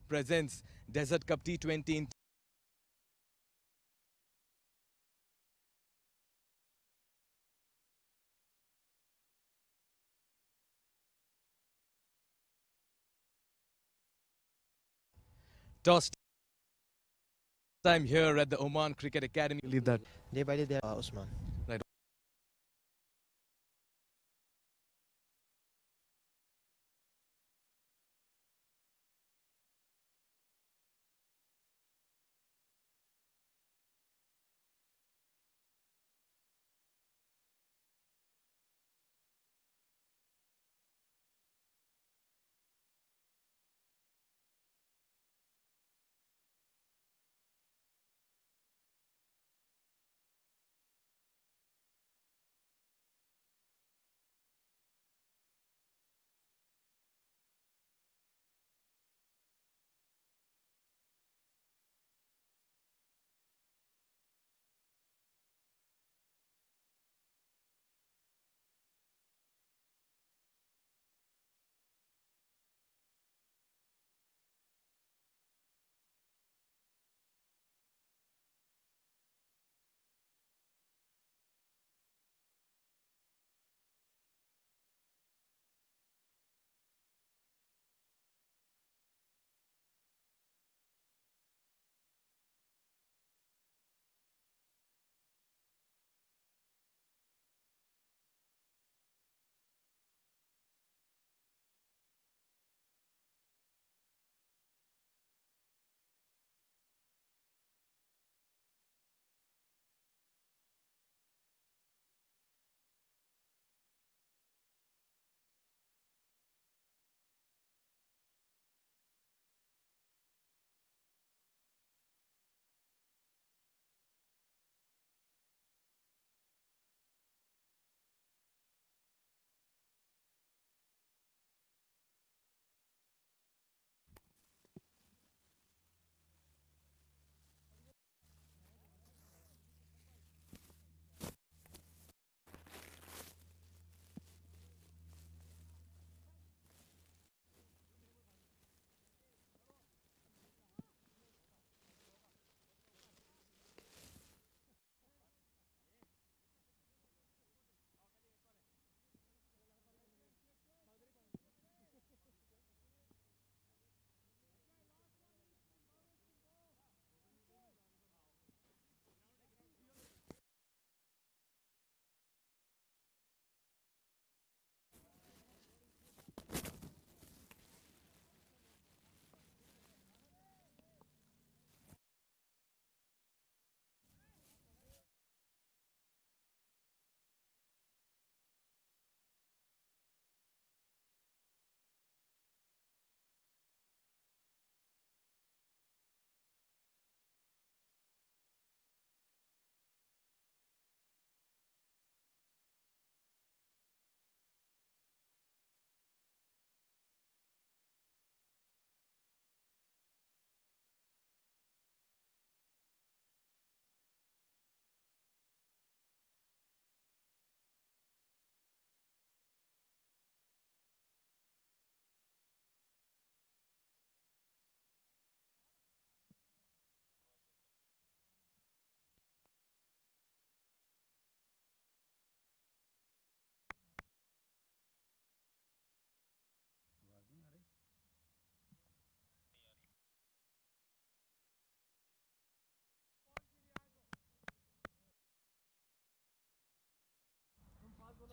presents Desert Cup T20 toss time here at the Oman Cricket Academy. Leave that Day by day, Usman. right.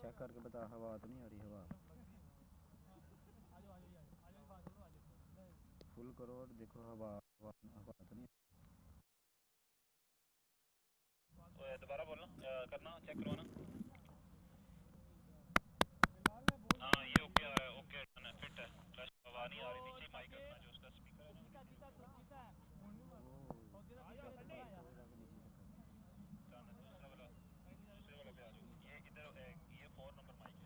Check करके बता, हवा तो नहीं आ रही? हवा फुल करो और देखो, हवा हवा हवा तो नहीं। दोबारा बोलना, करना चेक करवाना। हाँ ये ओके है, ओके फिट है। हवा नहीं आ रही, नीचे माइक रखना जो उसका स्पीकर है ना। दूसरा वाला, दूसरे वाले पे आ जाओ। ये इधर ये 4 नंबर माइक है।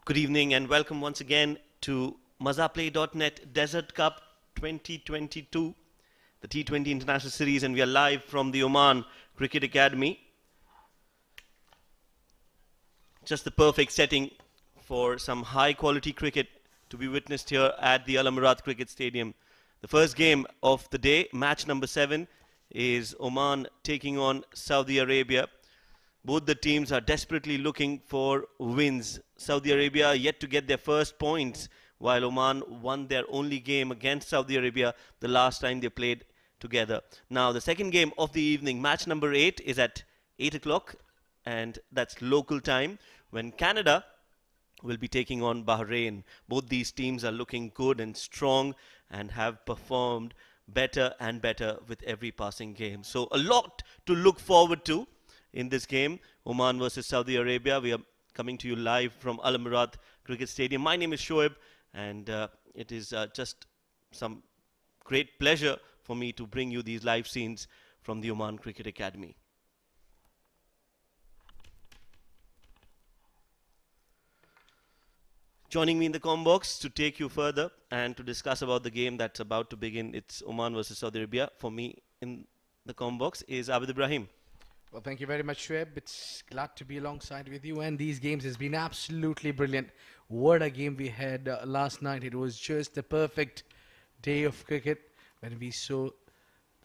Good evening and welcome once again to Mazaplay.net Desert Cup 2022, the T20 International Series, and we are live from the Oman Cricket Academy. Just the perfect setting for some high quality cricket to be witnessed here at the Al Amarat Cricket Stadium. The first game of the day, match number 7, is Oman taking on Saudi Arabia. Both the teams are desperately looking for wins. Saudi Arabia yet to get their first points, while Oman won their only game against Saudi Arabia the last time they played together. Now, the second game of the evening, match number 8, is at 8 o'clock, and that's local time, when Canada will be taking on Bahrain. Both these teams are looking good and strong and have performed better and better with every passing game. So a lot to look forward to in this game, Oman versus Saudi Arabia. We are coming to you live from Al Amarat Cricket Stadium. My name is Shoaib, and it is just some great pleasure for me to bring you these live scenes from the Oman Cricket Academy. Joining me in the comm box to take you further and to discuss about the game that's about to begin, it's Oman versus Saudi Arabia. For me in the comm box is Abid Ibrahim. Well, thank you very much, Shoaib. It's glad to be alongside with you. And these games has been absolutely brilliant. What a game we had last night. It was just the perfect day of cricket when we saw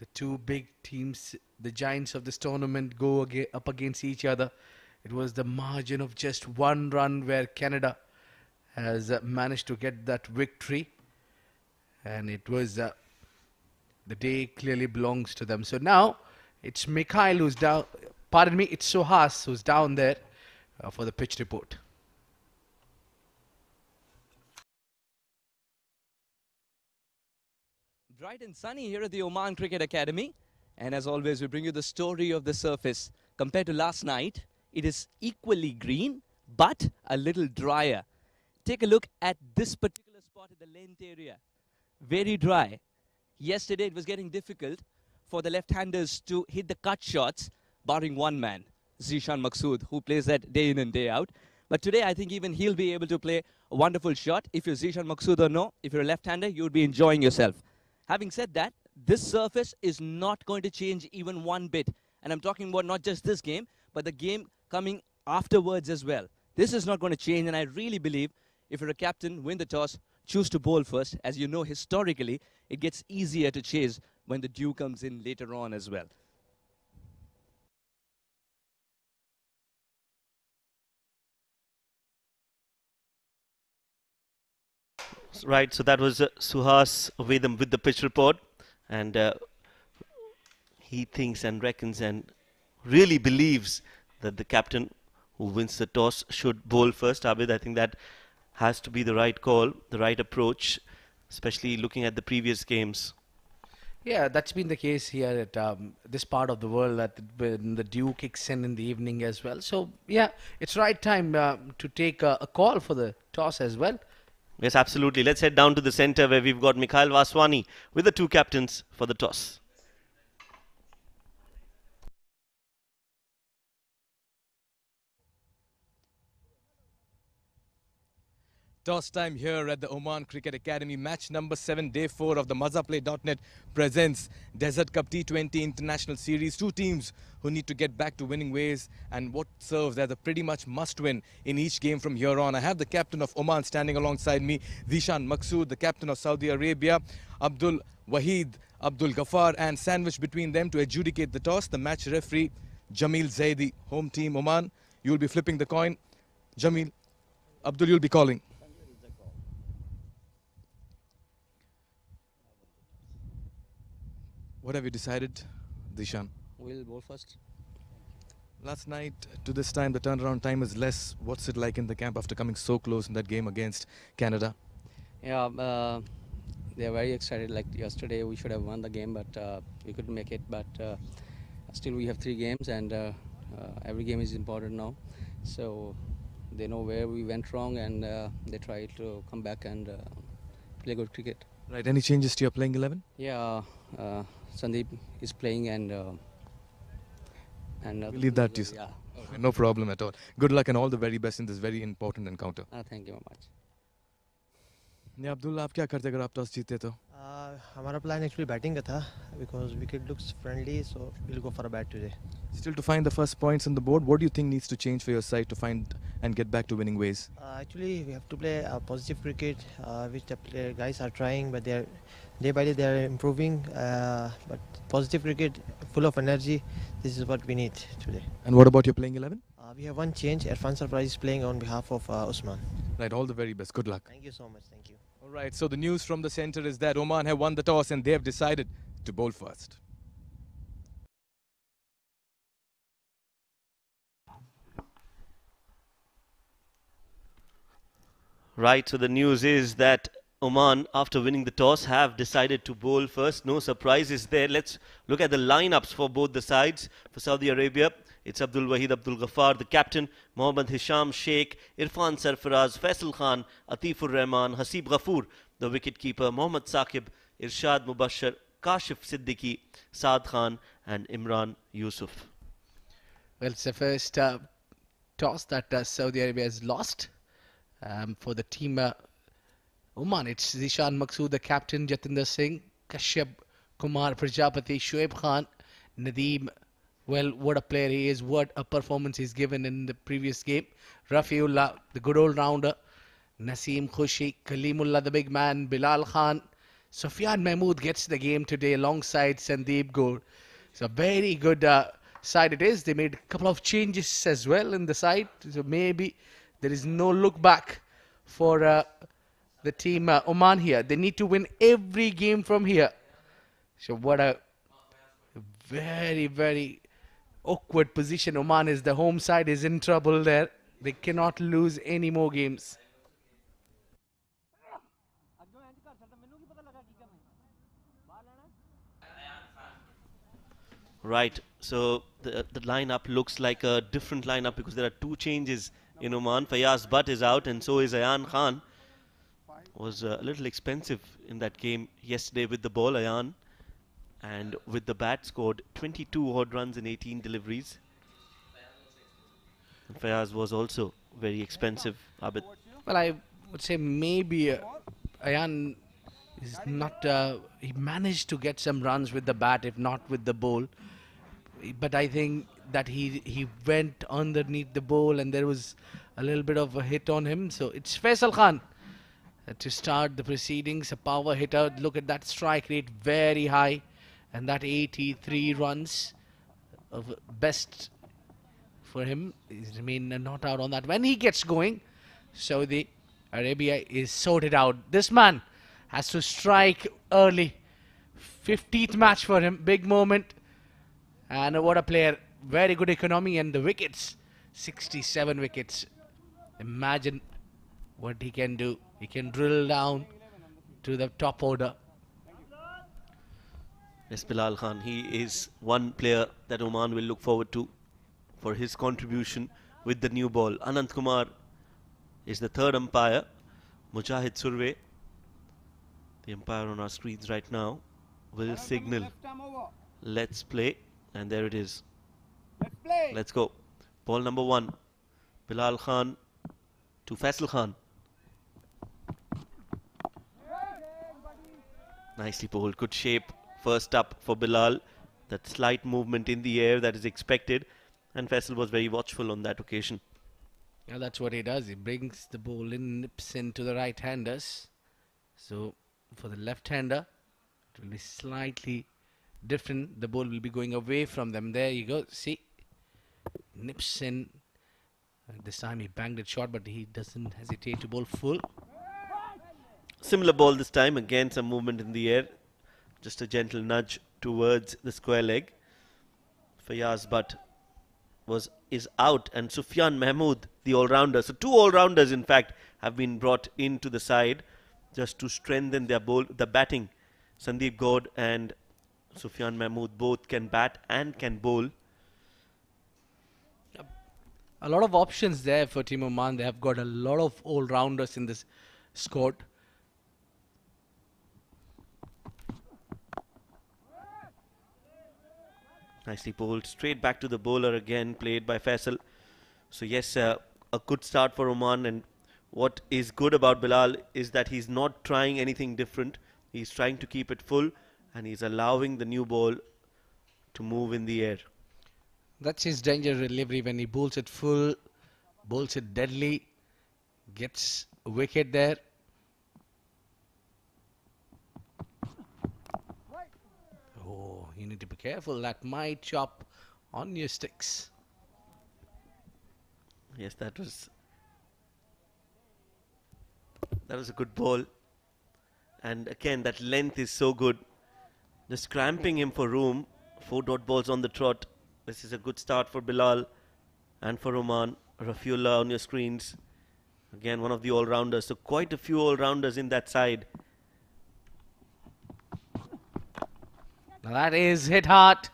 the two big teams, the giants of this tournament, go up against each other. It was the margin of just one run where Canada has managed to get that victory. And it was the day clearly belongs to them. So now it's Mikhail who's down, pardon me, it's Suhas who's down there for the pitch report. Bright and sunny here at the Oman Cricket Academy. And as always, we bring you the story of the surface. Compared to last night, it is equally green, but a little drier. Take a look at this particular spot in the length area. Very dry. Yesterday, it was getting difficult for the left-handers to hit the cut shots, barring one man, Zishan Maqsood, who plays that day in and day out. But today, I think even he'll be able to play a wonderful shot. If you're Zishan Maqsood or no, if you're a left-hander, you would be enjoying yourself. Having said that, this surface is not going to change even one bit. And I'm talking about not just this game, but the game coming afterwards as well. This is not going to change, and I really believe if you're a captain, win the toss, choose to bowl first. As you know, historically, it gets easier to chase when the dew comes in later on as well. Right, so that was Suhas with the pitch report, and he thinks and reckons and really believes that the captain who wins the toss should bowl first. Abid, I think that has to be the right call, the right approach, especially looking at the previous games. Yeah, that's been the case here at this part of the world, that when the dew kicks in the evening as well. So, yeah, it's right time to take a call for the toss as well. Yes, absolutely. Let's head down to the center where we've got Mikhail Vaswani with the two captains for the toss. Toss time here at the Oman Cricket Academy. Match number 7, day 4 of the Mazaplay.net presents Desert Cup T20 International Series. Two teams who need to get back to winning ways and what serves as a pretty much must-win in each game from here on. I have the captain of Oman standing alongside me, Zishan Maqsood, the captain of Saudi Arabia, Abdul Wahid, Abdul Ghaffar, and sandwiched between them to adjudicate the toss, the match referee, Jamil Zaidi, home team Oman. You will be flipping the coin. Jamil, Abdul, you'll be calling. What have you decided, Zishan? We'll bowl first. Last night to this time, the turnaround time is less. What's it like in the camp after coming so close in that game against Canada? Yeah, they are very excited. Like yesterday, we should have won the game, but we couldn't make it. But still, we have 3 games, and every game is important now. So they know where we went wrong, and they try to come back and play good cricket. Right. Any changes to your playing 11? Yeah, Sandeep is playing, and We'll leave that to you. Yeah. No problem at all. Good luck and all the very best in this very important encounter. Thank you very much. Yeah, Abdullah, आप क्या करते अगर आप toss जीते तो? हमारा plan actually batting का था because wicket looks friendly so will go for a bat today. Still to find the first points on the board, what do you think needs to change for your side to find and get back to winning ways? Actually, we have to play positive cricket, which the guys are trying, but they are day by day they are improving. But positive cricket, full of energy, this is what we need today. And what about your playing 11? We have one change. Irfan Sarfraz is playing on behalf of Usman. Right, all the very best. Good luck. Thank you so much. Thank you. All right, so the news from the center is that Oman have won the toss and they have decided to bowl first. Right, so the news is that Oman, after winning the toss, have decided to bowl first. No surprises there. Let's look at the lineups for both the sides. For Saudi Arabia, it's Abdul Wahid Abdul Ghaffar, the captain, Mohammad Hisham Sheikh, Irfan Sarfaraz, Faisal Khan, Atifur Rahman, Hasib Ghafoor, the wicketkeeper, Mohammad Saqib, Irshad Mubashir, Kashif Siddiqui, Saad Khan, and Imran Yusuf. Well, it's the first toss that Saudi Arabia has lost. For the team Oman, it's Zishan Maqsood, the captain, Jatinder Singh, Kashyap Kumar Prajapati, Shoaib Khan, Nadeem. Well, what a player he is, what a performance he's given in the previous game. Rafiullah, the good all-rounder, Naseem Khushi, Kalimullah, the big man, Bilal Khan. Sufyan Mahmood gets the game today alongside Sandeep Gaur. It's a very good side it is. They made a couple of changes as well in the side. So maybe there is no look back for the team Oman here. They need to win every game from here. So what a very, very awkward position. Oman is the home side is in trouble there. They cannot lose any more games. Right, so the lineup looks like a different lineup because there are two changes in Oman. Fayaz Butt is out and so is Ayan Khan. Was a little expensive in that game yesterday with the ball, Ayan. And with the bat scored 22 odd runs in 18 deliveries. And Fayaz was also very expensive, Abid. Well, I would say maybe Ayan is not... he managed to get some runs with the bat, if not with the ball. But I think that he went underneath the ball and there was a little bit of a hit on him. So it's Faisal Khan to start the proceedings. A power hitter. Look at that strike rate, very high. And that 83 runs of best for him. He's remained not out on that. When he gets going, Saudi Arabia is sorted out. This man has to strike early. 15th match for him. Big moment. And what a player. Very good economy. And the wickets. 67 wickets. Imagine what he can do. He can drill down to the top order. Yes, Bilal Khan, he is one player that Oman will look forward to for his contribution with the new ball. Anant Kumar is the third umpire. Mujahid Surve, the umpire on our screens right now, will signal, let's play, and there it is. Let's go. Ball number 1, Bilal Khan to Faisal Khan. Nicely bowled, good shape. First up for Bilal, that slight movement in the air that is expected, and Faisal was very watchful on that occasion. Yeah, that's what he does. He brings the ball in, nips into the right-handers. So for the left-hander, it will be slightly different. The ball will be going away from them. There you go. See, nips in. This time he banged it short, but he doesn't hesitate to bowl full. Similar ball this time. Again, some movement in the air. Just a gentle nudge towards the square leg. Fayaz Butt is out, and Sufyan Mahmood, the all-rounder. So two all-rounders, in fact, have been brought into the side just to strengthen their the batting. Sandeep Gaur and Sufyan Mahmood both can bat and can bowl. A lot of options there for Team Oman. They have got a lot of all-rounders in this squad. Nicely bowled, straight back to the bowler again, played by Faisal. So yes, a good start for Oman, and what is good about Bilal is that he's not trying anything different. He's trying to keep it full, and he's allowing the new ball to move in the air. That's his danger delivery when he bowls it full, bowls it deadly, gets a wicket there. Oh, you need to be careful. That might chop on your sticks. Yes, that was a good ball, and again that length is so good. Just cramping him for room. 4 dot balls on the trot. This is a good start for Bilal and for Oman. Rafiullah on your screens. Again, one of the all-rounders. So quite a few all-rounders in that side. Now that is hit hard.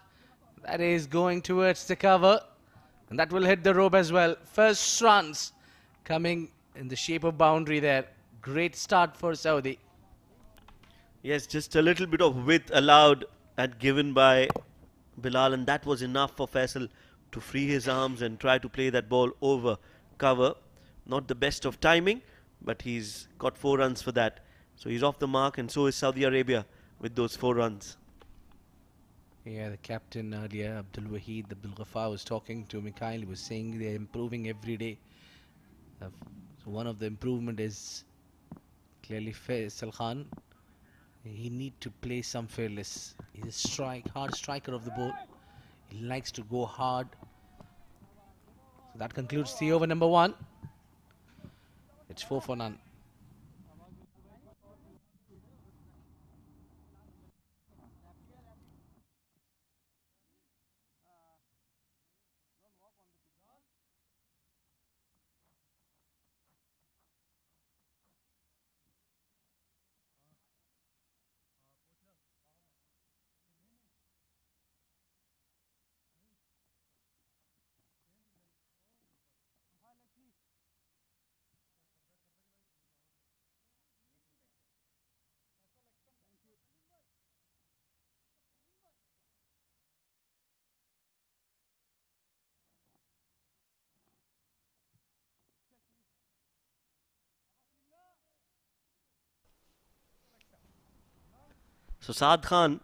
That is going towards the cover. And that will hit the rope as well. First runs coming in the shape of boundary there. Great start for Saudi. Yes, just a little bit of width allowed and given by Bilal, and that was enough for Faisal to free his arms and try to play that ball over cover. Not the best of timing, but he's got 4 runs for that. So he's off the mark, and so is Saudi Arabia with those 4 runs. Yeah, the captain earlier, Abdul Wahid Abdul Ghaffar, was talking to Mikhail. He was saying they're improving every day. So one of the improvement is clearly Faisal Khan. He need to play some fearless. He's a hard striker of the ball. He likes to go hard. So that concludes the over number 1. It's 4 for none. So Saad Khan,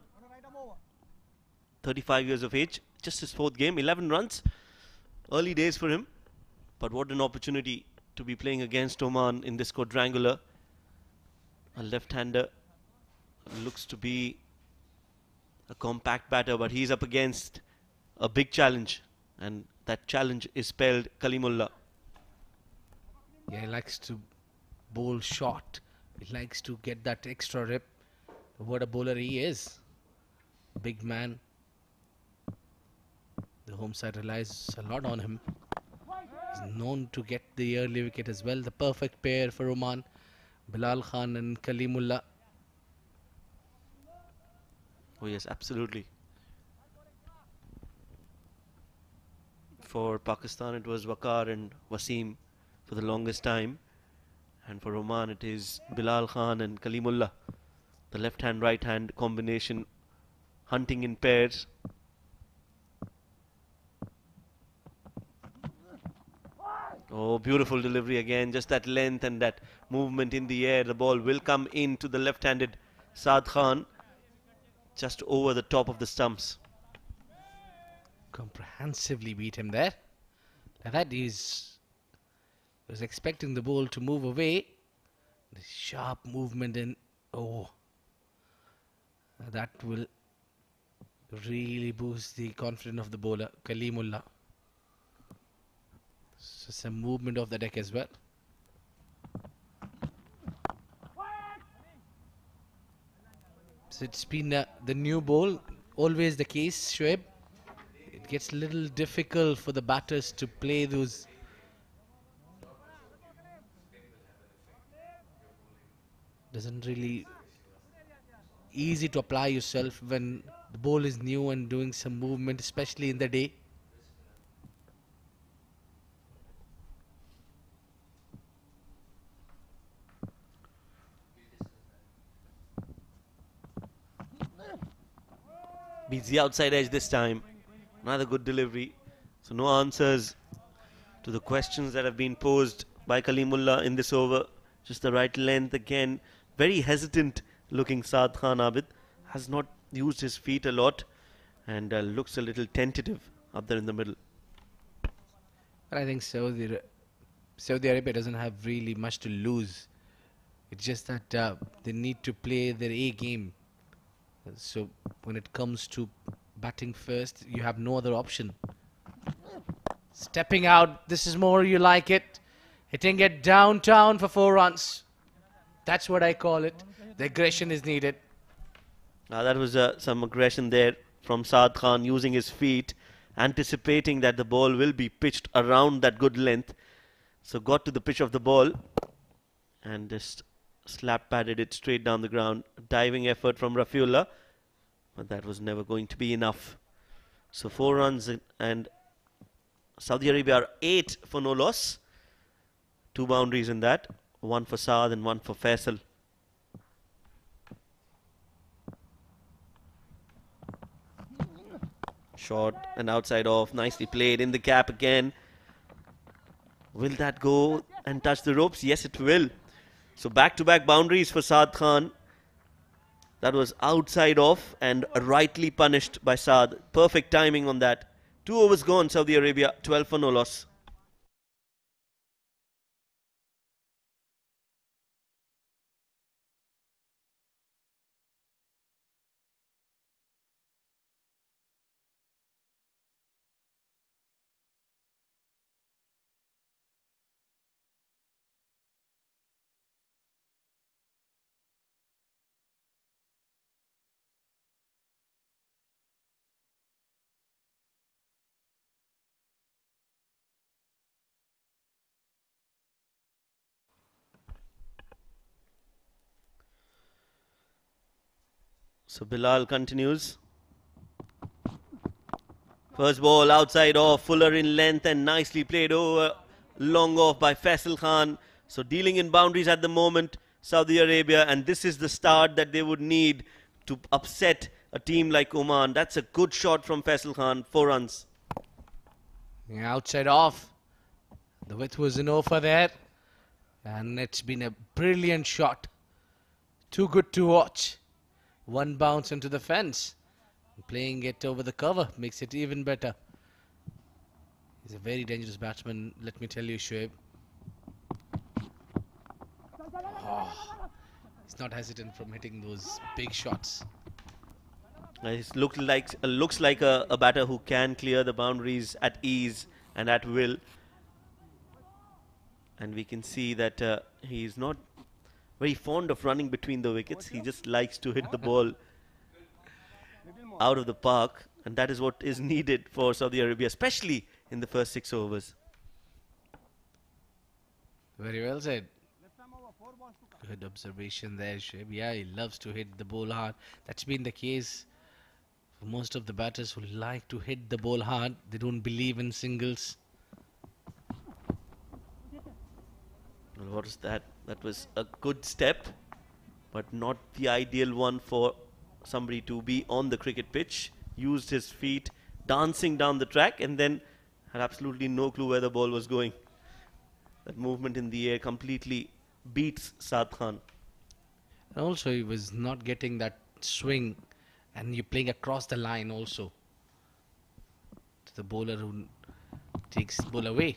35 years of age, just his 4th game, 11 runs. Early days for him, but what an opportunity to be playing against Oman in this quadrangular. A left-hander, looks to be a compact batter, but he's up against a big challenge, and that challenge is spelled Kalimullah. Yeah, he likes to bowl short. He likes to get that extra rip. What a bowler he is. Big man. The home side relies a lot on him. He's known to get the early wicket as well. The perfect pair for Oman. Bilal Khan and Kalimullah. Oh yes, absolutely. For Pakistan it was Waqar and Wasim for the longest time, and for Oman it is Bilal Khan and Kalimullah. The left hand right hand combination, hunting in pairs. Oh, beautiful delivery again, just that length and that movement in the air. The ball will come into the left-handed Saad Khan, just over the top of the stumps. Comprehensively beat him there. Now that is, was expecting the ball to move away. The sharp movement in, that will really boost the confidence of the bowler, Kalimullah. So some movement of the deck as well. So it's been the new ball, always the case, Shoaib. It gets a little difficult for the batters to play those. Doesn't really easy to apply yourself when the ball is new and doing some movement, especially in the day. Beats the outside edge this time. Another good delivery. So no answers to the questions that have been posed by Kalimullah in this over. Just the right length again. Very hesitant looking Saad Khan Abid. Has not used his feet a lot and looks a little tentative up there in the middle. But I think Saudi Arabia doesn't have really much to lose. It's just that they need to play their A game. So when it comes to batting first, you have no other option. Stepping out, this is more you like it. Hitting it downtown for 4 runs. That's what I call it. The aggression is needed. That was some aggression there from Saad Khan, using his feet, anticipating that the ball will be pitched around that good length. So got to the pitch of the ball and just slap padded it straight down the ground. Diving effort from Rafiullah, but that was never going to be enough. So 4 runs and Saudi Arabia are 8 for no loss. 2 boundaries in that. 1 for Saad and 1 for Faisal. Short and outside off. Nicely played in the gap again. Will that go and touch the ropes? Yes, it will. So back-to-back boundaries for Saad Khan. That was outside off and rightly punished by Saad. Perfect timing on that. 2 overs gone, Saudi Arabia, 12 for no loss. So Bilal continues. First ball outside off, fuller in length and nicely played over. Long off by Faisal Khan. So dealing in boundaries at the moment, Saudi Arabia, and this is the start that they would need to upset a team like Oman. That's a good shot from Faisal Khan, 4 runs. Yeah, outside off. The width was an over there. And it's been a brilliant shot. Too good to watch. 1 bounce into the fence. Playing it over the cover makes it even better. He's a very dangerous batsman, let me tell you, Shoaib. Oh, he's not hesitant from hitting those big shots. It looks like a batter who can clear the boundaries at ease and at will. And we can see that he's not very fond of running between the wickets. He just likes to hit the ball out of the park, and that is what is needed for Saudi Arabia, especially in the first 6 overs. Very well said. Good observation there, Shoaib. Yeah, he loves to hit the ball hard. That's been the case for most of the batters who like to hit the ball hard. They don't believe in singles. Well, what is that? That was a good step, but not the ideal one for somebody to be on the cricket pitch. Used his feet dancing down the track and then had absolutely no clue where the ball was going. That movement in the air completely beats Saad Khan. And also, he was not getting that swing, and you're playing across the line also to the bowler who takes the ball away.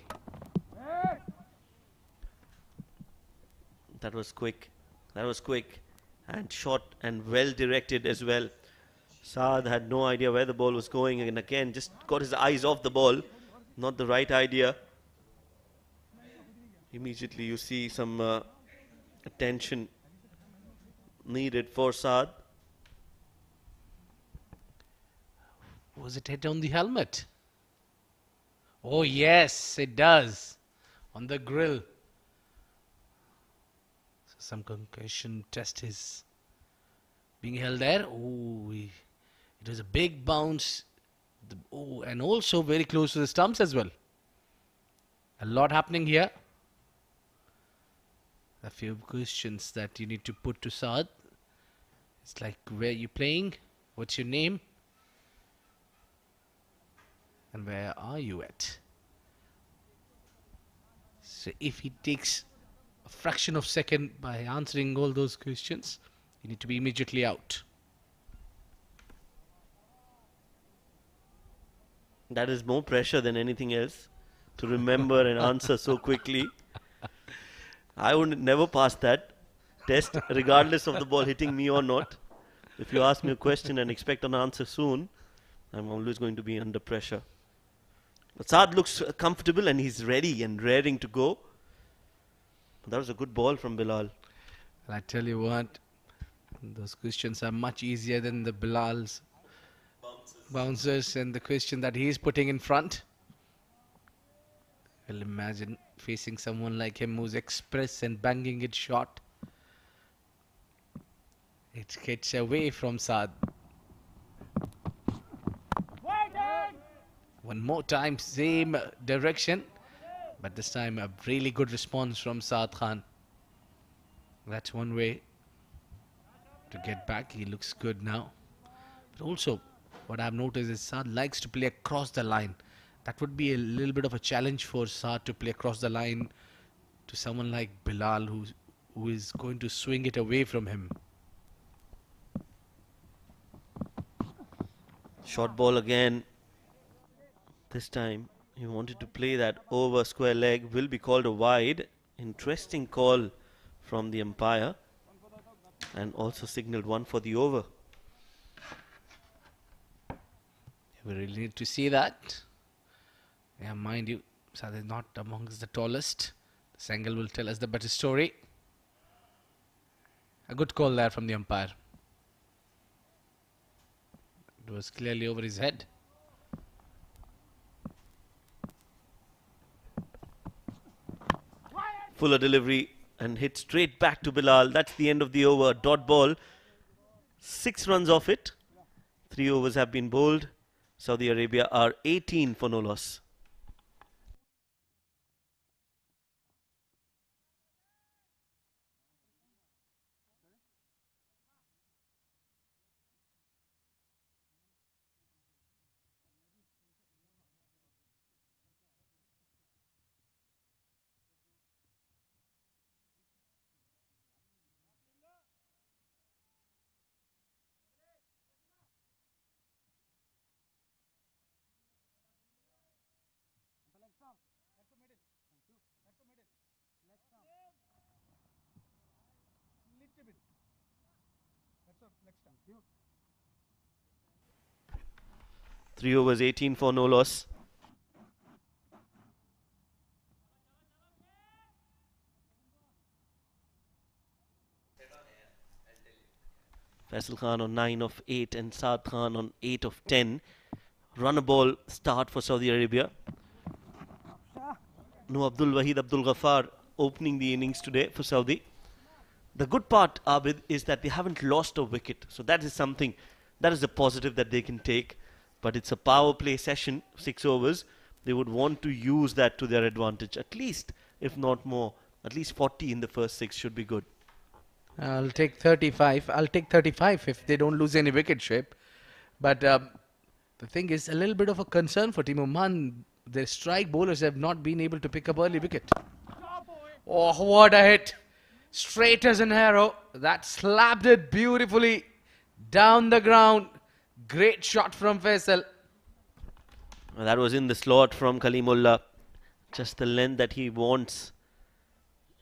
That was quick. That was quick and short and well directed as well. Saad had no idea where the ball was going and again just got his eyes off the ball. Not the right idea. Immediately you see some attention needed for Saad. Was it hit on the helmet? Oh yes, it does. On the grill. Some concussion test is being held there. Oh, it was a big bounce. And also very close to the stumps as well. A lot happening here. A few questions that you need to put to Saad. It's like, where are you playing? What's your name? And where are you at? So if he takes a fraction of a second by answering all those questions, you need to be immediately out. That is more pressure than anything else, to remember and answer so quickly. I would never pass that test, regardless of the ball hitting me or not. If you ask me a question and expect an answer soon, I'm always going to be under pressure. But Saad looks comfortable and he's ready and raring to go. That was a good ball from Bilal. And I tell you what, those questions are much easier than the Bilal's bouncers and the question that he is putting in front. Well, imagine facing someone like him who's express and banging it short. It gets away from Saad. One more time, same direction, but this time a really good response from Saad Khan. That's one way to get back. He looks good now. But also, what I've noticed is Saad likes to play across the line. That would be a little bit of a challenge for Saad to play across the line to someone like Bilal who is going to swing it away from him. Short ball again. This time he wanted to play that over square leg. Will be called a wide. Interesting call from the umpire. And also signalled one for the over. We really need to see that. Yeah, mind you, Saad is not amongst the tallest. This angle will tell us the better story. A good call there from the umpire. It was clearly over his head. Fuller delivery and hit straight back to Bilal. That's the end of the over. Dot ball. 6 runs off it. 3 overs have been bowled. Saudi Arabia are 18 for no loss. Three overs, 18 for no loss. Faisal Khan on 9 of 8 and Saad Khan on 8 of 10. Run a ball start for Saudi Arabia. No Abdul Wahid Abdul Ghaffar opening the innings today for Saudi. The good part, Abid, is that they haven't lost a wicket. So that is something, that is a positive that they can take. But it's a power play session, 6 overs. They would want to use that to their advantage. At least, if not more, at least 40 in the first 6 should be good. I'll take 35. I'll take 35 if they don't lose any wicket shape. But the thing is, a little bit of a concern for Team Oman. Their strike bowlers have not been able to pick up early wicket. Oh, what a hit. Straight as an arrow. That slapped it beautifully down the ground. Great shot from Faisal. That was in the slot from Kalimullah. Just the length that he wants.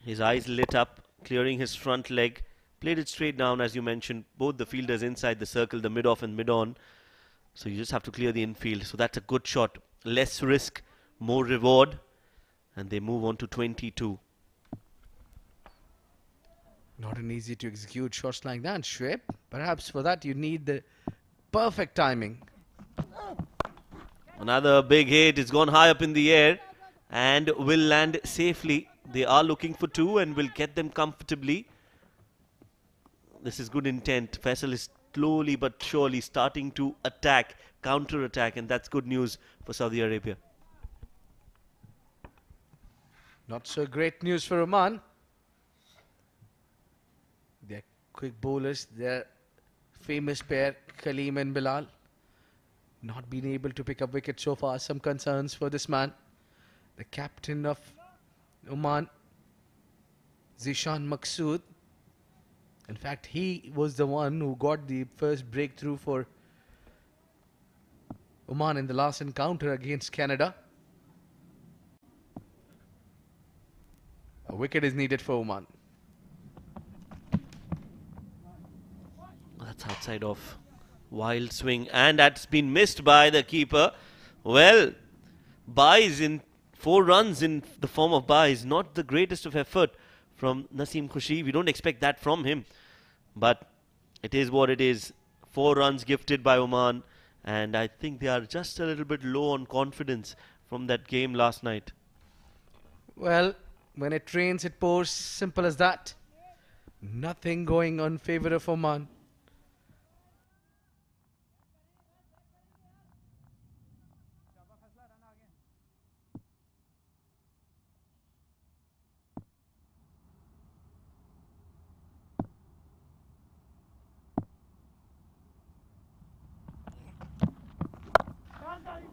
His eyes lit up, clearing his front leg. Played it straight down, as you mentioned. Both the fielders inside the circle, the mid-off and mid-on. So you just have to clear the infield. So that's a good shot. Less risk, more reward. And they move on to 22. Not an easy to execute shots like that, Shoaib. Perhaps for that you need the perfect timing. Another big hit. It's gone high up in the air and will land safely. They are looking for 2 and will get them comfortably. This is good intent. Faisal is slowly but surely starting to attack, counter-attack, and that's good news for Saudi Arabia. Not so great news for Oman. They're quick bowlers. They're famous pair, Kaleem and Bilal. Not been able to pick up wicket so far. Some concerns for this man. The captain of Oman, Zishan Maqsood. In fact, he was the one who got the first breakthrough for Oman in the last encounter against Canada. A wicket is needed for Oman. That's outside off. Wild swing, and that's been missed by the keeper. Well, buys in 4 runs in the form of buys. Not the greatest of effort from Naseem Khushi. We don't expect that from him. But it is what it is. 4 runs gifted by Oman. And I think they are just a little bit low on confidence from that game last night. Well, when it rains, it pours. Simple as that. Nothing going on favor of Oman.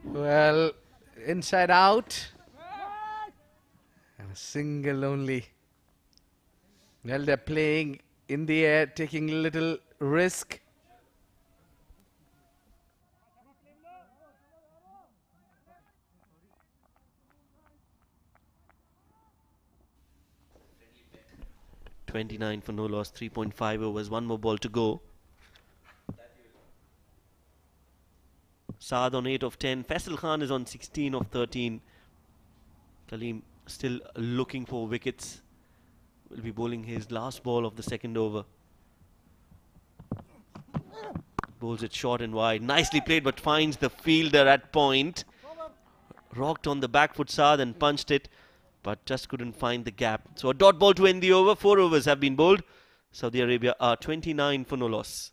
Well, inside out. And a single only. Well, they're playing in the air, taking little risk. .29 for no loss, 3.5 overs, 1 more ball to go. Saad on 8 of 10. Faisal Khan is on 16 of 13. Kaleem still looking for wickets. Will be bowling his last ball of the second over. Bowls it short and wide. Nicely played, but finds the fielder at point. Rocked on the back foot Saad and punched it, but just couldn't find the gap. So a dot ball to end the over. 4 overs have been bowled. Saudi Arabia are 29 for no loss.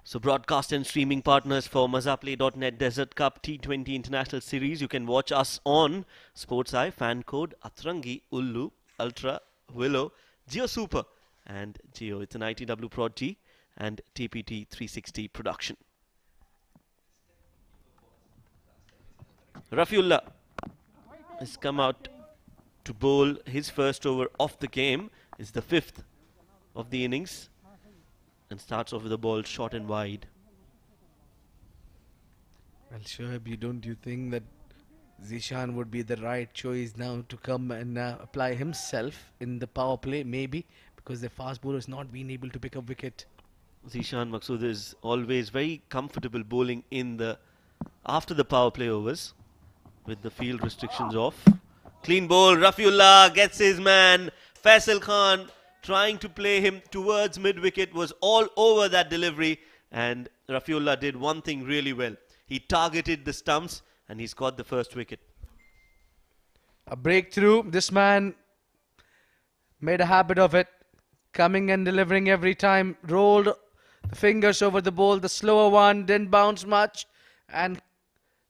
So broadcast and streaming partners for Mazaplay.net Desert Cup T20 International Series. You can watch us on Sports Eye, Fan Code, Atrangi, Ullu, Ultra, Willow, Geo Super and Geo. It's an ITW Prod G and TPT 360 production. Rafiullah has come out to bowl his first over of the game. It's the 5th of the innings. And starts off with the ball short and wide. Well, Shoaib, don't you think that Zishan would be the right choice now to come and apply himself in the power play? Maybe because the fast bowler has not been able to pick up wicket. Zishan Maqsood is always very comfortable bowling in the after the power play overs with the field restrictions off. Clean bowl. Rafiullah gets his man. Faisal Khan trying to play him towards mid-wicket, was all over that delivery, and Rafiullah did one thing really well. He targeted the stumps and he scored the first wicket. A breakthrough. This man made a habit of it, coming and delivering every time. Rolled the fingers over the ball, the slower one, didn't bounce much and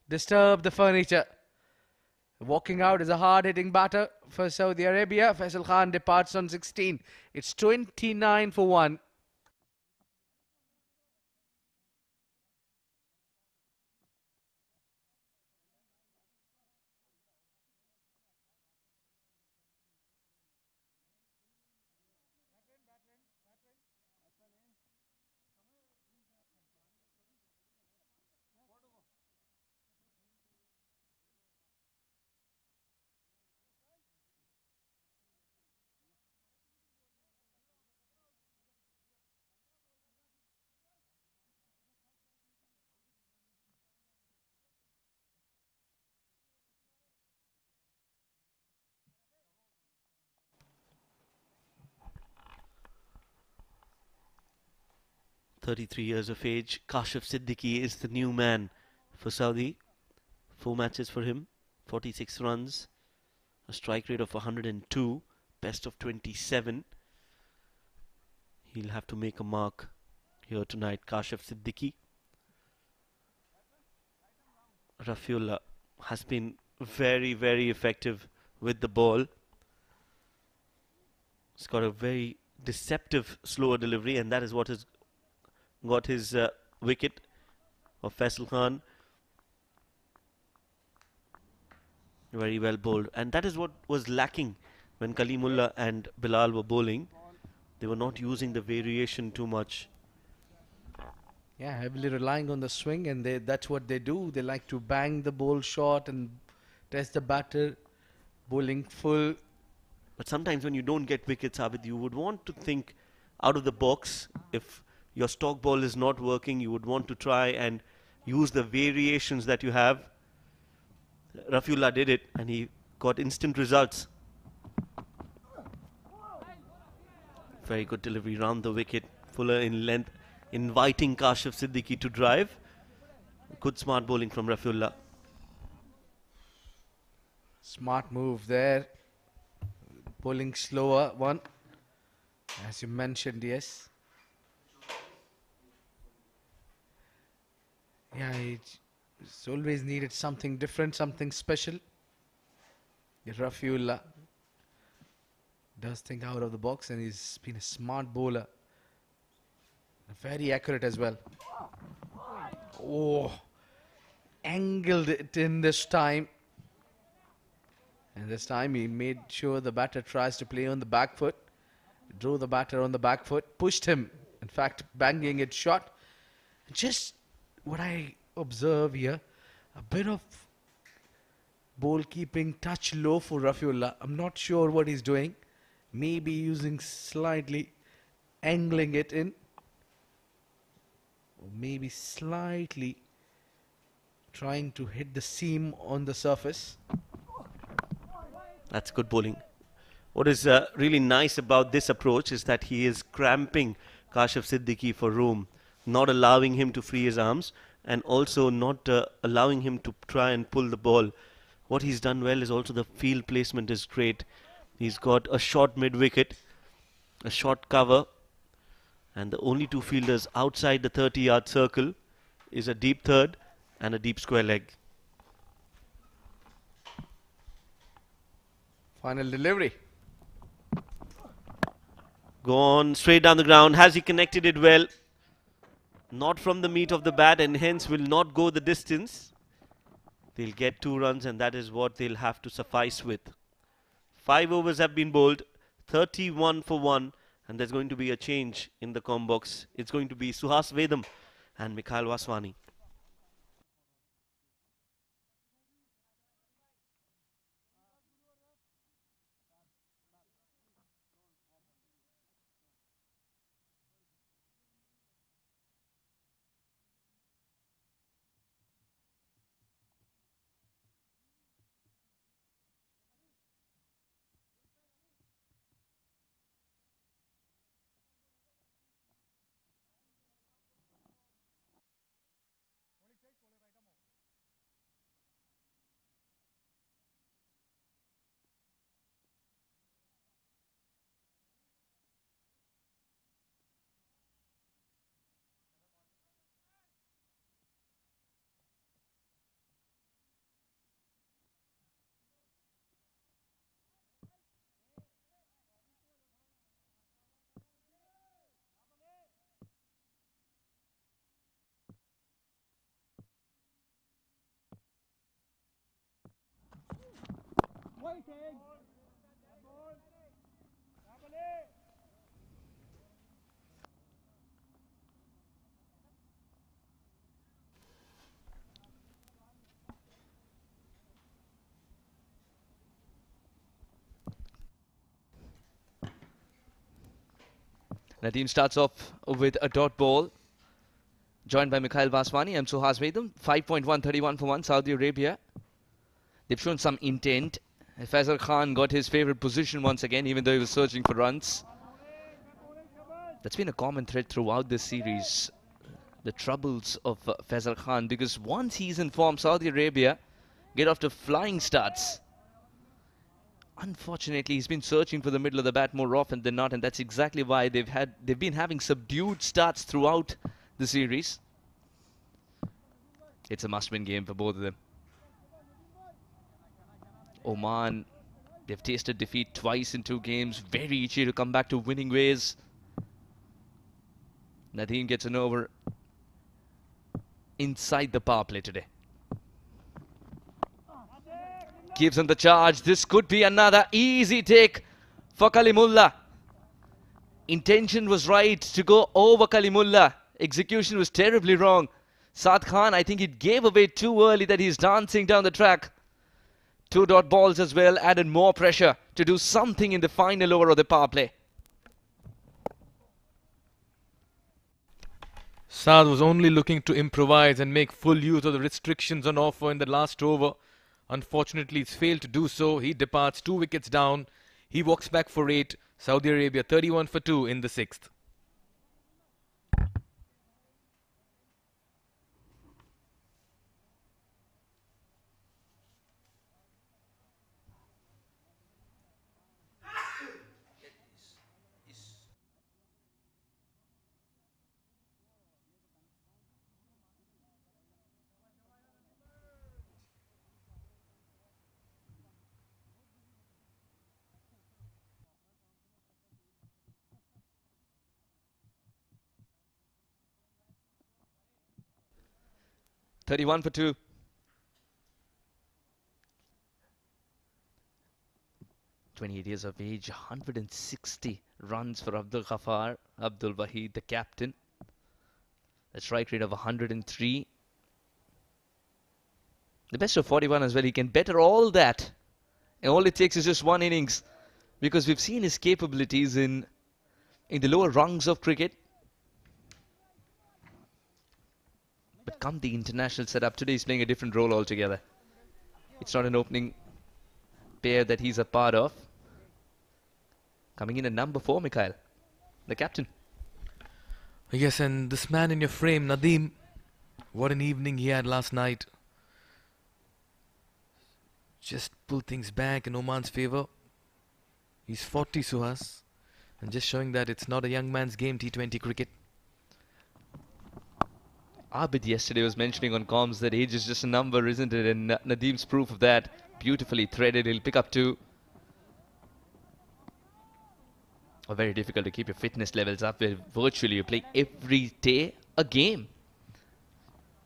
disturbed the furniture. Walking out is a hard-hitting batter for Saudi Arabia. Faisal Khan departs on 16. It's 29 for 1. 33 years of age. Kashif Siddiqui is the new man for Saudi. 4 matches for him, 46 runs, a strike rate of 102, best of 27. He'll have to make a mark here tonight, Kashif Siddiqui. Rafiullah has been very, very effective with the ball. He's got a very deceptive slower delivery, and that is what has got his wicket of Faisal Khan. Very well bowled, and that is what was lacking when Kalimullah and Bilal were bowling. They were not using the variation too much. Yeah, heavily relying on the swing, and that's what they do. They like to bang the ball short and test the batter, bowling full. But sometimes when you don't get wickets, Abid, you would want to think out of the box. If your stock ball is not working, you would want to try and use the variations that you have. Rafiullah did it, and he got instant results. Very good delivery round the wicket, fuller in length, inviting Kashif Siddiqui to drive. Good smart bowling from Rafiullah. Smart move there. Bowling slower one, as you mentioned, yes. Yeah, it's always needed something different, something special. Rafiullah does think out of the box, and he's been a smart bowler. Very accurate as well. Oh, angled it in this time. And this time he made sure the batter tries to play on the back foot. Drew the batter on the back foot, pushed him, in fact, banging it short. Just what I observe here, a bit of ball keeping touch low for Rafiullah. I'm not sure what he's doing. Maybe using slightly angling it in. Or maybe slightly trying to hit the seam on the surface. That's good bowling. What is really nice about this approach is that he is cramping Kashif Siddiqui for room, not allowing him to free his arms, and also not allowing him to try and pull the ball. What he's done well is also the field placement is great. He's got a short mid-wicket, a short cover, and the only 2 fielders outside the 30-yard circle is a deep third and a deep square leg. Final delivery. Gone straight down the ground. Has he connected it well? Not from the meat of the bat, and hence will not go the distance. They'll get 2 runs, and that is what they'll have to suffice with. 5 overs have been bowled, 31 for 1, and there's going to be a change in the com box. It's going to be Suhas Vedam and Mikhail Vaswani. The team starts off with a dot ball, joined by Mikhail Vaswani and Suhas Vedam. 5.131 for 1, Saudi Arabia. They've shown some intent. Faisal Khan got his favourite position once again, even though he was searching for runs. That's been a common thread throughout this series. the troubles of Faisal Khan, because once he's in form, Saudi Arabia get off to flying starts. Unfortunately, he's been searching for the middle of the bat more often than not, and that's exactly why they've been having subdued starts throughout the series. It's a must-win game for both of them. Oman, they've tasted defeat twice in 2 games. Very itchy to come back to winning ways. Nadeem gets an over inside the power play today. Gives him the charge. This could be another easy take for Kalimullah. Intention was right to go over Kalimullah. Execution was terribly wrong. Saad Khan, I think he gave away too early that he's dancing down the track. 2 dot balls as well, added more pressure to do something in the final over of the power play. Saad was only looking to improvise and make full use of the restrictions on offer in the last over. Unfortunately, he's failed to do so. He departs 2 wickets down. He walks back for 8. Saudi Arabia 31 for 2 in the 6th. $31 for 2. 28 years of age, 160 runs for Abdul Ghaffar, Abdul Wahid, the captain. A strike rate of 103. The best of 41 as well. He can better all that. And all it takes is just 1 innings. Because we've seen his capabilities in the lower rungs of cricket. But come the international setup, today he's playing a different role altogether. It's not an opening pair that he's a part of. Coming in at number 4, Mikhail, the captain. Yes, and this man in your frame, Nadeem, what an evening he had last night. Just pull things back in Oman's favour. He's 40, Suhas, and just showing that it's not a young man's game, T20 cricket. Abid yesterday was mentioning on comms that age is just a number, isn't it? And Nadeem's proof of that. Beautifully threaded. He'll pick up 2. Very difficult to keep your fitness levels up where virtually you play every day a game.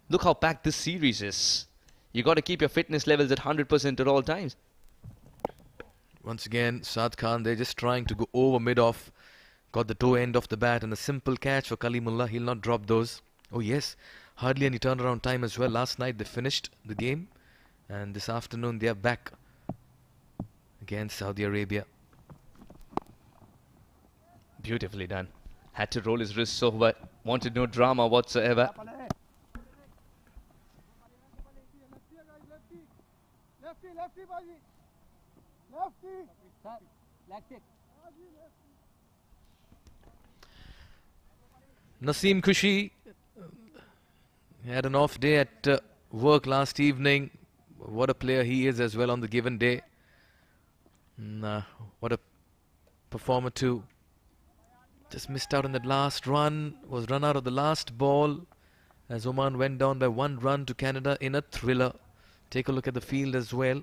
Look how packed this series is. You got to keep your fitness levels at 100% at all times. Once again, Saad Khan, they're just trying to go over mid-off. Got the toe end of the bat and a simple catch for Kalimullah. He'll not drop those. Oh yes, hardly any turnaround time as well. Last night they finished the game, and this afternoon they are back against Saudi Arabia. Beautifully done. Had to roll his wrists over. Wanted no drama whatsoever. Naseem Khushi had an off day at work last evening. What a player he is as well on the given day. What a performer too. Just missed out on that last run. Was run out of the last ball as Oman went down by 1 run to Canada in a thriller. Take a look at the field as well.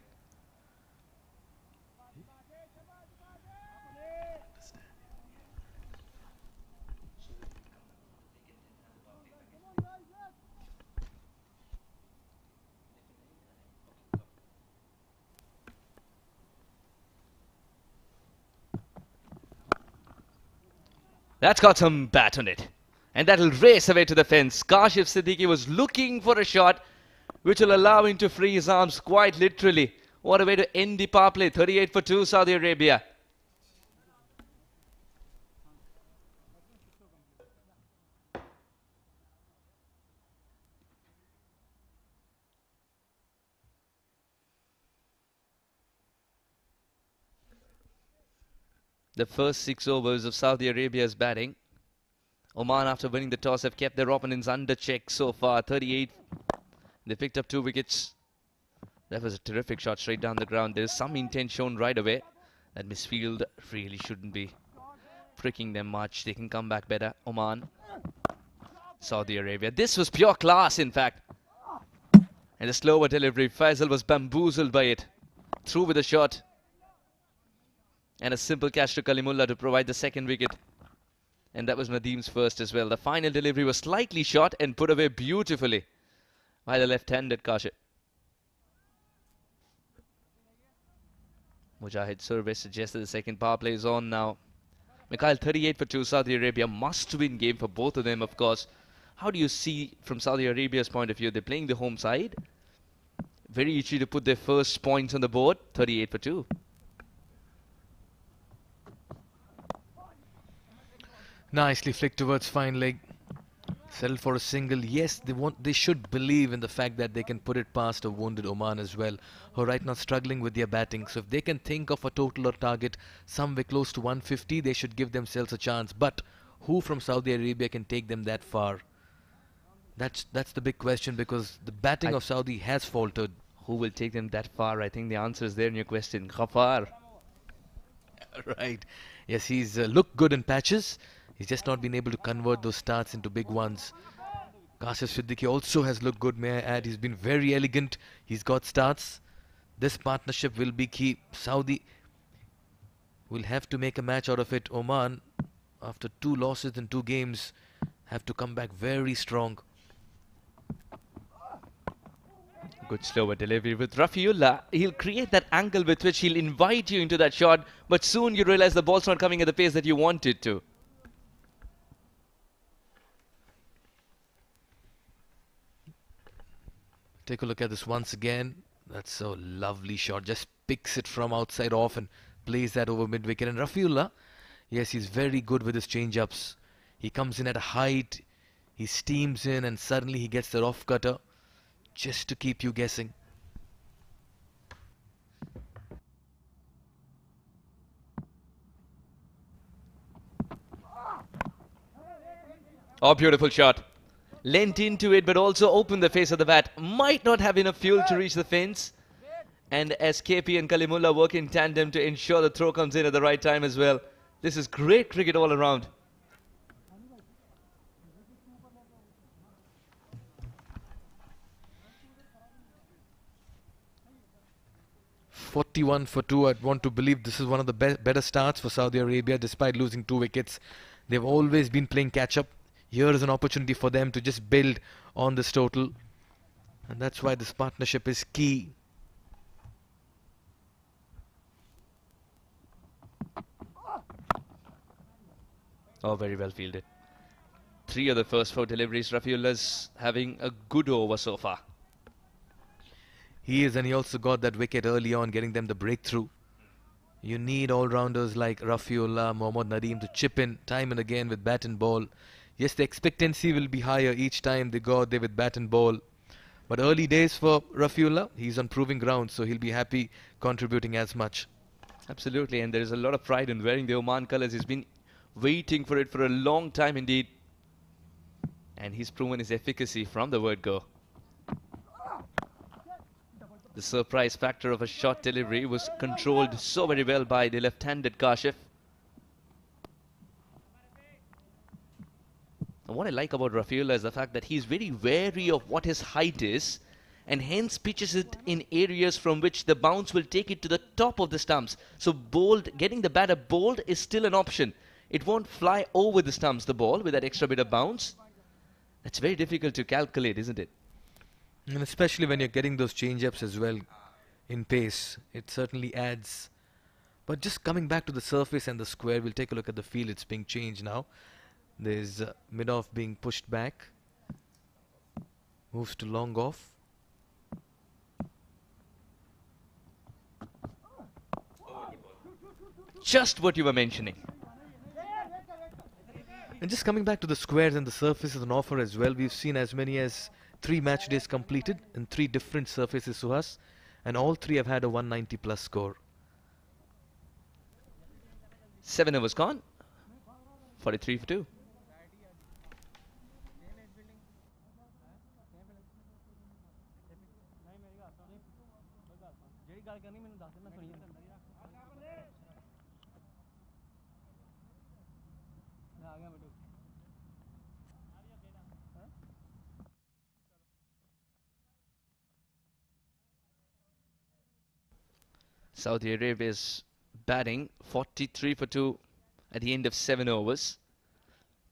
That's got some bat on it. And that'll race away to the fence. Kashif Siddiqui was looking for a shot which will allow him to free his arms quite literally. What a way to end the power play. 38 for 2, Saudi Arabia. The first 6 overs of Saudi Arabia's batting Oman, after winning the toss, have kept their opponents under check so far. 38. They picked up 2 wickets. That was a terrific shot straight down the ground. There's some intent shown right away. That misfield really shouldn't be pricking them much. They can come back better. Oman. Saudi Arabia. This was pure class, in fact. And a slower delivery. Faisal was bamboozled by it. Through with a shot. And a simple catch to Kalimullah to provide the second wicket. And that was Nadeem's first as well. The final delivery was slightly short and put away beautifully by the left-handed Kashif. Mujahid service suggests that the second power play is on now. Mikhail, 38 for 2. Saudi Arabia must-win game for both of them, of course. How do you see from Saudi Arabia's point of view? They're playing the home side. Very easy to put their first points on the board. 38 for 2. Nicely flicked towards fine leg. Settled for a single. Yes, they should believe in the fact that they can put it past a wounded Oman as well, who are right now struggling with their batting. So if they can think of a total or target somewhere close to 150, they should give themselves a chance. But who from Saudi Arabia can take them that far? That's the big question, because the batting of Saudi has faltered. Who will take them that far? I think the answer is there in your question. Ghafar. Right. Yes, he's looked good in patches. He's just not been able to convert those starts into big ones. Kashif Siddiqui also has looked good, may I add. He's been very elegant. He's got starts. This partnership will be key. Saudi will have to make a match out of it. Oman, after 2 losses in 2 games, have to come back very strong. Good slower delivery with Rafiullah. He'll create that angle with which he'll invite you into that shot, but soon you realize the ball's not coming at the pace that you want it to. Take a look at this once again. That's a lovely shot. Just picks it from outside off and plays that over mid-wicket. And Rafiullah, yes, he's very good with his change-ups. He comes in at a height, he steams in, and suddenly he gets the off cutter just to keep you guessing. Oh, beautiful shot. Lent into it, but also opened the face of the bat. Might not have enough fuel to reach the fence. And as KP and Kalimullah work in tandem to ensure the throw comes in at the right time as well. This is great cricket all around. "41 for 2. I'd want to believe this is one of the better starts for Saudi Arabia despite losing 2 wickets. They've always been playing catch-up. Here is an opportunity for them to just build on this total. And that's why this partnership is key. Oh, very well fielded. 3 of the first 4 deliveries. Rafiullah's having a good over so far. He is, and he also got that wicket early on, getting them the breakthrough. You need all-rounders like Rafiullah, Mohammad Nadeem to chip in time and again with bat and ball. Yes, the expectancy will be higher each time they go out there with bat and ball. But early days for Rafiullah, he's on proving ground, so he'll be happy contributing as much. Absolutely, and there is a lot of pride in wearing the Oman colours. He's been waiting for it for a long time indeed. And he's proven his efficacy from the word go. The surprise factor of a short delivery was controlled so very well by the left-handed Kashif. And what I like about Rafiullah is the fact that he's very wary of what his height is, and hence pitches it in areas from which the bounce will take it to the top of the stumps. So getting the batter bowled is still an option. It won't fly over the stumps, the ball, with that extra bit of bounce. That's very difficult to calculate, isn't it? And especially when you're getting those change-ups as well in pace, it certainly adds. But just coming back to the surface and the square, we'll take a look at the field. It's being changed now. There's mid-off being pushed back. Moves to long off. Just what you were mentioning. And just coming back to the squares and the surface as an offer as well, we've seen as many as 3 match days completed in 3 different surfaces, Suhas, and all 3 have had a 190 plus score. 7 overs gone. 43 for 2. Saudi Arabia is batting 43 for 2 at the end of 7 overs.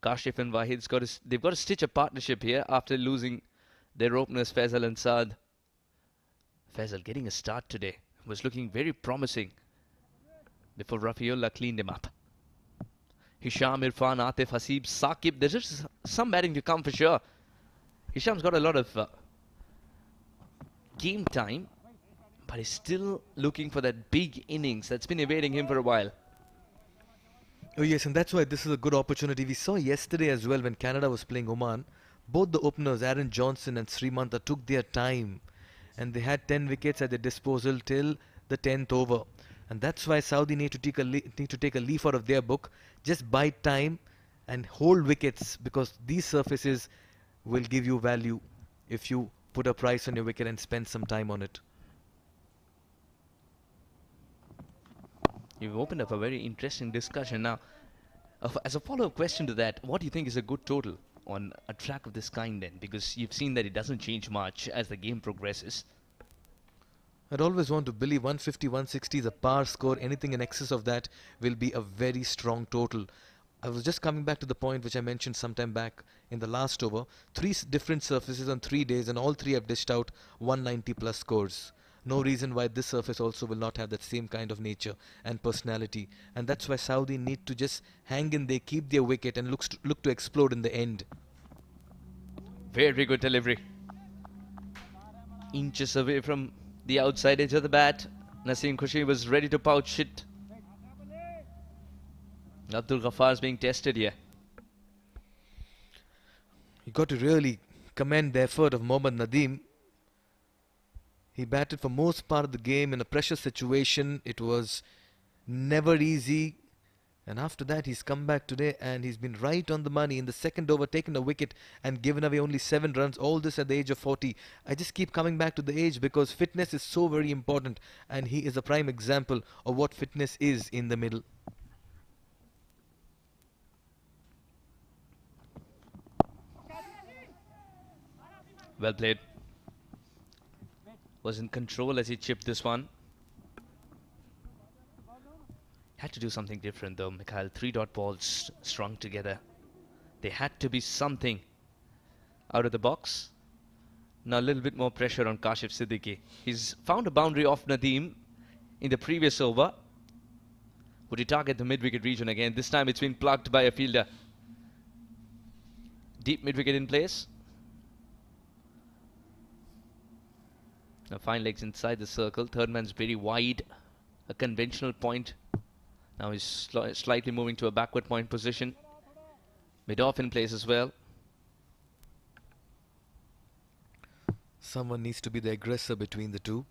Kashif and Wahid's they've got to stitch a partnership here after losing their openers Faisal and Saad. Faisal getting a start today was looking very promising before Rafiullah cleaned him up. Hisham, Irfan, Atif, Hasib, Saqib. There's just some batting to come for sure. Hisham's got a lot of game time, but he's still looking for that big innings that's been evading him for a while. Oh yes, and that's why this is a good opportunity. We saw yesterday as well when Canada was playing Oman. Both the openers, Aaron Johnson and Srimanta, took their time. And they had 10 wickets at their disposal till the 10th over. And that's why Saudi need to take a leaf out of their book. Just buy time and hold wickets, because these surfaces will give you value if you put a price on your wicket and spend some time on it. You've opened up a very interesting discussion. Now, as a follow-up question to that, what do you think is a good total on a track of this kind then? Because you've seen that it doesn't change much as the game progresses. I'd always want to believe 150, 160 is a par score. Anything in excess of that will be a very strong total. I was just coming back to the point which I mentioned sometime back in the last over. 3 different surfaces on 3 days, and all 3 have dished out 190 plus scores. No reason why this surface also will not have that same kind of nature and personality. And that's why Saudi need to just hang in there, keep their wicket, and look to explode in the end. Very good delivery. Inches away from the outside edge of the bat. Naseem Khushi was ready to pouch it. Abdul Ghafar's being tested here. You got to really commend the effort of Mohammad Nadeem. He batted for most part of the game in a pressure situation. It was never easy. And after that, he's come back today and he's been right on the money. In the second over, taken a wicket and given away only 7 runs. All this at the age of 40. I just keep coming back to the age because fitness is so very important. And he is a prime example of what fitness is in the middle. Well played. Was in control as he chipped this one. Had to do something different though, Mikhail. 3-dot balls strung together. There had to be something out of the box. Now a little bit more pressure on Kashif Siddiqui. He's found a boundary off Nadeem in the previous over. Would he target the mid-wicket region again? This time it's been plugged by a fielder. Deep mid-wicket in place. Now fine legs inside the circle. Third man's very wide. A conventional point. Now he's slightly moving to a backward point position. Mid-off in place as well. Someone needs to be the aggressor between the two.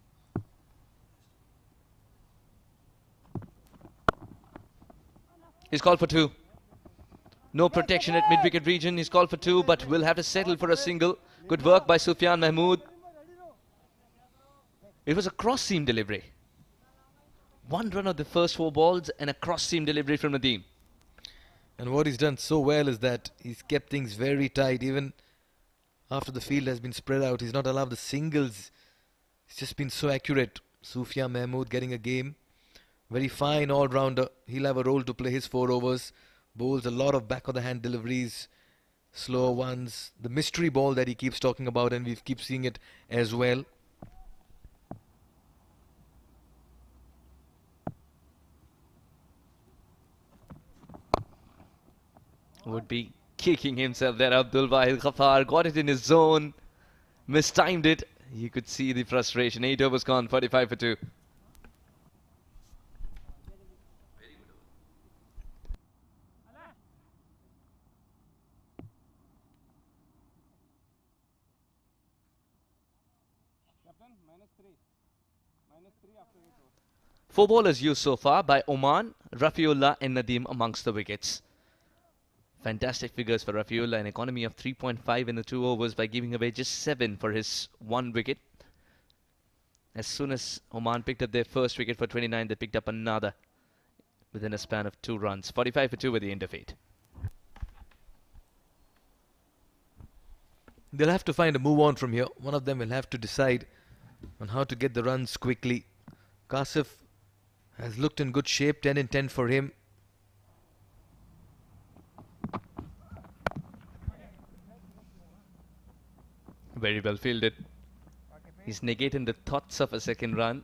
He's called for 2. No protection at mid-wicket region. He's called for 2, but will have to settle for a single. Good work by Sufyan Mahmood. It was a cross-seam delivery. 1 run of the first 4 balls and a cross-seam delivery from Nadeem. And what he's done so well is that he's kept things very tight. Even after the field has been spread out, he's not allowed the singles. It's just been so accurate. Sufyan Mahmood getting a game. Very fine all-rounder. He'll have a role to play his 4 overs. Bowls a lot of back-of-the-hand deliveries. Slower ones. The mystery ball that he keeps talking about, and we keep seeing it as well. Would be kicking himself there. Abdul Wahid Ghaffar got it in his zone, mistimed it. You could see the frustration. 8 overs gone, 45 for 2. Four bowlers used so far by Oman, Rafiullah and Nadeem amongst the wickets. Fantastic figures for Rafiullah, an economy of 3.5 in the 2 overs by giving away just 7 for his 1 wicket. As soon as Oman picked up their first wicket for 29, they picked up another within a span of 2 runs. 45 for 2 at the end of 8. They'll have to find a move on from here. One of them will have to decide on how to get the runs quickly. Kasif Has looked in good shape. 10 in 10 for him. Very well fielded. He's negating the thoughts of a second run.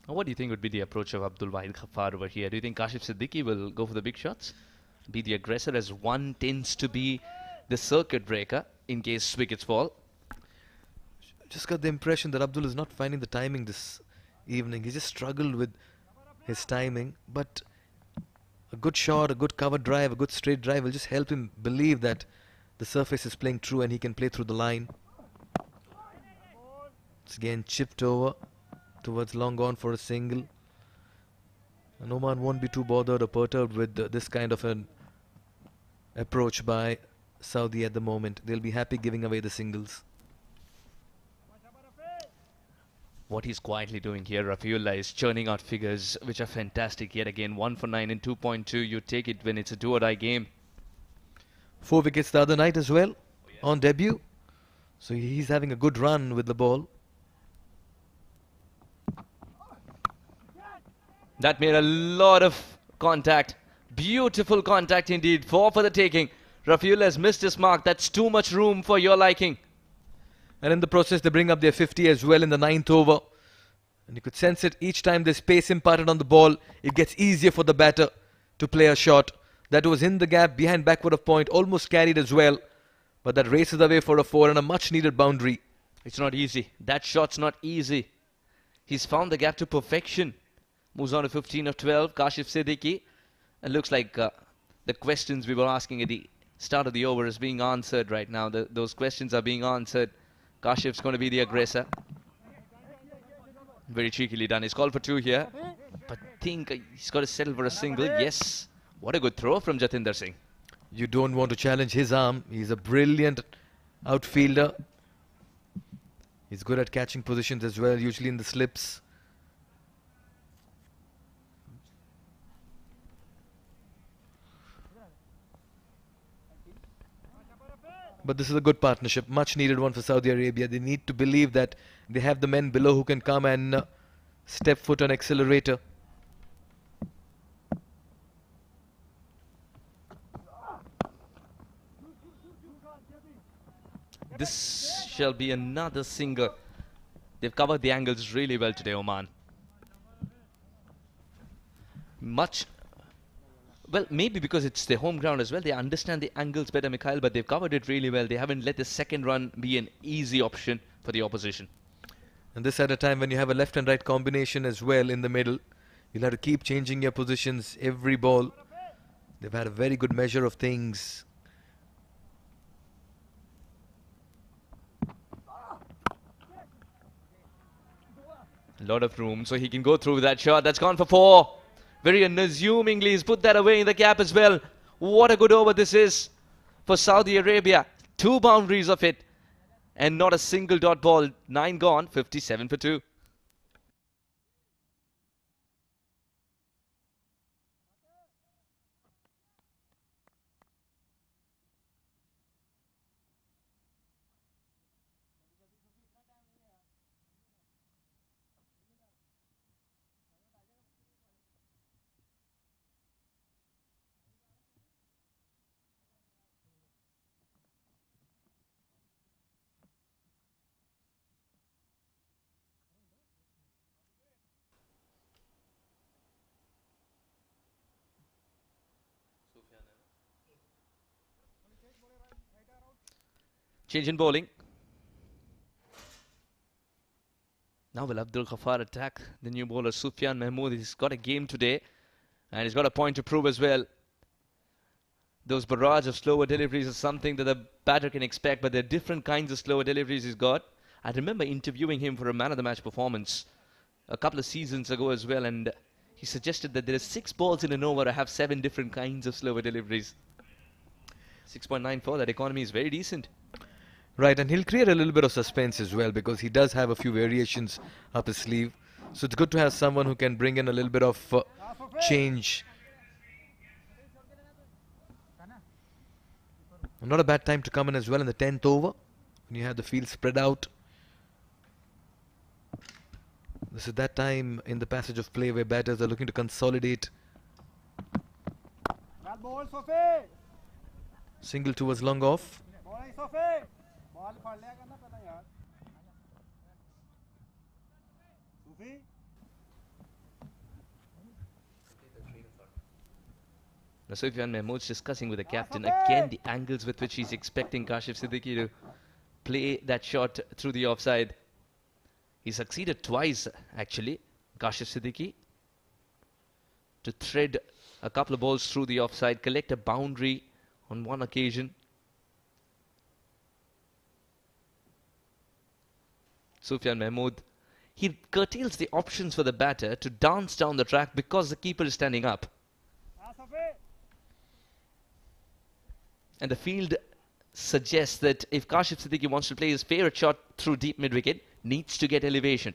Now, what do you think would be the approach of Abdul Wahid Khaffar over here? Do you think Kashif Siddiqui will go for the big shots? Be the aggressor, as one tends to be the circuit breaker in case wickets fall? Just got the impression that Abdul is not finding the timing this evening. He just struggled with his timing. But a good shot, a good cover drive, a good straight drive will just help him believe that the surface is playing true and he can play through the line. It's again chipped over towards long on for a single. And Oman won't be too bothered or perturbed with this kind of an approach by Saudi at the moment. They'll be happy giving away the singles. What he's quietly doing here, Rafiullah, is churning out figures which are fantastic. Yet again, 1 for 9 in 2.2. You take it when it's a do-or-die game. 4 wickets the other night as well on debut. So he's having a good run with the ball. That made a lot of contact. Beautiful contact indeed. 4 for the taking. Rafiullah has missed his mark. That's too much room for your liking. And in the process, they bring up their 50 as well in the 9th over. And you could sense it each time there's pace imparted on the ball. It gets easier for the batter to play a shot. That was in the gap behind backward of point. Almost carried as well. But that races away for a 4 and a much needed boundary. It's not easy. That shot's not easy. He's found the gap to perfection. Moves on to 15 of 12. Kashif Siddiqui. It looks like the questions we were asking at the start of the over is being answered right now. Those questions are being answered. Kashif's going to be the aggressor. Very cheekily done. He's called for 2 here. But I think he's got to settle for a single. Yes. What a good throw from Jatinder Singh. You don't want to challenge his arm. He's a brilliant outfielder. He's good at catching positions as well, usually in the slips. But this is a good partnership, much needed one for Saudi Arabia. They need to believe that they have the men below who can come and step foot on accelerator. This shall be another single. They've covered the angles really well today, Oman. Well, maybe because it's their home ground as well. They understand the angles better, Mikhail, but they've covered it really well. They haven't let the second run be an easy option for the opposition. And this at a time when you have a left and right combination as well in the middle. You'll have to keep changing your positions every ball. They've had a very good measure of things. A lot of room, so he can go through that shot. That's gone for 4. Very unassumingly, he's put that away in the gap as well. What a good over this is for Saudi Arabia. 2 boundaries of it and not a single dot ball. 9 gone, 57 for 2. Change in bowling. Now will Abdul Ghaffar attack the new bowler Sufyan Mahmood. He's got a game today and he's got a point to prove as well. Those barrage of slower deliveries is something that the batter can expect, but there are different kinds of slower deliveries he's got. I remember interviewing him for a man of the match performance a couple of seasons ago as well, and he suggested that there are 6 balls in an over to have 7 different kinds of slower deliveries. 6.94, that economy is very decent. Right, and he'll create a little bit of suspense as well because he does have a few variations up his sleeve. So it's good to have someone who can bring in a little bit of change. Not a bad time to come in as well in the 10th over when you have the field spread out. This is that time in the passage of play where batters are looking to consolidate. Single towards long off. Now, Sufyan Mahmood's discussing with the captain again the angles with which he's expecting Kashif Siddiqui to play that shot through the offside. He succeeded twice, actually, Kashif Siddiqui, to thread a couple of balls through the offside, collect a boundary on one occasion. Sufyan Mahmood, he curtails the options for the batter to dance down the track because the keeper is standing up. And the field suggests that if Kashif Siddiqui wants to play his favourite shot through deep mid-wicket, needs to get elevation.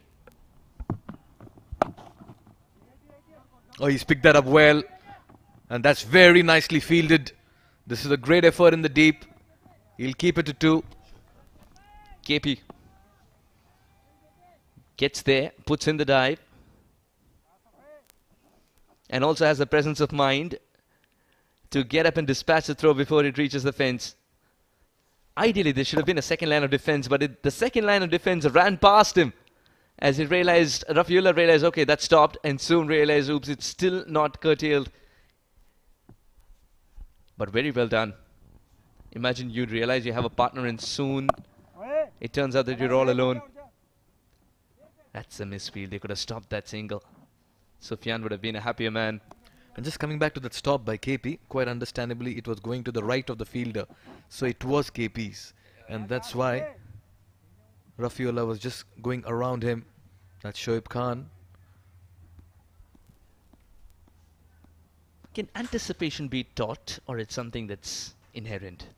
Oh, he's picked that up well. And that's very nicely fielded. This is a great effort in the deep. He'll keep it to 2. KP gets there, puts in the dive, and also has the presence of mind to get up and dispatch the throw before it reaches the fence. Ideally, there should have been a second line of defense, but the second line of defense ran past him as he realized, Rafiullah realized, okay, that stopped, and soon realized, oops, it's still not curtailed. But very well done. Imagine you realize you have a partner and soon it turns out that you're all alone. That's a misfield. They could have stopped that single. Sufyan would have been a happier man. And just coming back to that stop by KP, quite understandably, it was going to the right of the fielder. So it was KP's. And that's why Rafiullah was just going around him. That's Shoaib Khan. Can anticipation be taught, or it's something that's inherent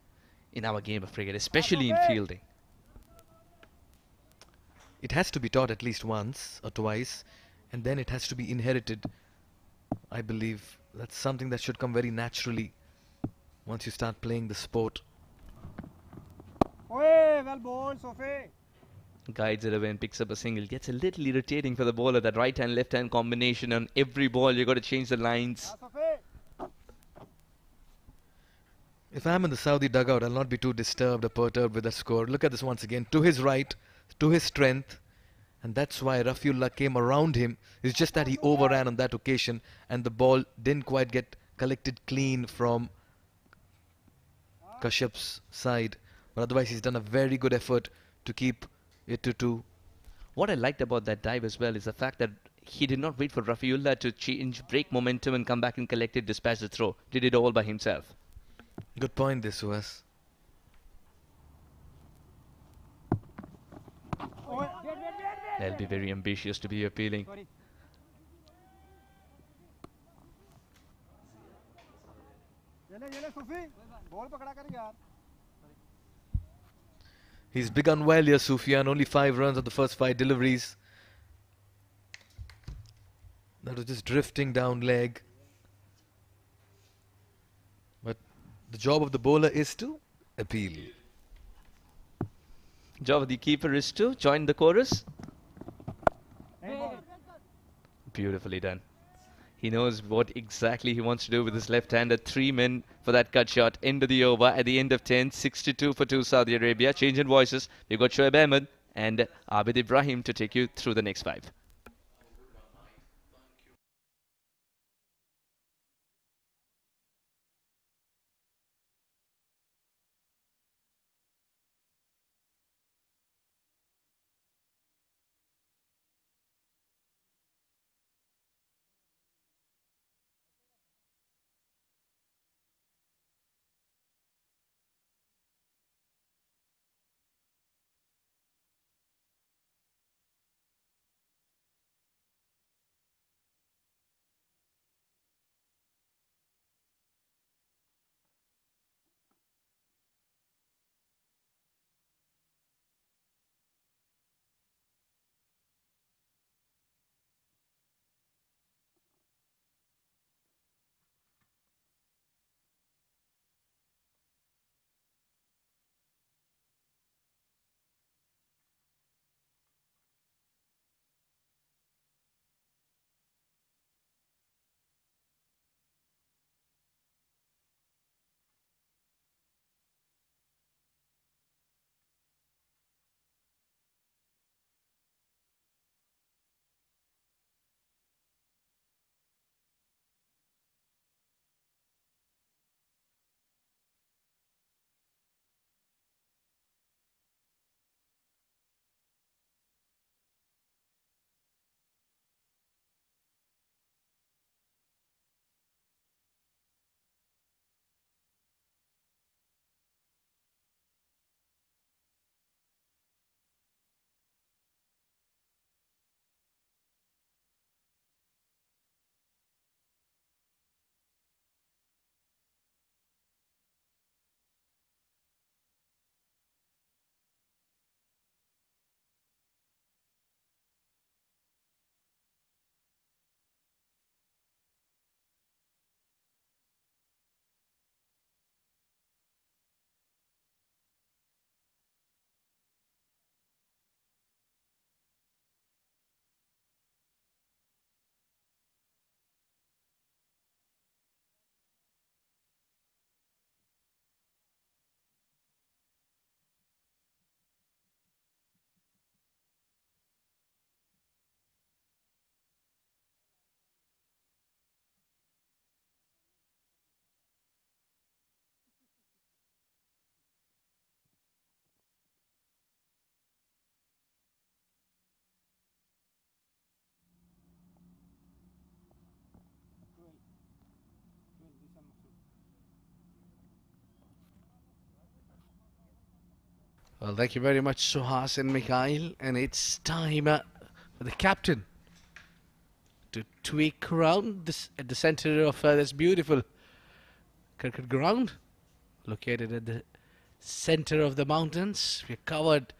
in our game of cricket, especially in fielding? It has to be taught at least once or twice, and then it has to be inherited. I believe that's something that should come very naturally once you start playing the sport. Well bowled, Sophie. Guides it away and picks up a single. Gets a little irritating for the bowler, that right-hand, left-hand combination. On every ball, you've got to change the lines. If I'm in the Saudi dugout, I'll not be too disturbed or perturbed with that score. Look at this once again. To his right, to his strength. And that's why Rafiullah came around him. It's just that he overran on that occasion and the ball didn't quite get collected clean from Kashyap's side. But otherwise, he's done a very good effort to keep it to 2. What I liked about that dive as well is the fact that he did not wait for Rafiullah to change, break momentum and come back and collect it, dispatch the throw. Did it all by himself. Good point this was. They'll be very ambitious to be appealing. He's begun well here, Sufyan. Only 5 runs of the first 5 deliveries. That was just drifting down leg. But the job of the bowler is to appeal. Job of the keeper is to join the chorus. Beautifully done. He knows what exactly he wants to do with his left-hander. 3 men for that cut shot. End of the over at the end of 10. 62 for 2 Saudi Arabia. Change in voices. We've got Shoaib Ahmed and Abid Ibrahim to take you through the next 5. Well, thank you very much, Suhas and Mikhail. And it's time for the captain to tweak around this at the center of this beautiful cricket ground, located at the center of the mountains. We're covered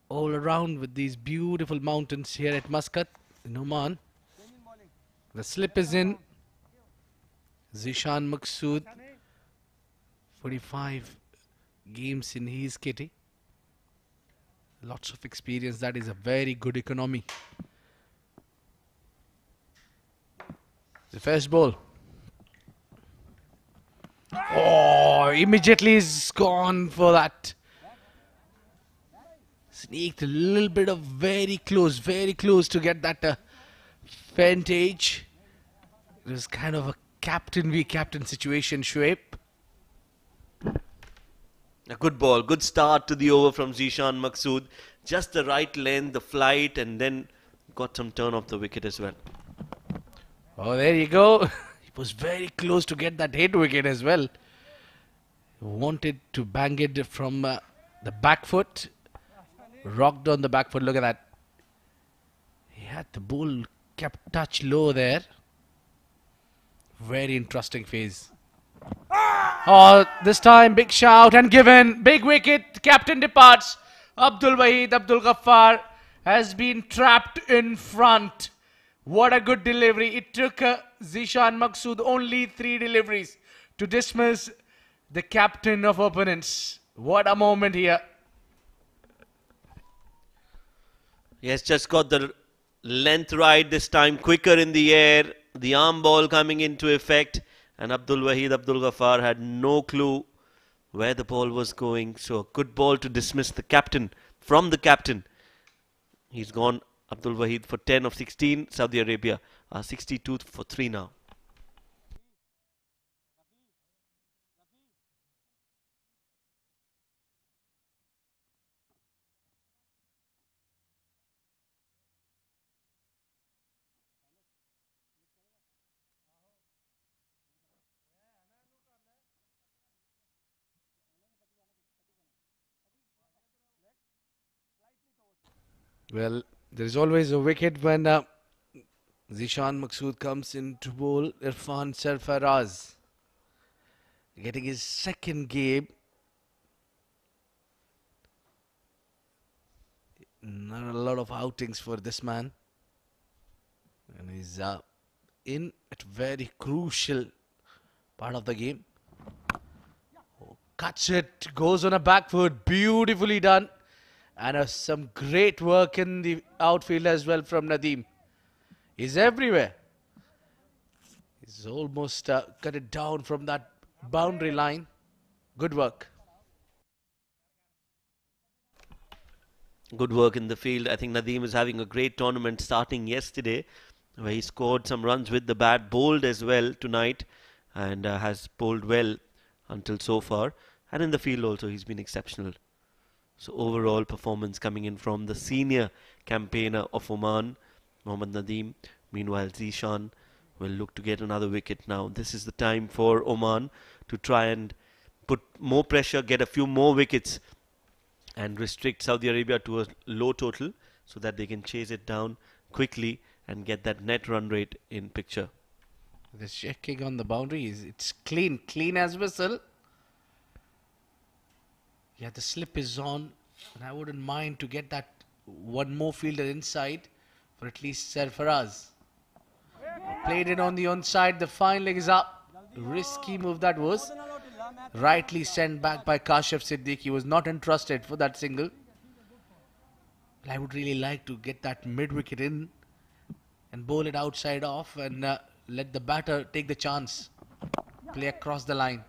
all around with these beautiful mountains here at Muscat in Oman. The slip is in. Zishan Maqsood, 45 games in his kitty. Lots of experience. That is a very good economy. The first ball. Oh, immediately is gone for that. Sneaked a little bit of very close to get that vantage. It was kind of a captain v captain situation, Shoaib. A good ball, good start to the over from Zishan Maqsood. Just the right length, the flight, and then got some turn off the wicket as well. Oh, there you go. He was very close to get that hit wicket as well. Wanted to bang it from the back foot. Rocked on the back foot. Look at that. He had the ball kept touch low there. Very interesting phase. Oh, this time big shout and given. Big wicket. Captain departs. Abdul Wahid Abdul Ghaffar has been trapped in front. What a good delivery. It took Zishan Maqsood only 3 deliveries to dismiss the captain of opponents. What a moment here. He has just got the length right this time, quicker in the air. The arm ball coming into effect. And Abdul Wahid Abdul Ghaffar had no clue where the ball was going. So a good ball to dismiss the captain from the captain. He's gone, Abdul Wahid, for 10 of 16. Saudi Arabia are 62 for 3 now. Well, there is always a wicket when Zishan Maqsood comes into bowl. Irfan Sarfaraz getting his second game. Not a lot of outings for this man. And he's in at very crucial part of the game. Oh, cuts it, goes on a back foot, beautifully done. And some great work in the outfield as well from Nadeem. He's everywhere. He's almost cut it down from that boundary line. Good work. Good work in the field. I think Nadeem is having a great tournament starting yesterday, where he scored some runs with the bat, bowled as well tonight, and has bowled well until so far. And in the field also, he's been exceptional. So overall performance coming in from the senior campaigner of Oman, Mohammad Nadeem. Meanwhile, Zishan will look to get another wicket now. This is the time for Oman to try and put more pressure, get a few more wickets, and restrict Saudi Arabia to a low total so that they can chase it down quickly and get that net run rate in picture. The checking on the boundary it's clean as whistle. Yeah, the slip is on, and I wouldn't mind to get that one more fielder inside for at least Sarfaraz. Played it on the onside, the fine leg is up. Risky move that was. Rightly sent back by Kashif Siddiq. He was not entrusted for that single. I would really like to get that mid-wicket in and bowl it outside off and let the batter take the chance. Play across the line.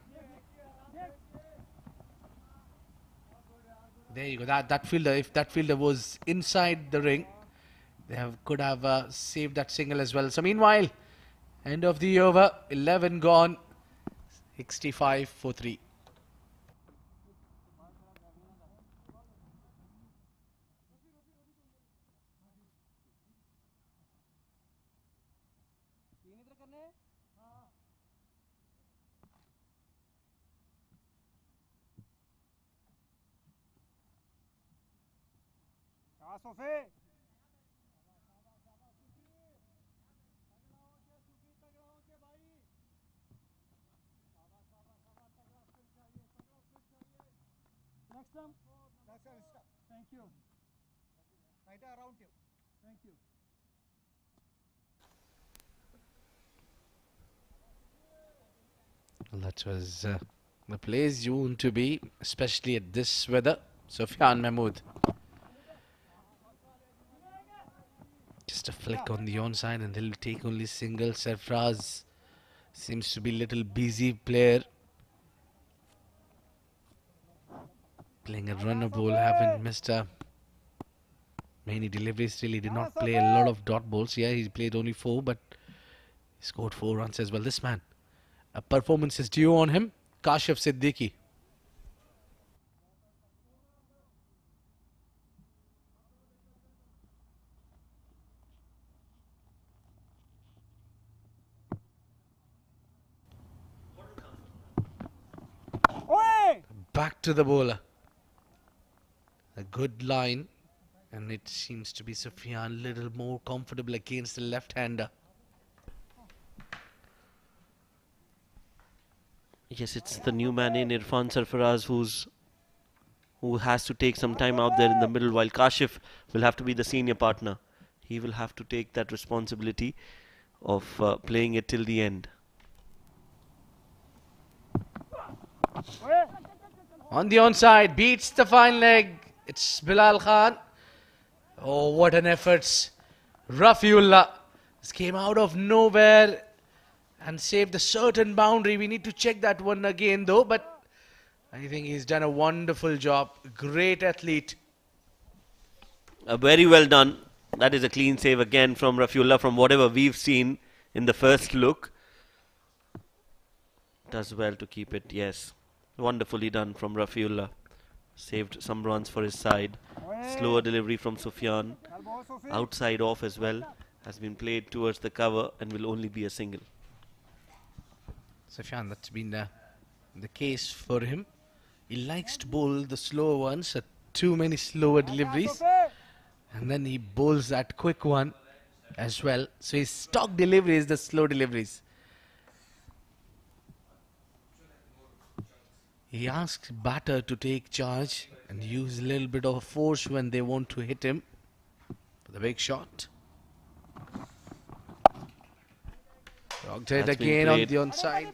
There you go. That fielder, if that fielder was inside the ring, they could have saved that single as well. So meanwhile, end of the over, 11 gone, 65 for 3. Well, that was the place you want to be, especially at this weather. Sufyan Mahmood. Just a flick on the onside and they'll take only single. Sarfraz seems to be a little busy player. Playing a runner ball, haven't missed many deliveries. Still, he did not play a lot of dot balls. Yeah, he played only 4, but he scored 4 runs as well. This man, a performance is due on him. Kashif Siddiqui. Back to the bowler. A good line. And it seems to be Sufyan a little more comfortable against the left-hander. Yes, it's the new man in Irfan Sarfaraz who has to take some time out there in the middle, while Kashif will have to be the senior partner. He will have to take that responsibility of playing it till the end. On the onside, beats the fine leg. It's Bilal Khan. Oh, what an effort. Rafiullah this came out of nowhere and saved a certain boundary. We need to check that one again though, but I think he's done a wonderful job. Great athlete. Very well done. That is a clean save again from Rafiullah from whatever we've seen in the first look. Does well to keep it, yes. Wonderfully done from Rafiullah. Saved some runs for his side. Slower delivery from Sufyan. Outside off as well. Has been played towards the cover and will only be a single. Sufyan, that's been the case for him. He likes to bowl the slower ones, too many slower deliveries. And then he bowls that quick one as well. So his stock delivery is the slow deliveries. He asks batter to take charge and use a little bit of force when they want to hit him for the big shot. Rocked it again on the onside.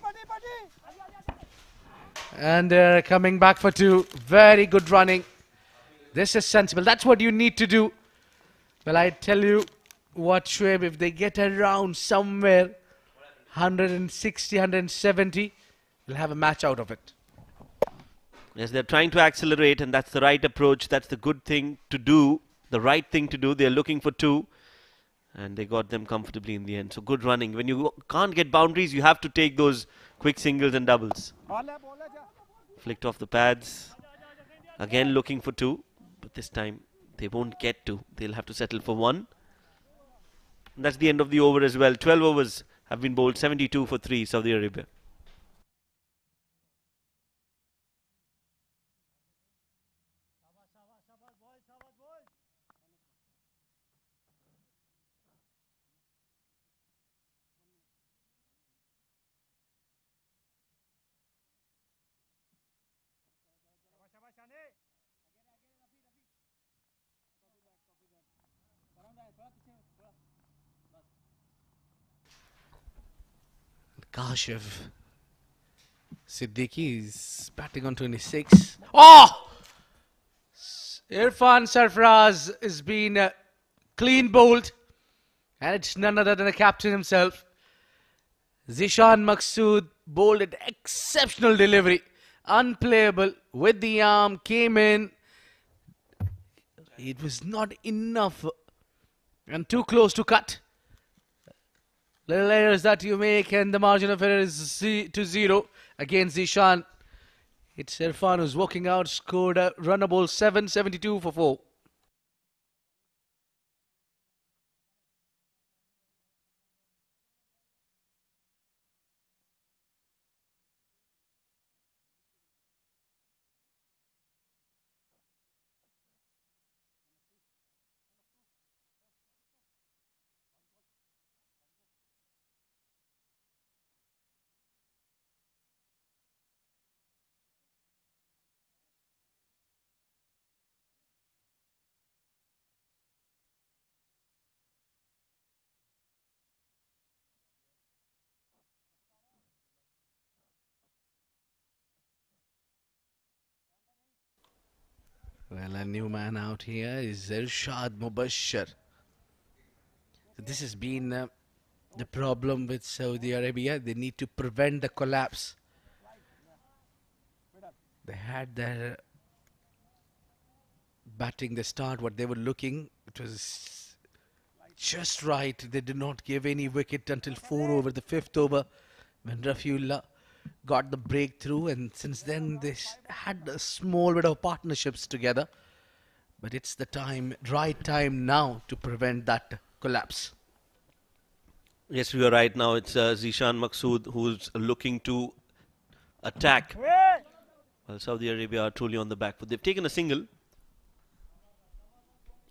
And they're coming back for 2. Very good running. This is sensible. That's what you need to do. Well, I tell you what, Shoaib, if they get around somewhere 160, 170, we'll have a match out of it. Yes, they're trying to accelerate, and that's the right approach. That's the good thing to do, the right thing to do. They're looking for 2, and they got them comfortably in the end. So good running. When you can't get boundaries, you have to take those quick singles and doubles. Flicked off the pads. Again looking for 2, but this time they won't get 2. They'll have to settle for 1. And that's the end of the over as well. 12 overs have been bowled, 72 for 3, Saudi Arabia. Kashif Siddiqui is batting on 26. Oh! Irfan Sarfraz is being clean bowled. And it's none other than the captain himself. Zishan Maqsood bowled an exceptional delivery. Unplayable with the arm, came in. It was not enough and too close to cut. Little errors that you make and the margin of error is to 0 against Zishan. It's Irfan who's walking out, scored a runner ball 7, 72 for 4. Well, a new man out here is Irshad Mubashir. So this has been the problem with Saudi Arabia. They need to prevent the collapse. They had their batting the start, what they were looking. It was just right. They did not give any wicket until 4 over the 5th over when Rafiullah got the breakthrough, and since then they had a small bit of partnerships together. But it's the right time now to prevent that collapse. Yes, you are right. Now it's Zishan Maqsood who's looking to attack. Well, Saudi Arabia are truly on the back foot. They've taken a single.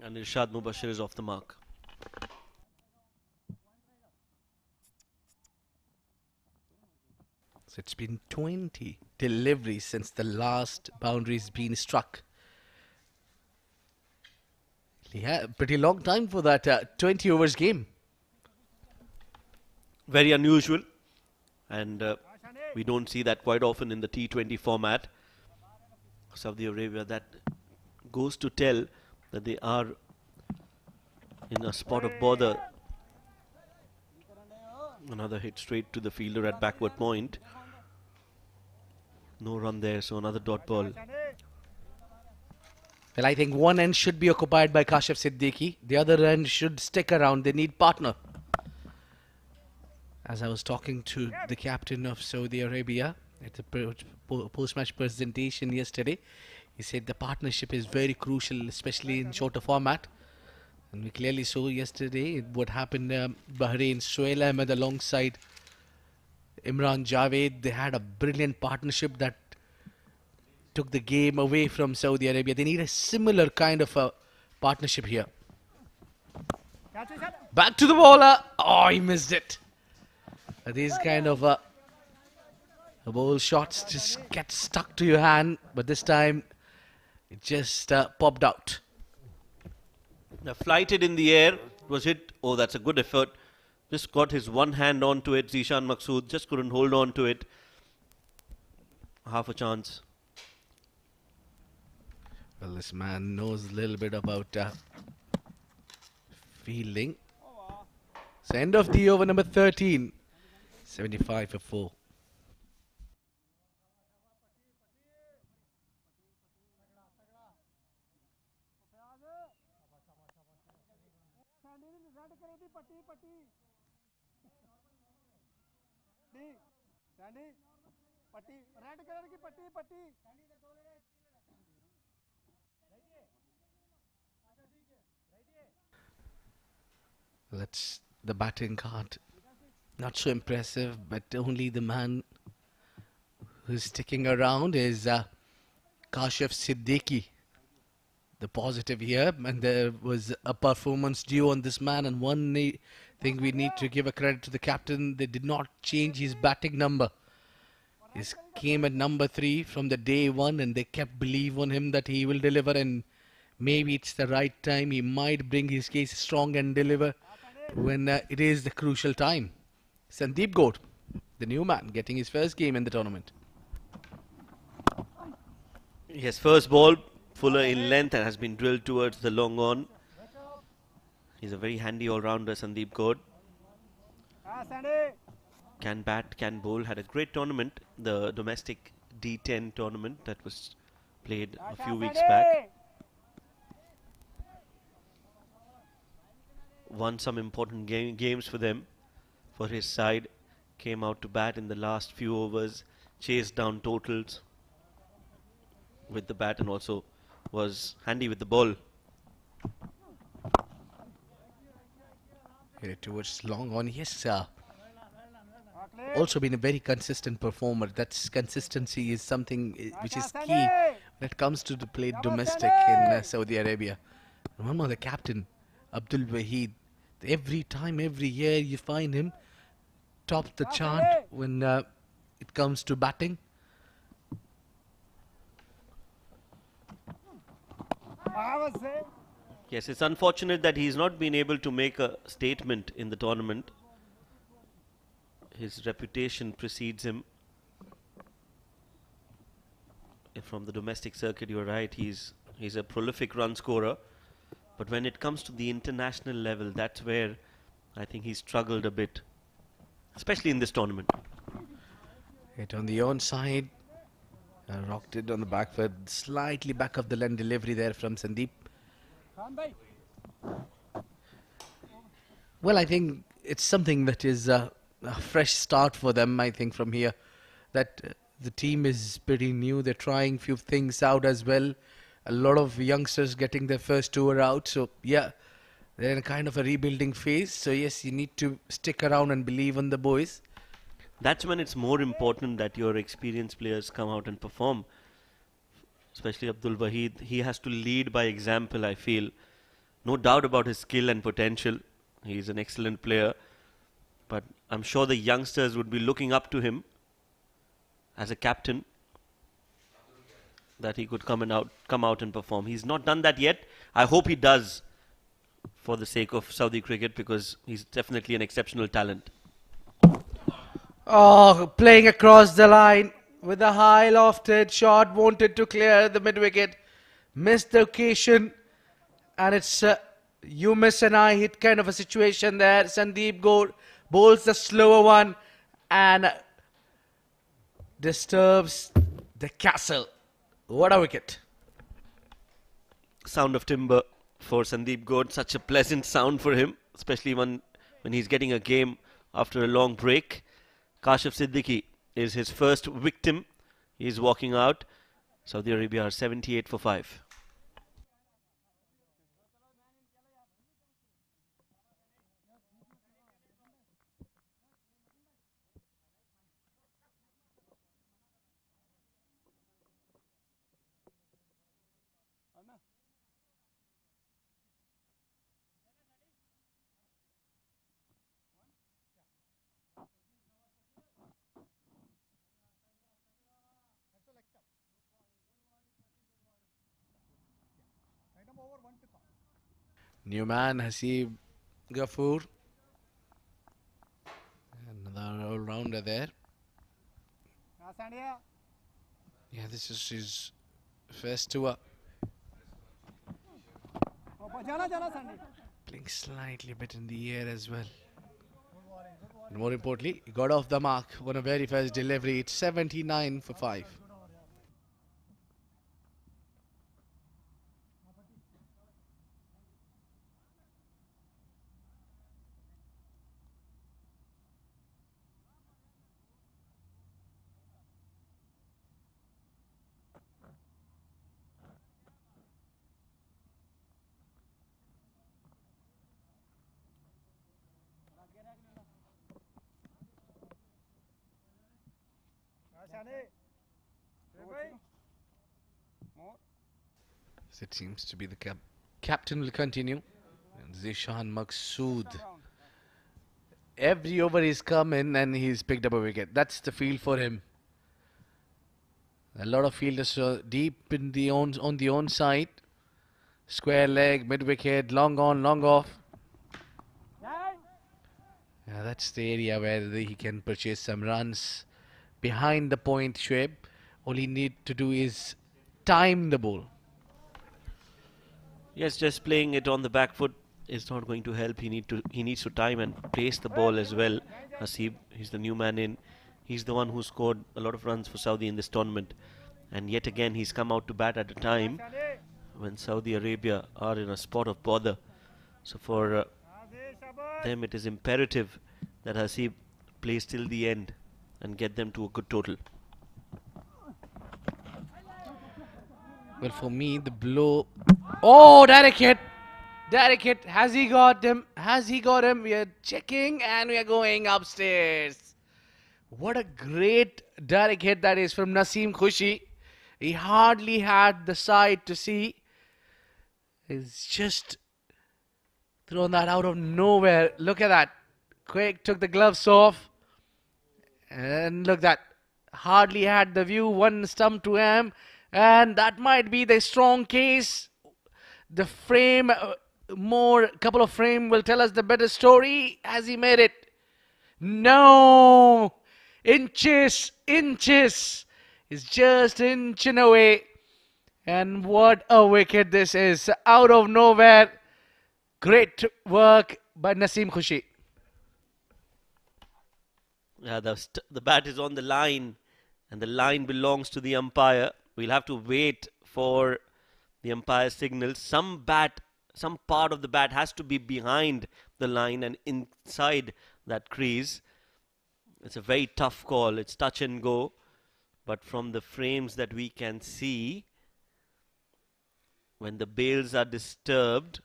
And Irshad Mubashir is off the mark. So it's been 20 deliveries since the last boundary's been struck. Yeah, pretty long time for that 20 overs game. Very unusual. And we don't see that quite often in the T20 format. Saudi Arabia, that goes to tell that they are in a spot of bother. Another hit straight to the fielder at backward point. No run there, so another dot ball. Well, I think one end should be occupied by Kashif Siddiqui. The other end should stick around. They need partner. As I was talking to the captain of Saudi Arabia at the post-match presentation yesterday, he said the partnership is very crucial, especially in shorter format. And we clearly saw yesterday what happened. Bahrain, Suhail Ahmed alongside Imran Javed, they had a brilliant partnership that took the game away from Saudi Arabia. They need a similar kind of a partnership here. Back to the bowler. Oh, he missed it. These kind of ball shots just get stuck to your hand, but this time it just popped out. Flighted in the air, was hit. Oh, that's a good effort. Just got his one hand onto it. Zishan Maqsood just couldn't hold on to it. Half a chance. Well, this man knows a little bit about fielding. So end of the over number 13. 75 for 4. That's the batting card. Not so impressive, but only the man who's sticking around is Kashif Siddiqui. The positive here, and there was a performance due on this man, and one thing we need to give a credit to the captain, they did not change his batting number. He came at number 3 from the day one, and they kept belief on him that he will deliver, and maybe it's the right time. He might bring his case strong and deliver when it is the crucial time. Sandeep Goad, the new man, getting his first game in the tournament. Yes, first ball, fuller in length and has been drilled towards the long on. He's a very handy all-rounder, Sandeep Goad. Can bat, can bowl. Had a great tournament, the domestic D10 tournament that was played a few weeks back. Won some important games for them. For his side, came out to bat in the last few overs, chased down totals with the bat and also was handy with the ball. Hit it towards long on. Yes, also been a very consistent performer. That's consistency is something which is key when it comes to the play domestic in Saudi Arabia. And one more, the captain, Abdul Wahid. Every time, every year you find him top the chart when it comes to batting. Yes, it's unfortunate that he's not been able to make a statement in the tournament. His reputation precedes him. From the domestic circuit, you're right, he's He's a prolific run scorer. But when it comes to the international level, that's where I think he struggled a bit, especially in this tournament. Hit on the onside. Rocked it on the back foot. Slightly back of the length delivery there from Sandeep. Well, I think it's something that is a fresh start for them, I think, from here. That the team is pretty new. They're trying few things out as well. A lot of youngsters getting their first tour out. So, yeah, they're in a kind of a rebuilding phase. So, yes, you need to stick around and believe in the boys. That's when it's more important that your experienced players come out and perform. Especially Abdul Wahid. He has to lead by example, I feel. No doubt about his skill and potential. He's an excellent player. But I'm sure the youngsters would be looking up to him as a captain, that he could come out and perform. He's not done that yet. I hope he does, for the sake of Saudi cricket, because he's definitely an exceptional talent. Oh, playing across the line with a high lofted shot, wanted to clear the mid wicket, missed the occasion, and it's you miss and I hit kind of a situation there. Sandeep bowls the slower one and disturbs the castle. What a wicket. Sound of timber for Sandeep Gaur. Such a pleasant sound for him, especially when he's getting a game after a long break. Kashif Siddiqui is his first victim. He's walking out. Saudi Arabia are 78 for 5. New man, Hasib Ghafoor. Another all-rounder there. Yeah, this is his first tour. Playing slightly bit in the air as well. And more importantly, he got off the mark on a very first delivery. It's 79 for 5. So it seems to be the captain will continue. And Zishan Maqsood. Every over he's come in and he's picked up a wicket. That's the field for him. A lot of fielders deep in the on the own side. Square leg, mid wicket, long on, long off. Yeah, that's the area where he can purchase some runs behind the point. Shoaib, all he need to do is time the ball. Yes, just playing it on the back foot is not going to help. He needs to time and place the ball as well. Hasib, he's the new man in. He's the one who scored a lot of runs for Saudi in this tournament. And yet again, he's come out to bat at a time when Saudi Arabia are in a spot of bother. So for them, it is imperative that Hasib plays till the end and get them to a good total. Well, for me, the blow... Oh, direct hit! Direct hit. Has he got him? Has he got him? We are checking and we are going upstairs. What a great direct hit that is from Naseem Khushi. He hardly had the sight to see. He's just thrown that out of nowhere. Look at that. Quick took the gloves off. And look that. Hardly had the view. One stump to him. And that might be the strong case. The frame, couple of frame will tell us the better story. Has he made it? No. Inches. Is just inching away. And what a wicket this is. Out of nowhere. Great work by Naseem Khushi. Yeah, the bat is on the line, and the line belongs to the umpire. We'll have to wait for the umpire's signal. Some part of the bat has to be behind the line and inside that crease. It's a very tough call. It's touch and go. But from the frames that we can see, when the bails are disturbed,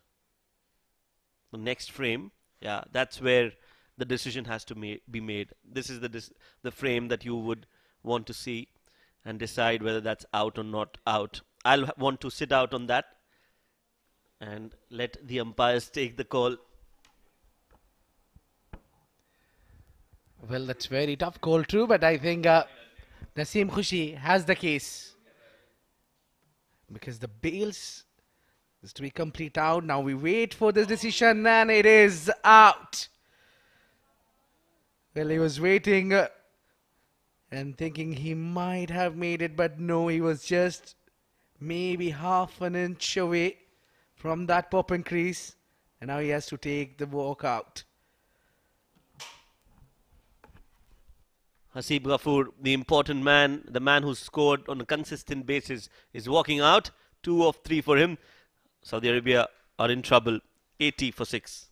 the next frame, yeah, that's where the decision has to be made. This is the frame that you would want to see and decide whether that's out or not out. I'll want to sit out on that and let the umpires take the call. Well, that's very tough call too, but I think Naseem Khushi has the case. Because the bails is to be complete out. Now we wait for this decision and it is out. Well, he was waiting and thinking he might have made it, but no, he was just maybe half an inch away from that popping crease. And now he has to take the walk out. Hasib Ghafoor, the important man, the man who scored on a consistent basis, is walking out. 2 of 3 for him. Saudi Arabia are in trouble. 80 for 6.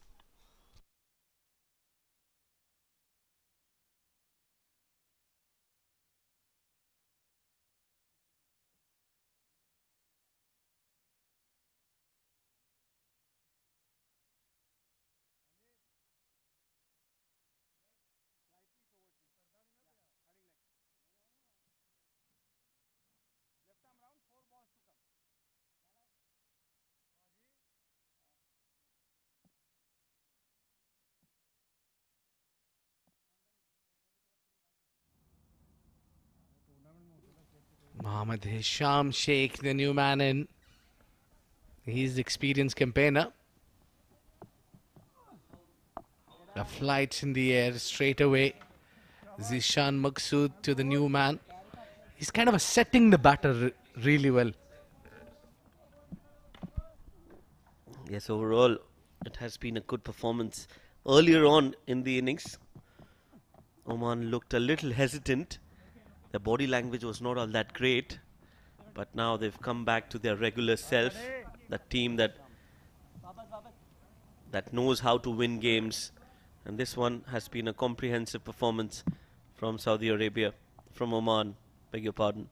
Mohammad Hisham Sheikh, the new man in. He's the experienced campaigner. A flight in the air straight away. Zishan Maqsood to the new man. He's kind of setting the batter really well. Yes, overall, it has been a good performance. Earlier on in the innings, Oman looked a little hesitant. Their body language was not all that great, but now they've come back to their regular self. That team that knows how to win games, and this one has been a comprehensive performance from Saudi Arabia, from Oman, beg your pardon.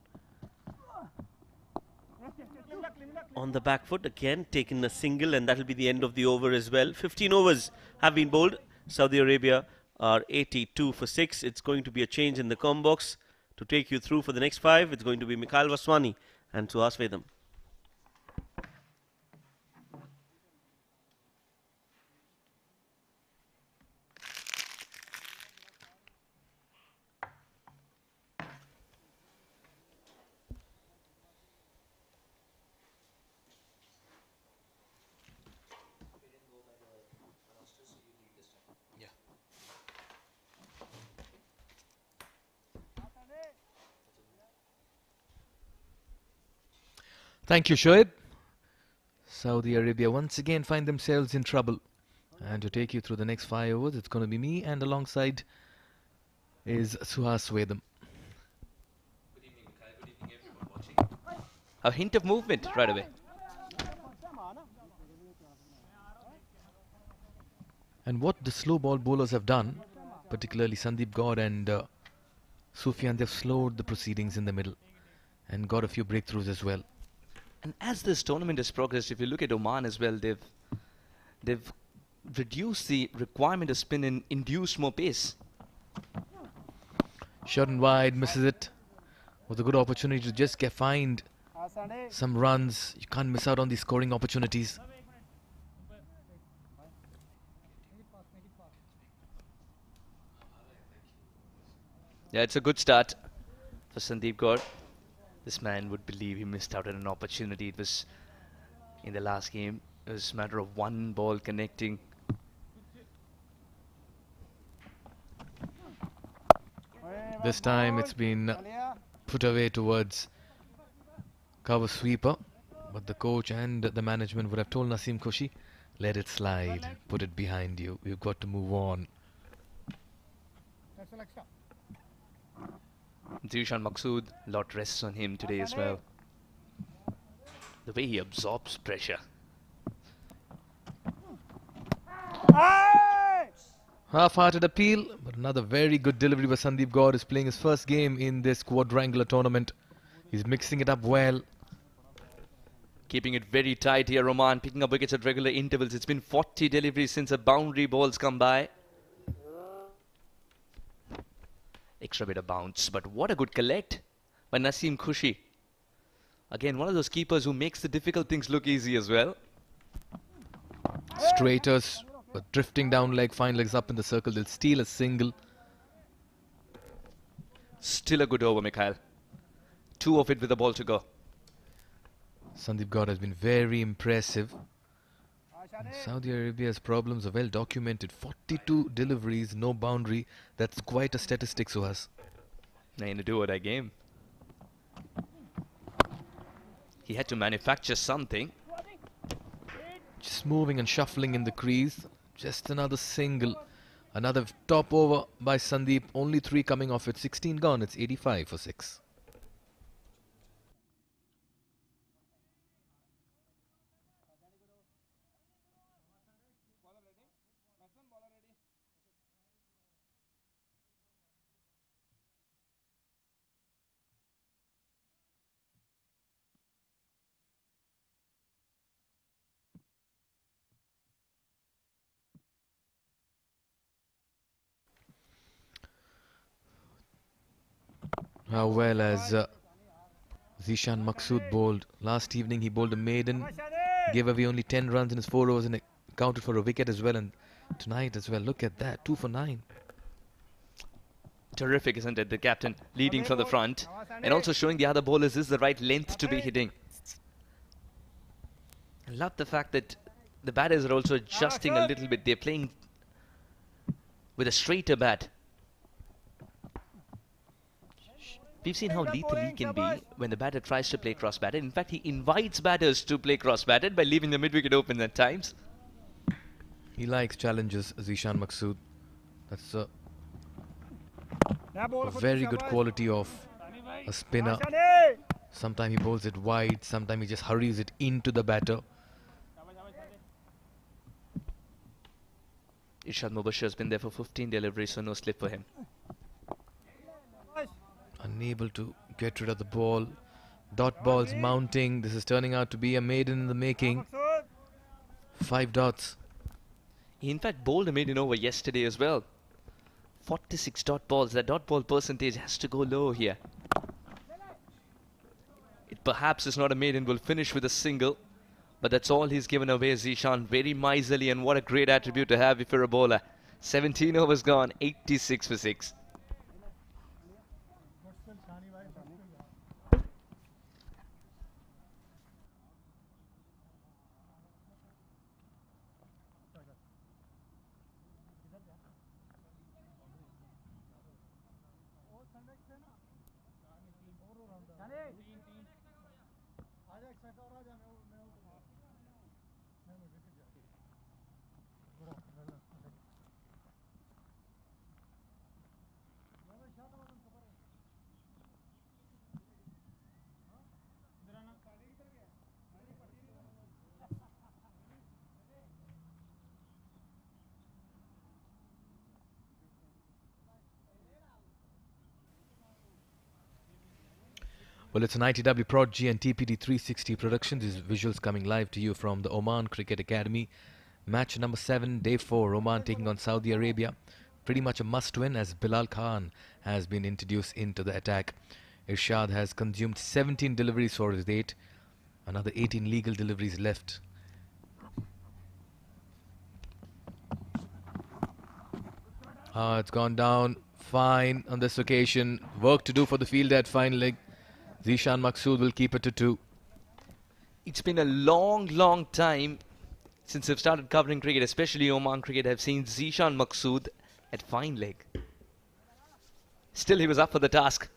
On the back foot again, taken a single, and that'll be the end of the over as well. 15 overs have been bowled. Saudi Arabia are 82 for 6. It's going to be a change in the com box. To take you through for the next 5, it's going to be Mikhail Vaswani and Suhas Vedam. Thank you, Shoaib. Saudi Arabia once again find themselves in trouble. And to take you through the next 5 overs, it's going to be me, and alongside is Suhas Vedam. Good evening, Mikhail. Good evening, everyone watching. A hint of movement right away. And what the slow ball bowlers have done, particularly Sandeep Gaur and Sufyan, they've slowed the proceedings in the middle and got a few breakthroughs as well. And as this tournament has progressed, if you look at Oman as well, they've reduced the requirement of spin and induced more pace. Short and wide, misses it. Was a good opportunity to just find some runs. You can't miss out on these scoring opportunities. Yeah, it's a good start for Sandeep Gaur. This man would believe he missed out on an opportunity. It was in the last game. It was a matter of one ball connecting. This time it's been put away towards cover sweeper. But the coach and the management would have told Naseem Khushi, let it slide, put it behind you. You've got to move on. Zishan Maqsood, lot rests on him today as well. The way he absorbs pressure. Half-hearted appeal, but another very good delivery by Sandeep Gaur. Is playing his first game in this quadrangular tournament. He's mixing it up well. Keeping it very tight here, Oman, picking up wickets at regular intervals. It's been 40 deliveries since a boundary ball's come by. Extra bit of bounce, but what a good collect by Naseem Khushi. Again, one of those keepers who makes the difficult things look easy as well. Straighters, but drifting down leg, fine legs up in the circle. They'll steal a single. Still a good over, Mikhail. 2 of it with the ball to go. Sandeep Gaur has been very impressive. And Saudi Arabia's problems are well documented. 42 deliveries, no boundary. That's quite a statistic, Suhas. In a do-or-die game. He had to manufacture something. Just moving and shuffling in the crease. Just another single. Another top over by Sandeep. Only 3 coming off it. 16 gone. It's 85 for 6. How well as Zishan Maqsood bowled. Last evening he bowled a maiden, gave away only 10 runs in his 4 overs and accounted for a wicket as well. And tonight as well, look at that, 2 for 9. Terrific, isn't it? The captain leading from the front and also showing the other bowlers this is the right length to be hitting. I love the fact that the batters are also adjusting a little bit. They're playing with a straighter bat. We've seen how lethal he can be when the batter tries to play cross-batted. In fact, he invites batters to play cross-batted by leaving the mid-wicket open at times. He likes challenges, Zishan Maqsood. That's a very good quality of a spinner. Sometimes he bowls it wide, sometimes he just hurries it into the batter. Irshad Mubashir has been there for 15 deliveries, so no slip for him. Unable to get rid of the ball. Dot balls mounting. This is turning out to be a maiden in the making. 5 dots. He in fact bowled a maiden over yesterday as well. 46 dot balls. That dot ball percentage has to go low here. It perhaps is not a maiden. Will finish with a single. But that's all he's given away, Zishan. Very miserly, and what a great attribute to have if you're a bowler. 17 overs gone. 86 for 6. Well, it's an ITW Prodigy and TPD 360 production. These visuals coming live to you from the Oman Cricket Academy. Match number 7, day 4, Oman taking on Saudi Arabia. Pretty much a must-win as Bilal Khan has been introduced into the attack. Irshad has consumed 17 deliveries for his 8. Another 18 legal deliveries left. It's gone down fine on this occasion. Work to do for the field at fine leg. Zishan Maqsood will keep it to 2. It's been a long time since I've started covering cricket, especially Oman cricket. I've seen Zishan Maqsood at fine leg. Still, he was up for the task.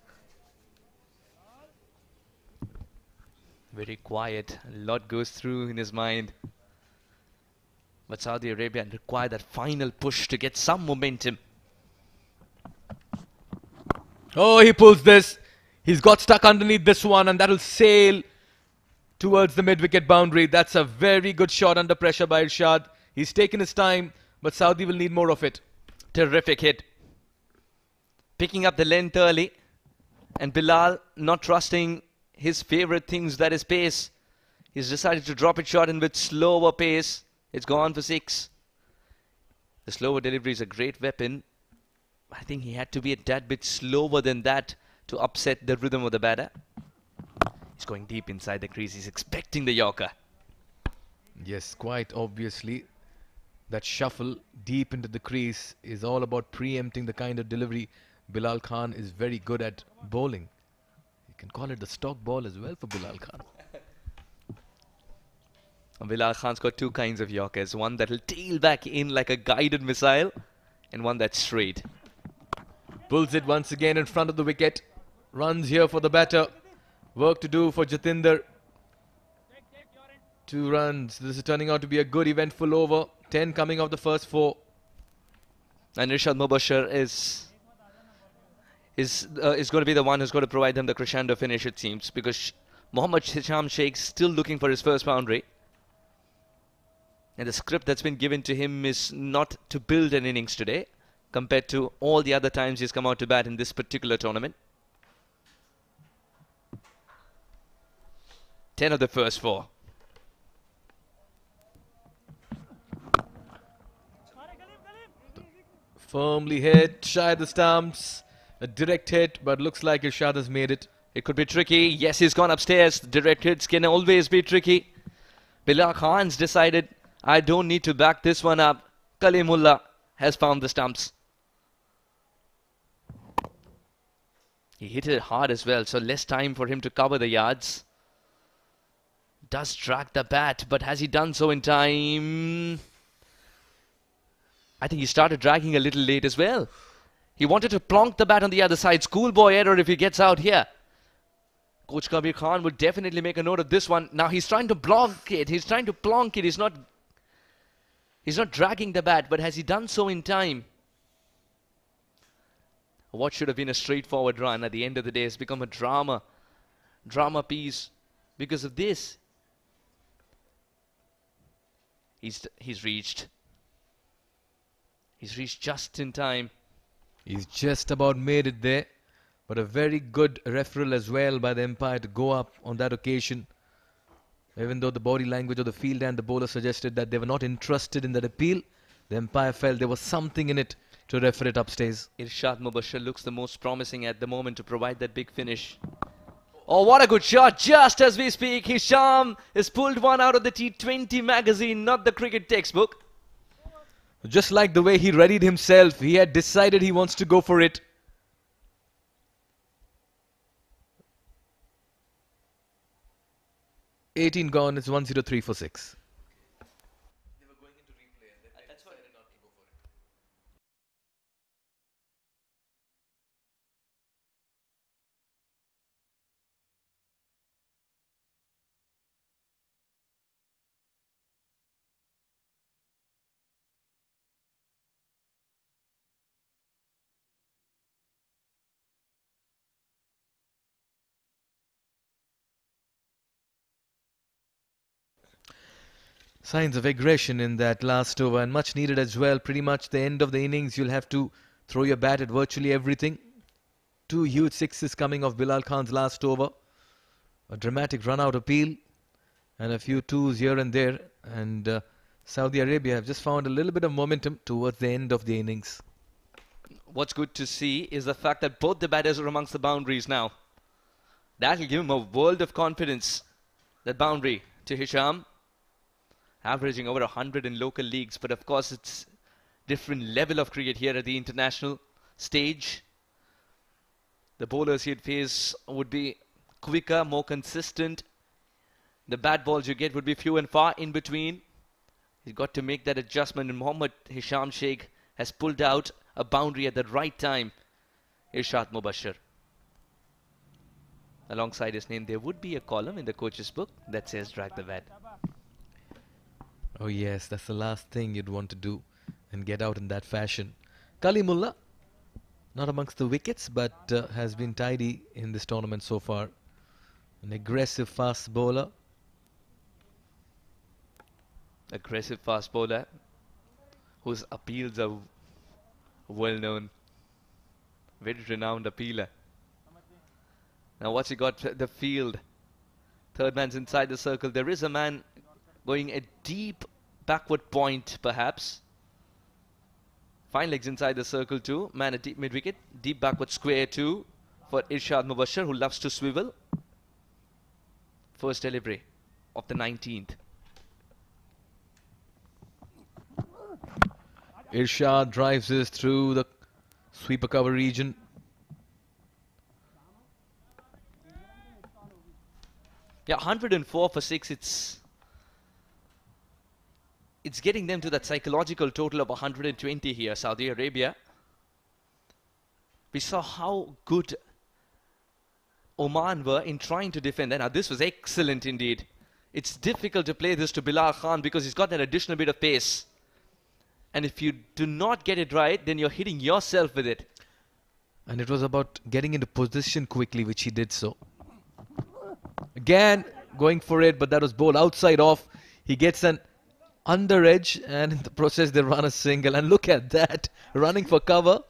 Very quiet. A lot goes through in his mind. But Saudi Arabia require that final push to get some momentum. Oh, he pulls this. He's got stuck underneath this one, and that'll sail towards the mid-wicket boundary. That's a very good shot under pressure by Irshad. He's taken his time, but Saudi will need more of it. Terrific hit. Picking up the length early. And Bilal not trusting his favorite things, that is pace. He's decided to drop it short and with slower pace. It's gone for 6. The slower delivery is a great weapon. I think he had to be a tad bit slower than that to upset the rhythm of the batter. He's going deep inside the crease. He's expecting the Yorker. Yes, quite obviously. That shuffle deep into the crease is all about preempting the kind of delivery Bilal Khan is very good at bowling. You can call it the stock ball as well for Bilal Khan. Bilal Khan's got 2 kinds of Yorkers. One that'll tail back in like a guided missile, and one that's straight. Pulls it once again in front of the wicket. Runs here for the batter. Work to do for Jatinder. 2 runs. This is turning out to be a good eventful over. 10 coming off the first 4. And Irshad Mubashir is going to be the one who's going to provide them the crescendo finish, it seems, because Mohammad Hisham Sheikh's still looking for his first boundary. And the script that's been given to him is not to build an innings today, compared to all the other times he's come out to bat in this particular tournament. 10 of the first 4. Firmly hit, shy of the stumps. A direct hit, but looks like Irshad has made it. It could be tricky. Yes, he's gone upstairs. Direct hits can always be tricky. Bilal Khan's decided, I don't need to back this one up. Kalimullah has found the stumps. He hit it hard as well, so less time for him to cover the yards. Does drag the bat, but has he done so in time? I think he started dragging a little late as well. He wanted to plonk the bat on the other side. Schoolboy error if he gets out here. Coach Kabir Khan would definitely make a note of this one. Now he's trying to plonk it. He's trying to plonk it. He's not dragging the bat, but has he done so in time? What should have been a straightforward run at the end of the day has become a drama piece because of this. He's reached just in time. He's just about made it there. But a very good referral as well by the umpire to go up on that occasion. Even though the body language of the field and the bowler suggested that they were not interested in that appeal, the umpire felt there was something in it to refer it upstairs. Irshad Mubashir looks the most promising at the moment to provide that big finish. Oh, what a good shot. Just as we speak, Hisham has pulled one out of the T20 magazine, not the cricket textbook. Just like the way he readied himself, he had decided he wants to go for it. $18 gone, it's 103 for 6. Signs of aggression in that last over, and much needed as well. Pretty much the end of the innings, you'll have to throw your bat at virtually everything. 2 huge sixes coming off Bilal Khan's last over. A dramatic run-out appeal and a few twos here and there. And Saudi Arabia have just found a little bit of momentum towards the end of the innings. What's good to see is the fact that both the batters are amongst the boundaries now. That will give him a world of confidence. That boundary to Hisham, averaging over 100 in local leagues, but of course it's different level of cricket here at the international stage. The bowlers he'd face would be quicker, more consistent. The bat balls you get would be few and far in between. He's got to make that adjustment, and Mohammad Hisham Sheikh has pulled out a boundary at the right time. Irshad Mubashir. alongside his name, there would be a column in the coach's book that says drag the bat. Oh yes, that's the last thing you'd want to do and get out in that fashion. Kalimullah, not amongst the wickets, but has been tidy in this tournament so far. An aggressive fast bowler. Aggressive fast bowler whose appeals are well known. Very renowned appealer. Now what's he got? The field. Third man's inside the circle. There is a man going a deep backward point, perhaps. Fine legs inside the circle too. Man at deep mid-wicket. Deep backward square too for Irshad Mubashir, who loves to swivel. First delivery of the 19th. Irshad drives this through the sweeper cover region. Yeah, 104 for 6. It's getting them to that psychological total of 120 here, Saudi Arabia. We saw how good Oman were in trying to defend. Now this was excellent indeed. It's difficult to play this to Bilal Khan because he's got that additional bit of pace. And if you do not get it right, then you're hitting yourself with it. And it was about getting into position quickly, which he did so. Again, going for it, but that was bowled outside off. He gets an under edge, and in the process they run a single. And look at that, running for cover.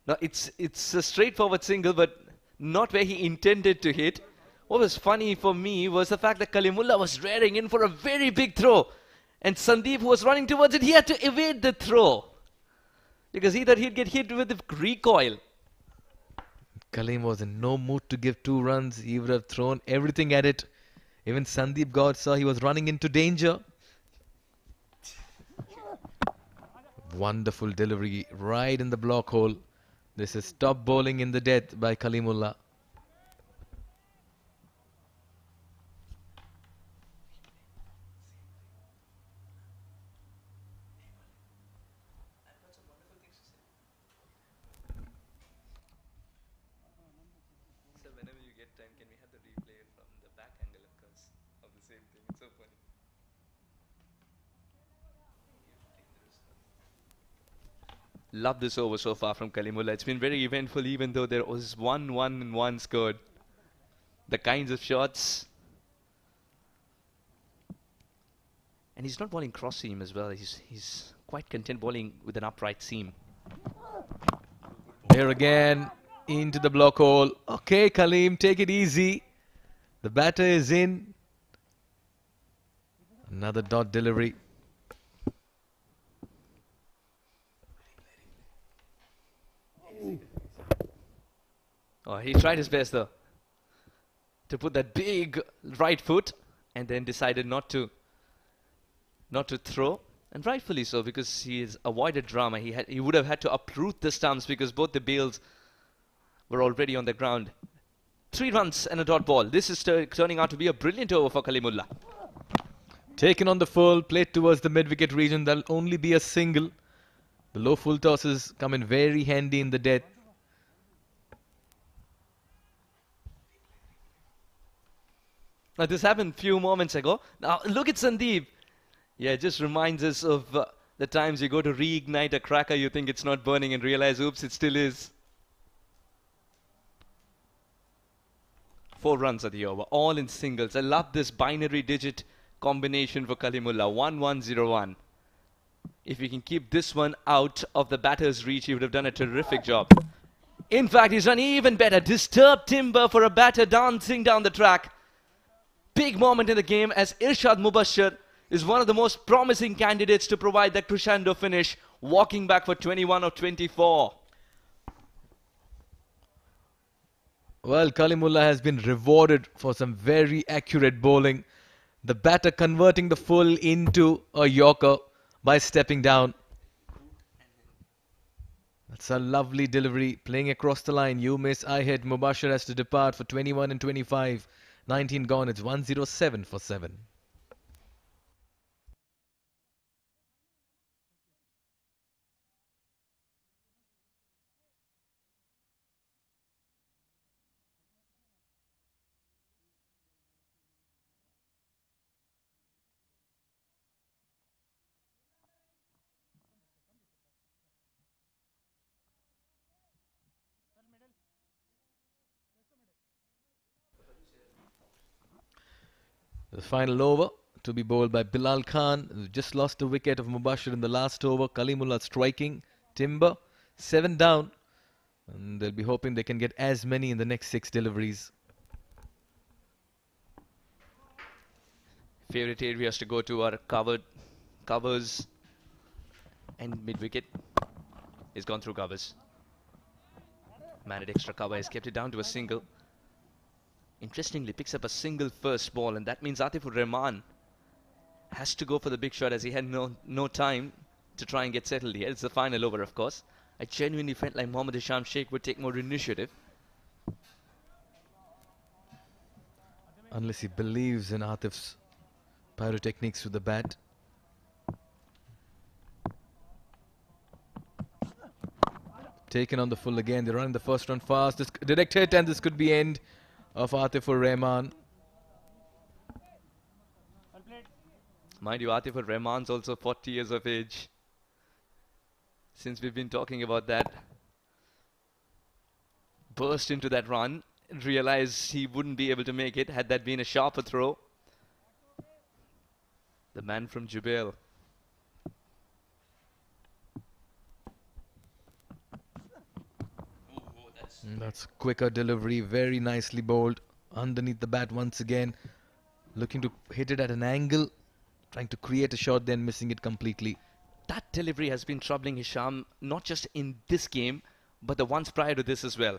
Now it's a straightforward single, but not where he intended to hit. What was funny for me was the fact that Kalimullah was rearing in for a very big throw. And Sandeep, who was running towards it, he had to evade the throw. Because he thought he'd get hit with the recoil. Kalim was in no mood to give 2 runs. He would have thrown everything at it. Even Sandeep God saw he was running into danger. Wonderful delivery right in the block hole. This is top bowling in the death by Kalimullah. So whenever you get time, can we have the replay from the back angle, of course, of the same thing? It's so funny. Love this over so far from Kalimullah. It's been very eventful, even though there was 1-1 scored. The kinds of shots. And he's not bowling cross seam as well. He's quite content bowling with an upright seam. There again, into the block hole. Okay, Kalim, take it easy. The batter is in. Another dot delivery. Oh, he tried his best though to put that big right foot, and then decided not to throw, and rightfully so, because he has avoided drama. He would have had to uproot the stumps because both the bails were already on the ground. 3 runs and a dot ball. This is turning out to be a brilliant over for Kalimullah. Taken on the full, played towards the mid-wicket region. That'll only be a single. The low full tosses come in very handy in the death. Now this happened a few moments ago. Now look at Sandeep. Yeah, it just reminds us of the times you go to reignite a cracker, you think it's not burning and realize, oops, it still is. 4 runs at the over, all in singles. I love this binary digit combination for Kalimullah. 1-1-0-1. If he can keep this one out of the batter's reach, he would have done a terrific job. In fact, he's done even better. Disturbed timber for a batter dancing down the track. Big moment in the game as Irshad Mubashir is one of the most promising candidates to provide that crescendo finish, walking back for 21 of 24. Well, Kalimullah has been rewarded for some very accurate bowling. The batter converting the full into a yorker by stepping down. That's a lovely delivery, playing across the line. You miss, I hit. Mubashir has to depart for 21 and 25. 19 gone, it's 107 for 7. The final over to be bowled by Bilal Khan, who just lost a wicket of Mubashir in the last over. Kalimullah striking. Timber, 7 down. And they'll be hoping they can get as many in the next 6 deliveries. Favorite areas to go to are covers and mid-wicket. He's gone through covers. Managed extra cover, has kept it down to a single. Interestingly, picks up a single first ball, and that means Atifur Rahman has to go for the big shot as he had no time to try and get settled here. It's the final over, of course. I genuinely felt like Mohammad Hisham Sheikh would take more initiative. Unless he believes in Atif's pyrotechnics with the bat. Taken on the full again. They're running the first run fast. This direct hit, and this could be end of Atifur Rahman. Mind you, Atifur Rahman's also 40 years of age. Since we've been talking about that, burst into that run, realized he wouldn't be able to make it had that been a sharper throw. The man from Jubail. That's quicker delivery, very nicely bowled. Underneath the bat once again. Looking to hit it at an angle. Trying to create a shot, then missing it completely. That delivery has been troubling Hisham, not just in this game, but the ones prior to this as well.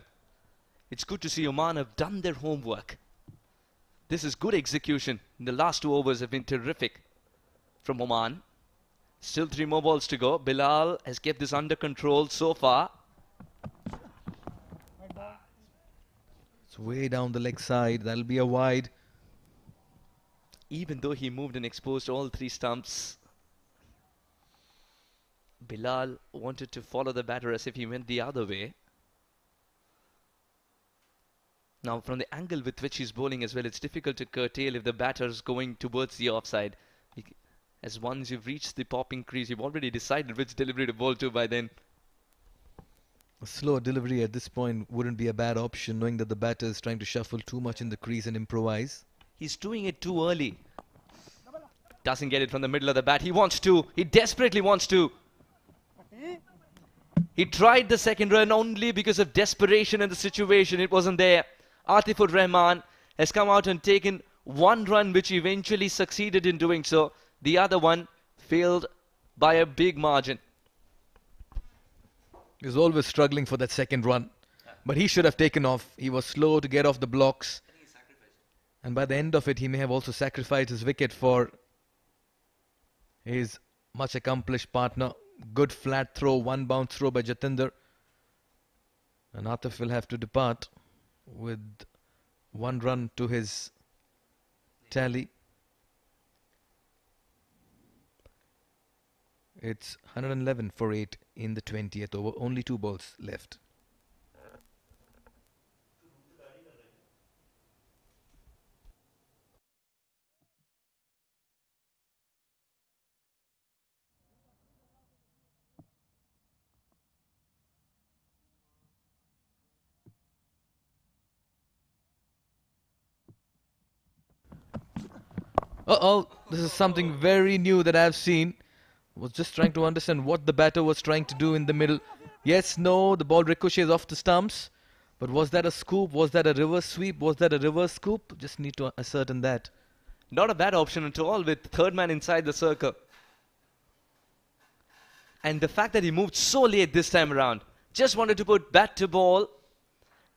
It's good to see Oman have done their homework. This is good execution. The last 2 overs have been terrific from Oman. Still 3 more balls to go. Bilal has kept this under control so far. It's way down the leg side. That'll be a wide. Even though he moved and exposed all 3 stumps, Bilal wanted to follow the batter as if he went the other way. Now, from the angle with which he's bowling as well, it's difficult to curtail if the batter's going towards the offside. As once you've reached the popping crease, you've already decided which delivery to bowl to by then. A slow delivery at this point wouldn't be a bad option, knowing that the batter is trying to shuffle too much in the crease and improvise. He's doing it too early. Doesn't get it from the middle of the bat. He wants to. He desperately wants to. He tried the second run only because of desperation in the situation. It wasn't there. Atifur Rahman has come out and taken 1 run, which eventually succeeded in doing so. The other one failed by a big margin. He was always struggling for that second run. But he should have taken off. He was slow to get off the blocks. And by the end of it, he may have also sacrificed his wicket for his much accomplished partner. Good flat throw, 1 bounce throw by Jatinder. And Atif will have to depart with 1 run to his tally. It's 111 for 8 in the 20th over. Only 2 balls left. Uh-oh, this is something very new that I've seen. Was just trying to understand what the batter was trying to do in the middle. Yes, no, the ball ricochets off the stumps. But was that a scoop? Was that a reverse sweep? Was that a reverse scoop? Just need to ascertain that. Not a bad option at all with third man inside the circle. And the fact that he moved so late this time around. Just wanted to put bat to ball.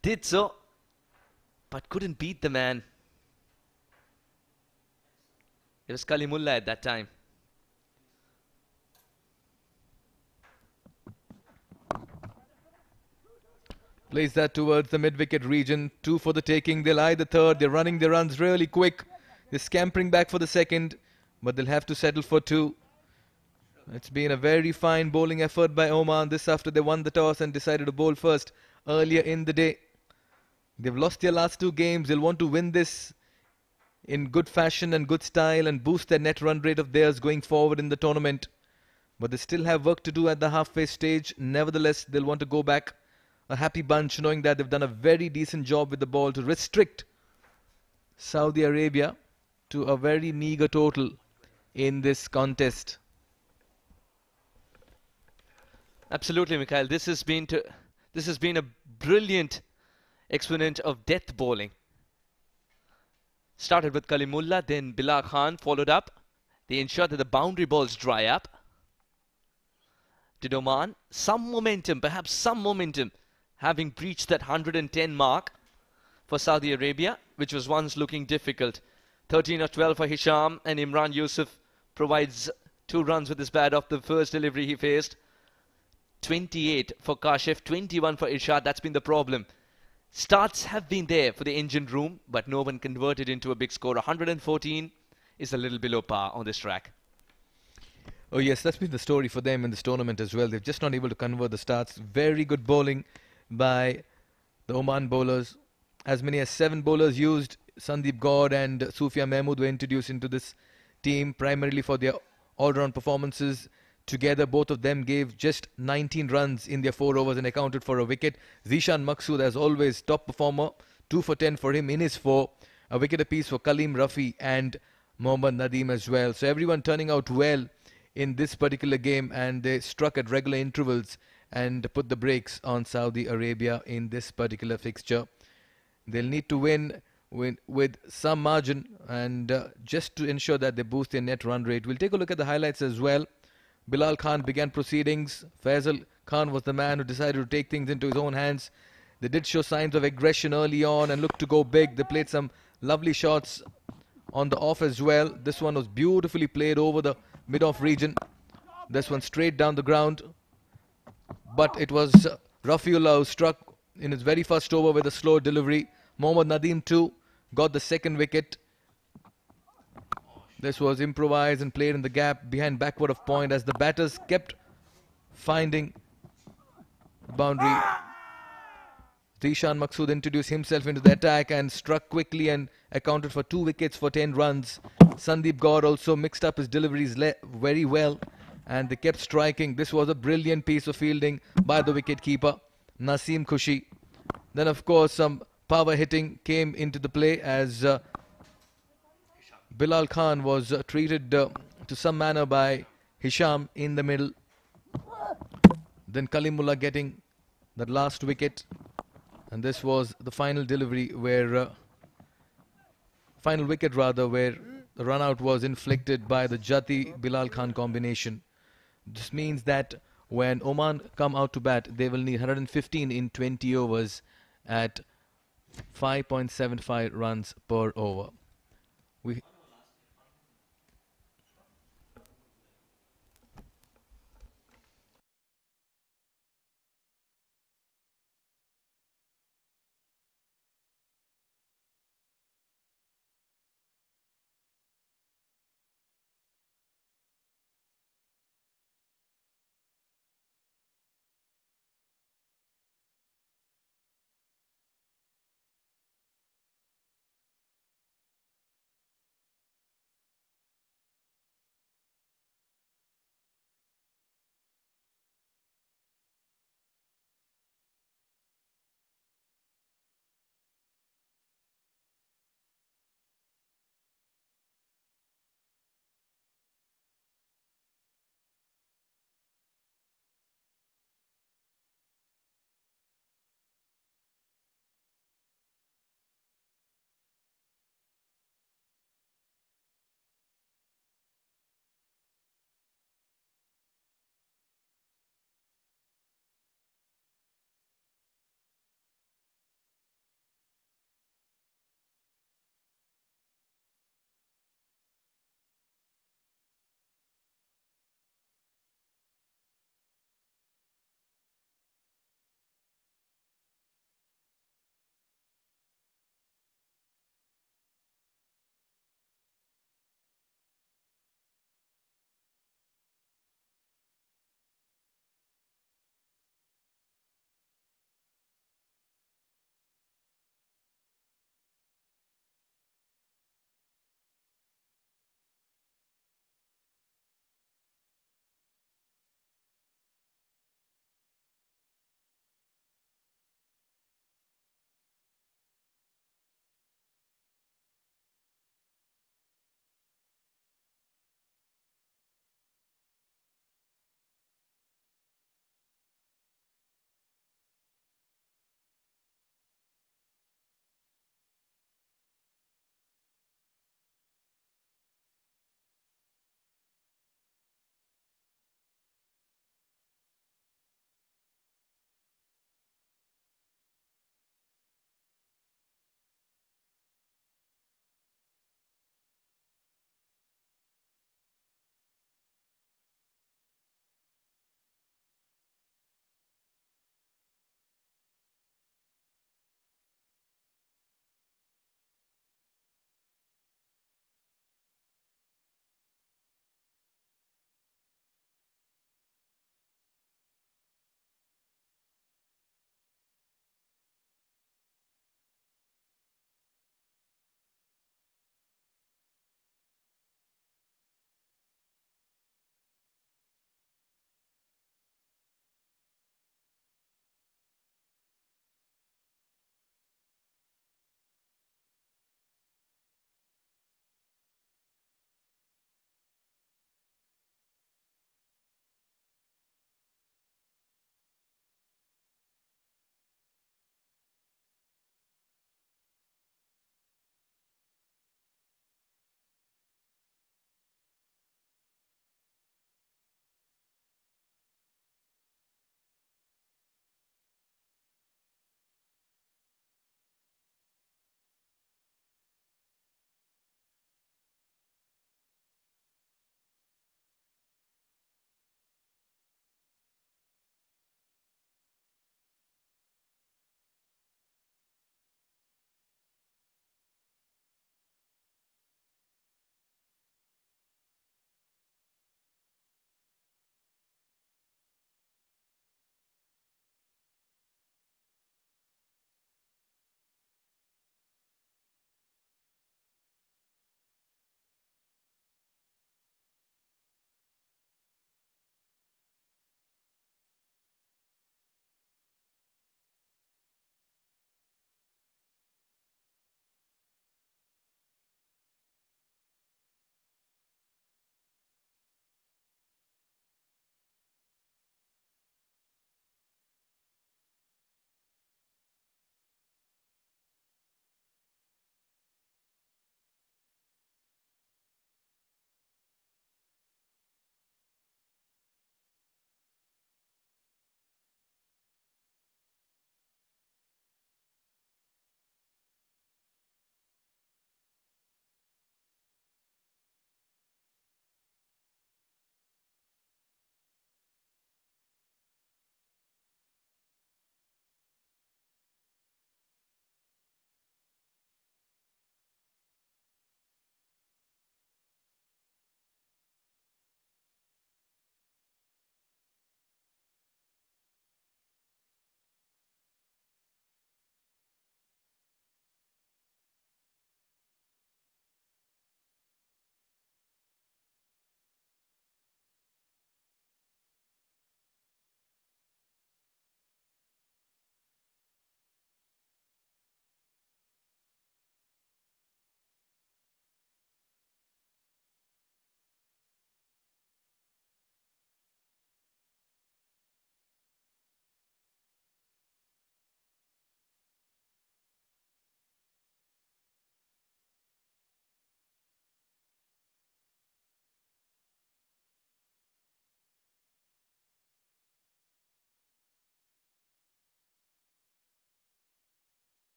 Did so. But couldn't beat the man. It was Kalimullah at that time. Plays that towards the mid-wicket region. 2 for the taking. They'll eye the third. They're running their runs really quick. They're scampering back for the second. But they'll have to settle for 2. It's been a very fine bowling effort by Oman. This after they won the toss and decided to bowl first earlier in the day. They've lost their last 2 games. They'll want to win this in good fashion and good style and boost their net run rate of theirs going forward in the tournament. But they still have work to do at the halfway stage. Nevertheless, they'll want to go back a happy bunch, knowing that they've done a very decent job with the ball to restrict Saudi Arabia to a very meager total in this contest. Absolutely, Mikhail. This has been a brilliant exponent of death bowling. Started with Kalimullah, then Bilal Khan followed up. They ensured that the boundary balls dry up. Did Oman some momentum, perhaps some momentum, having breached that 110 mark for Saudi Arabia, which was once looking difficult. 13 or 12 for Hisham, and Imran Yusuf provides 2 runs with his bat off the first delivery he faced. 28 for Kashif, 21 for Irshad. That's been the problem. Starts have been there for the engine room, but no one converted into a big score. 114 is a little below par on this track. Oh yes, that's been the story for them in this tournament as well. They've just not able to convert the starts. Very good bowling by the Oman bowlers. As many as 7 bowlers used. Sandeep Gaur and Sufia Mahmood were introduced into this team primarily for their all-round performances. Together, both of them gave just 19 runs in their 4 overs and accounted for a wicket. Zishan Maqsood, as always, top performer. 2 for 10 for him in his 4. A wicket apiece for Kaleem Rafi and Mohammad Nadeem as well. So everyone turning out well in this particular game, and they struck at regular intervals and put the brakes on Saudi Arabia in this particular fixture. They'll need to win with some margin, and just to ensure that they boost their net run rate. We'll take a look at the highlights as well. Bilal Khan began proceedings. Faisal Khan was the man who decided to take things into his own hands. They did show signs of aggression early on and looked to go big. They played some lovely shots on the off as well. This one was beautifully played over the mid-off region. This one straight down the ground. But it was Rafiullah who struck in his very first over with a slow delivery. Mohammad Nadeem too got the second wicket. This was improvised and played in the gap behind backward of point as the batters kept finding boundary. Zishan Maqsood introduced himself into the attack and struck quickly and accounted for 2 wickets for 10 runs. Sandeep Gaur also mixed up his deliveries very well, and they kept striking. This was a brilliant piece of fielding by the wicketkeeper, Naseem Khushi. Then, of course, some power hitting came into the play as Bilal Khan was treated to some manner by Hisham in the middle. Then Kalimullah getting that last wicket. And this was the final delivery where, final wicket rather, where the run out was inflicted by the Jati Bilal Khan combination. This means that when Oman come out to bat, they will need 115 in 20 overs at 5.75 runs per over. We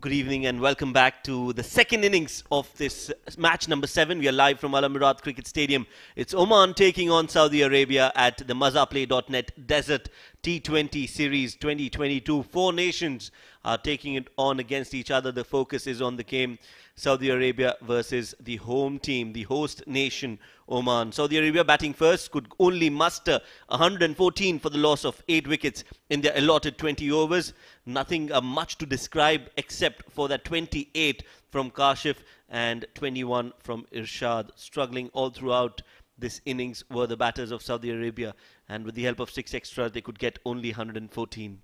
Good evening and welcome back to the second innings of this match number 7. We are live from Al Amirat Cricket Stadium. It's Oman taking on Saudi Arabia at the Mazaplay.net Desert T20 Series 2022. 4 nations are taking it on against each other. The focus is on the game Saudi Arabia versus the home team, the host nation Oman. Saudi Arabia batting first could only muster 114 for the loss of 8 wickets in their allotted 20 overs. Nothing much to describe except for that 28 from Kashif and 21 from Irshad. Struggling all throughout this innings were the batters of Saudi Arabia, and with the help of 6 extras they could get only 114.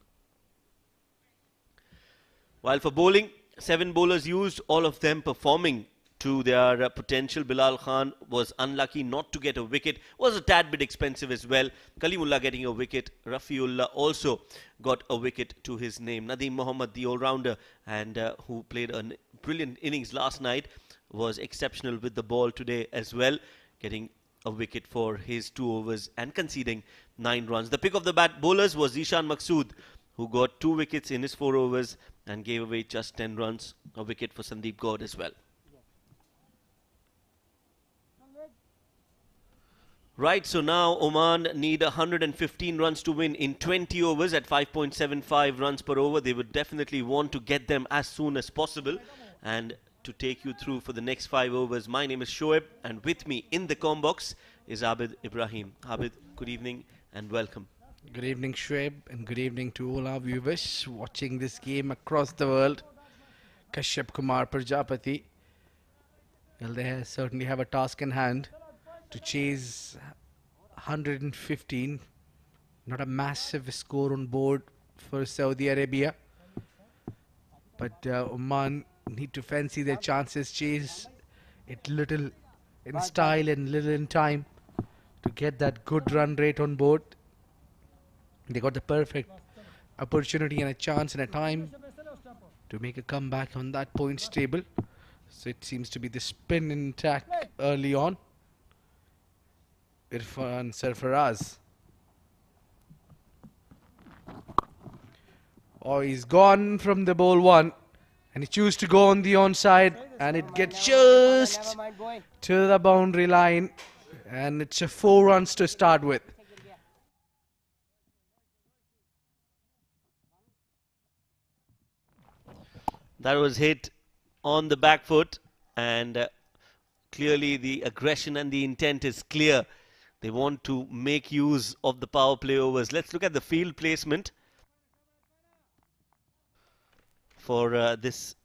While for bowling, 7 bowlers used, all of them performing to their potential. Bilal Khan was unlucky not to get a wicket, was a tad bit expensive as well. Kalimullah getting a wicket. Rafiullah also got a wicket to his name. Nadeem Mohammad, the all-rounder, and who played a brilliant innings last night, was exceptional with the ball today as well, getting a wicket for his 2 overs and conceding 9 runs. The pick of the bat bowlers was Zishan Maqsood, who got 2 wickets in his 4 overs and gave away just 10 runs. A wicket for Sandeep Gaur as well. Right, so now Oman need 115 runs to win in 20 overs at 5.75 runs per over. They would definitely want to get them as soon as possible. And to take you through for the next 5 overs, my name is Shoaib, and with me in the comm box is Abid Ibrahim. Abid, good evening and welcome. Good evening, Shoaib, and good evening to all our viewers watching this game across the world. Kashyap Kumar Prajapati, well, they certainly have a task in hand to chase 115. Not a massive score on board for Saudi Arabia, but Oman need to fancy their chances, chase it little in style and little in time to get that good run rate on board. They got the perfect opportunity and a chance and a time to make a comeback on that points table. So it seems to be the spin in attack early on. Irfan Sarfaraz. Oh, he's gone from the ball 1. And he chooses to go on the onside. And it gets just to the boundary line. And it's a 4 runs to start with. That was hit on the back foot, and clearly the aggression and the intent is clear. They want to make use of the power play overs. Let's look at the field placement for this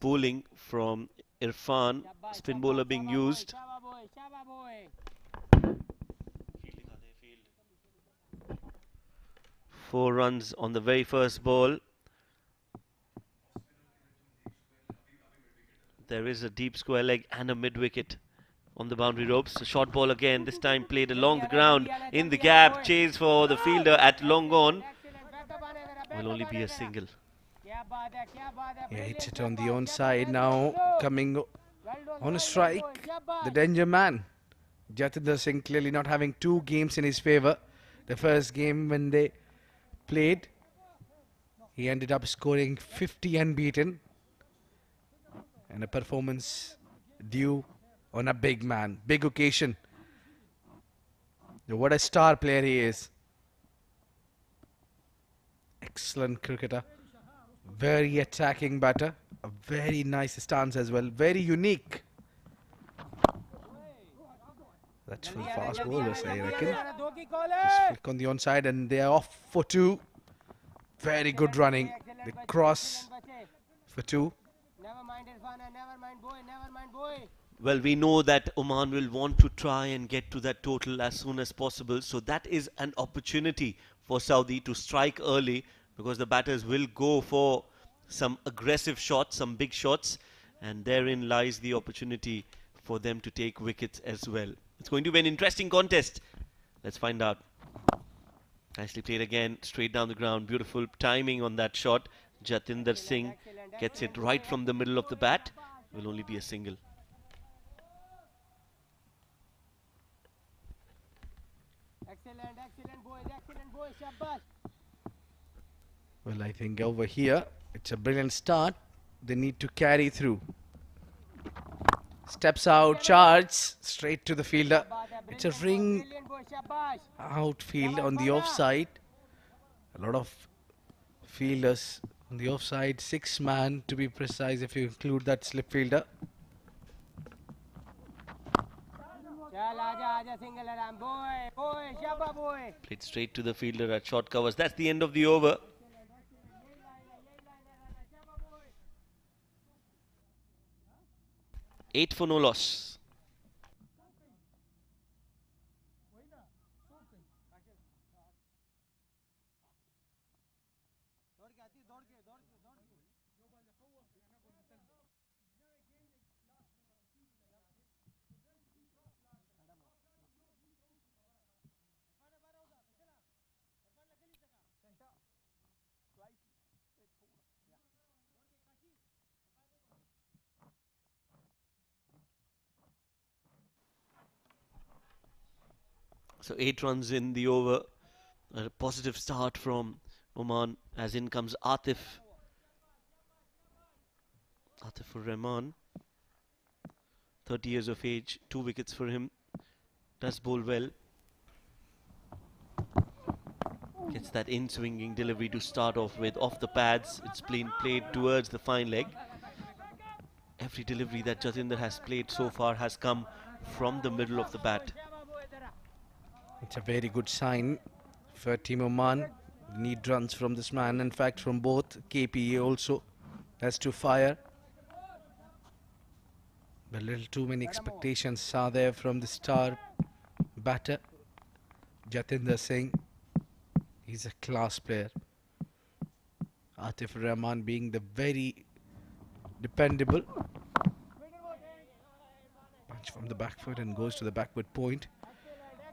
bowling from Irfan. Spin bowler being used. 4 runs on the very first ball. There is a deep square leg and a mid-wicket on the boundary ropes. A short ball again, this time played along the ground in the gap. Chase for the fielder at long on. Will only be a single. Yeah, hits it on the onside now. Coming on a strike, the danger man. Jatinder Singh clearly not having 2 games in his favour. The first game when they played, he ended up scoring 50 unbeaten. And a performance due on a big man, big occasion. What a star player he is. Excellent cricketer. Very attacking batter. A very nice stance as well. Very unique. That's full fast bowlers, I reckon. Just flick on the onside and they are off for 2. Very good running. The cross for 2. Well, we know that Oman will want to try and get to that total as soon as possible. So that is an opportunity for Saudi to strike early, because the batters will go for some aggressive shots, some big shots. And therein lies the opportunity for them to take wickets as well. It's going to be an interesting contest. Let's find out. Nicely played again, straight down the ground. Beautiful timing on that shot. Jatinder Singh gets it right from the middle of the bat. Will only be a single. Well, I think over here, it's a brilliant start they need to carry through. Steps out, charges straight to the fielder. It's a ring outfield on the offside. A lot of fielders on the offside, 6-man to be precise if you include that slip fielder. Played straight to the fielder at short covers. That's the end of the over. Eight for no loss. So 8 runs in the over. A positive start from Oman, as in comes Atif. Atifur Rahman, 30 years of age, 2 wickets for him. Does bowl well. Gets that in-swinging delivery to start off with. Off the pads, it's been played towards the fine leg. Every delivery that Jatinder has played so far has come from the middle of the bat. It's a very good sign for Team Oman. Need runs from this man, in fact from both. KPA also has to fire. But a little too many expectations are there from the star batter, Jatinder Singh. He's a class player. Atif Rahman being the very dependable. Punch from the back foot and goes to the backward point.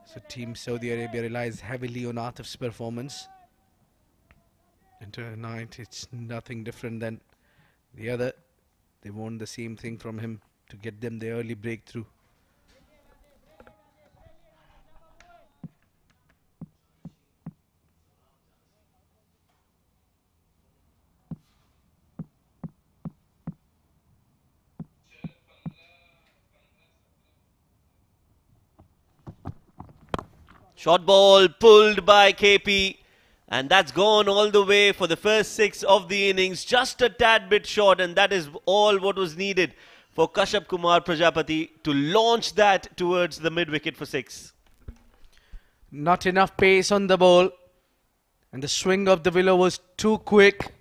So Team Saudi Arabia relies heavily on Atif's performance. And tonight it's nothing different than the other. They want the same thing from him to get them the early breakthrough. Short ball pulled by KP, and that's gone all the way for the first 6 of the innings. Just a tad bit short, and that is all what was needed for Kashyap Kumar Prajapati to launch that towards the mid-wicket for 6. Not enough pace on the ball, and the swing of the willow was too quick.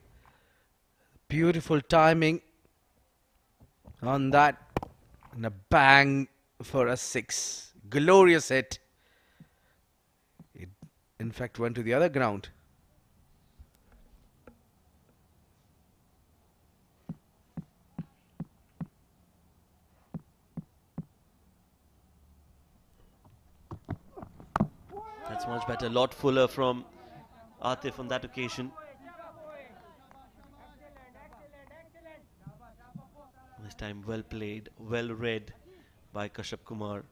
Beautiful timing on that, and a bang for a 6. Glorious hit. It in fact went to the other ground. That's much better. A lot fuller from Atif on that occasion. This time well played, well read by Kashyap Kumar.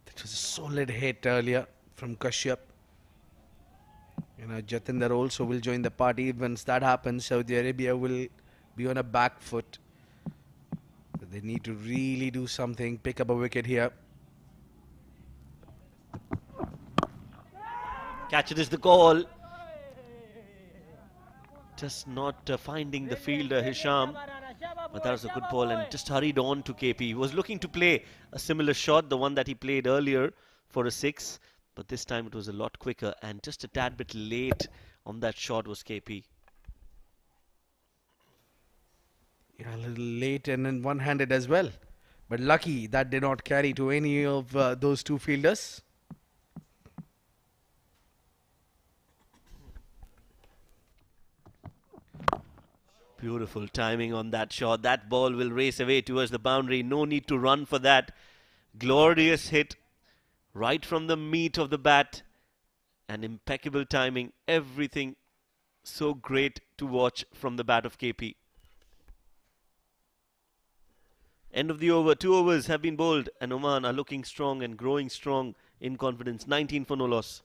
It was a solid hit earlier from Kashyap. You know, Jatinder also will join the party. Once that happens, Saudi Arabia will be on a back foot. So they need to really do something, pick up a wicket here. Catch it is the call. Just not finding the fielder, Hisham. But that was a good ball and just hurried on to KP. He was looking to play a similar shot, the one that he played earlier for a 6. But this time it was a lot quicker and just a tad bit late on that shot was KP. Yeah, a little late and then one-handed as well. But lucky that did not carry to any of those two fielders. Beautiful timing on that shot. That ball will race away towards the boundary. No need to run for that. Glorious hit right from the meat of the bat. And impeccable timing. Everything so great to watch from the bat of KP. End of the over. 2 overs have been bowled, and Oman are looking strong and growing strong in confidence. 19 for no loss.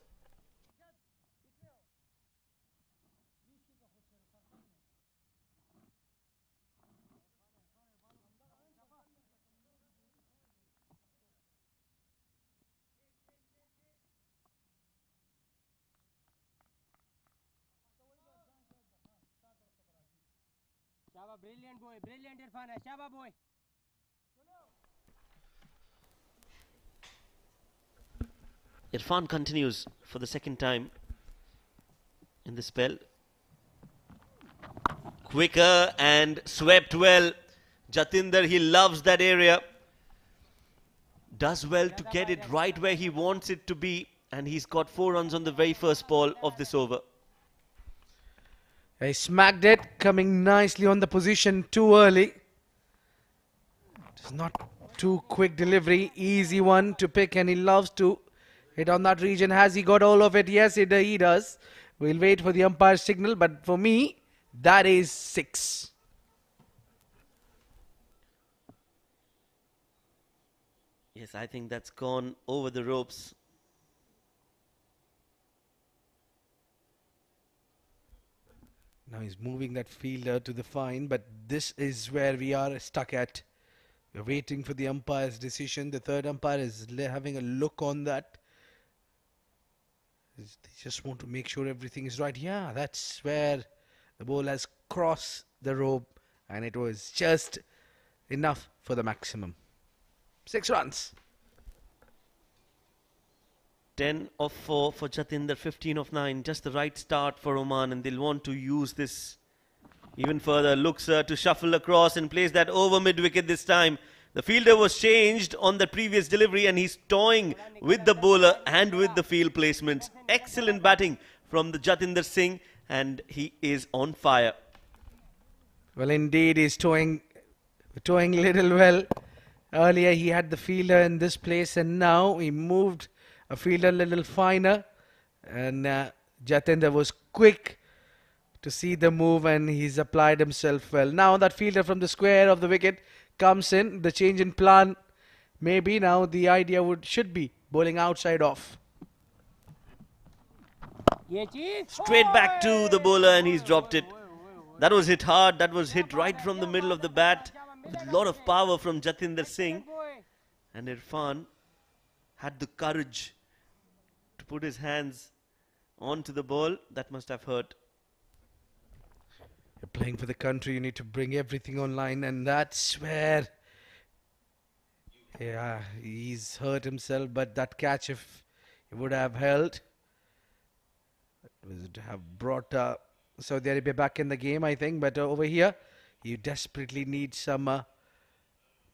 Shaba, brilliant boy, brilliant Irfan, Shaba boy. Irfan continues for the second time in the spell. Quicker and swept well. Jatinder, he loves that area. Does well to get it right where he wants it to be. And he's got 4 runs on the very first ball of this over. He smacked it, coming nicely on the position too early. It's not too quick delivery, easy one to pick, and he loves to hit on that region. Has he got all of it? Yes, he does. We'll wait for the umpire's signal, but for me, that is 6. Yes, I think that's gone over the ropes. Now he's moving that fielder to the fine, but this is where we are stuck at. We're waiting for the umpire's decision. The third umpire is having a look on that. They just want to make sure everything is right. Yeah, that's where the ball has crossed the rope, and it was just enough for the maximum. 6 runs. 10 of 4 for Jatinder, 15 of 9. Just the right start for Oman, and they'll want to use this even further. Looks to shuffle across and plays that over mid-wicket this time. The fielder was changed on the previous delivery, and he's toying with the bowler and with the field placements. Excellent batting from the Jatinder Singh, and he is on fire. Well, indeed, he's toying little well. Earlier, he had the fielder in this place, and now he moved a fielder a little finer, and Jatinder was quick to see the move, and he's applied himself well. Now that fielder from the square of the wicket comes in. The change in plan, maybe now the idea should be bowling outside off. Straight back to the bowler, and he's dropped it. That was hit hard. That was hit right from the middle of the bat with a lot of power from Jatinder Singh. And Irfan had the courage to put his hands onto the ball. That must have hurt. You're playing for the country, you need to bring everything online, and that's where, yeah, he's hurt himself. But that catch, if he would have held, would have brought Saudi Arabia back in the game, I think. But over here, you desperately need some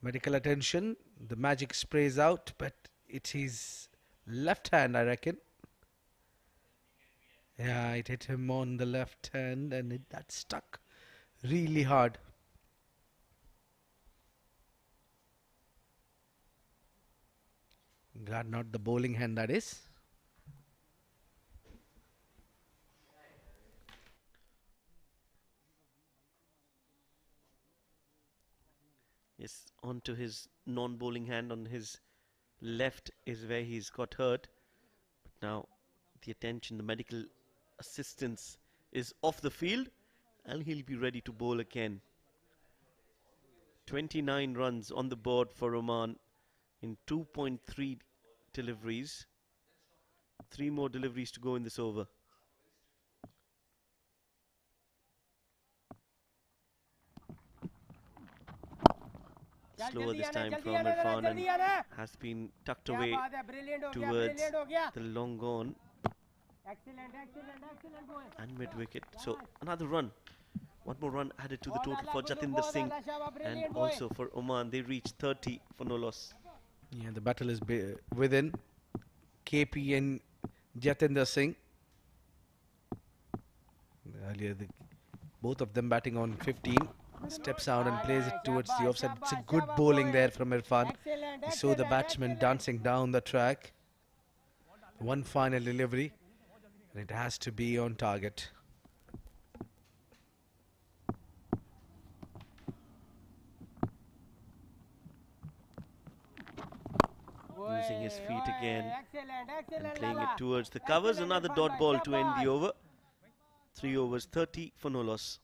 medical attention. The magic sprays out, but it's his left hand, I reckon. Yeah, it hit him on the left hand, and that stuck really hard. Glad not the bowling hand, that is. Yes, onto his non-bowling hand on his left is where he's got hurt. But now the attention, the medical assistance is off the field, and he'll be ready to bowl again. 29 runs on the board for Oman in 2.3 deliveries. 3 more deliveries to go in this over. Slower this time from Irfan, and has been tucked away towards the long on and mid-wicket. So another run. One more run added to the total for Jatinder Singh, and also for Oman. They reach 30 for no loss. Yeah, the battle is within KP and Jatinder Singh. Earlier, both of them batting on 15. Steps out and plays it towards the offside. It's a good bowling there from Irfan. You saw the batsman dancing down the track. One final delivery, and it has to be on target. using his feet again Excellent, and excellent, playing it Lala. towards the covers. Excellent, Another Irfan dot bhai, ball to end the shabash. over. 3 overs, 30 for no loss.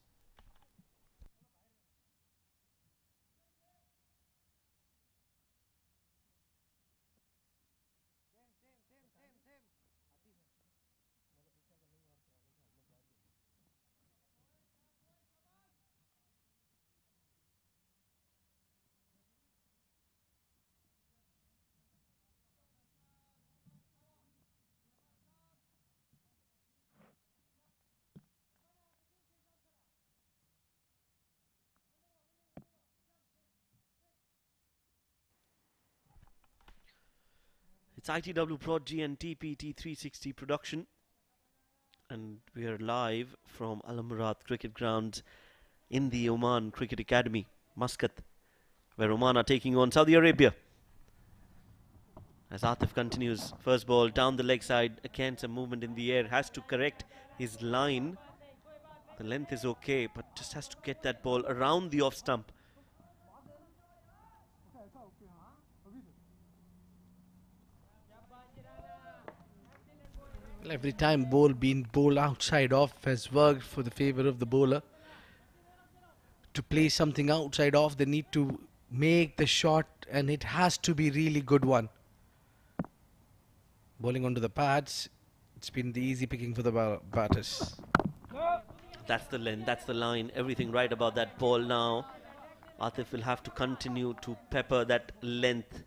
It's ITW Prodigy and TPT 360 production, and we are live from Al Amarat Cricket Grounds in the Oman Cricket Academy, Muscat, where Oman are taking on Saudi Arabia. As Atif continues, first ball down the leg side, again some movement in the air, has to correct his line. The length is okay, but just has to get that ball around the off stump. Well, every time ball being bowled outside off has worked for the favour of the bowler. To play something outside off, they need to make the shot, and it has to be really good one. Bowling onto the pads, it's been the easy picking for the batters. That's the length, that's the line, everything right about that ball now. Atif will have to continue to pepper that length.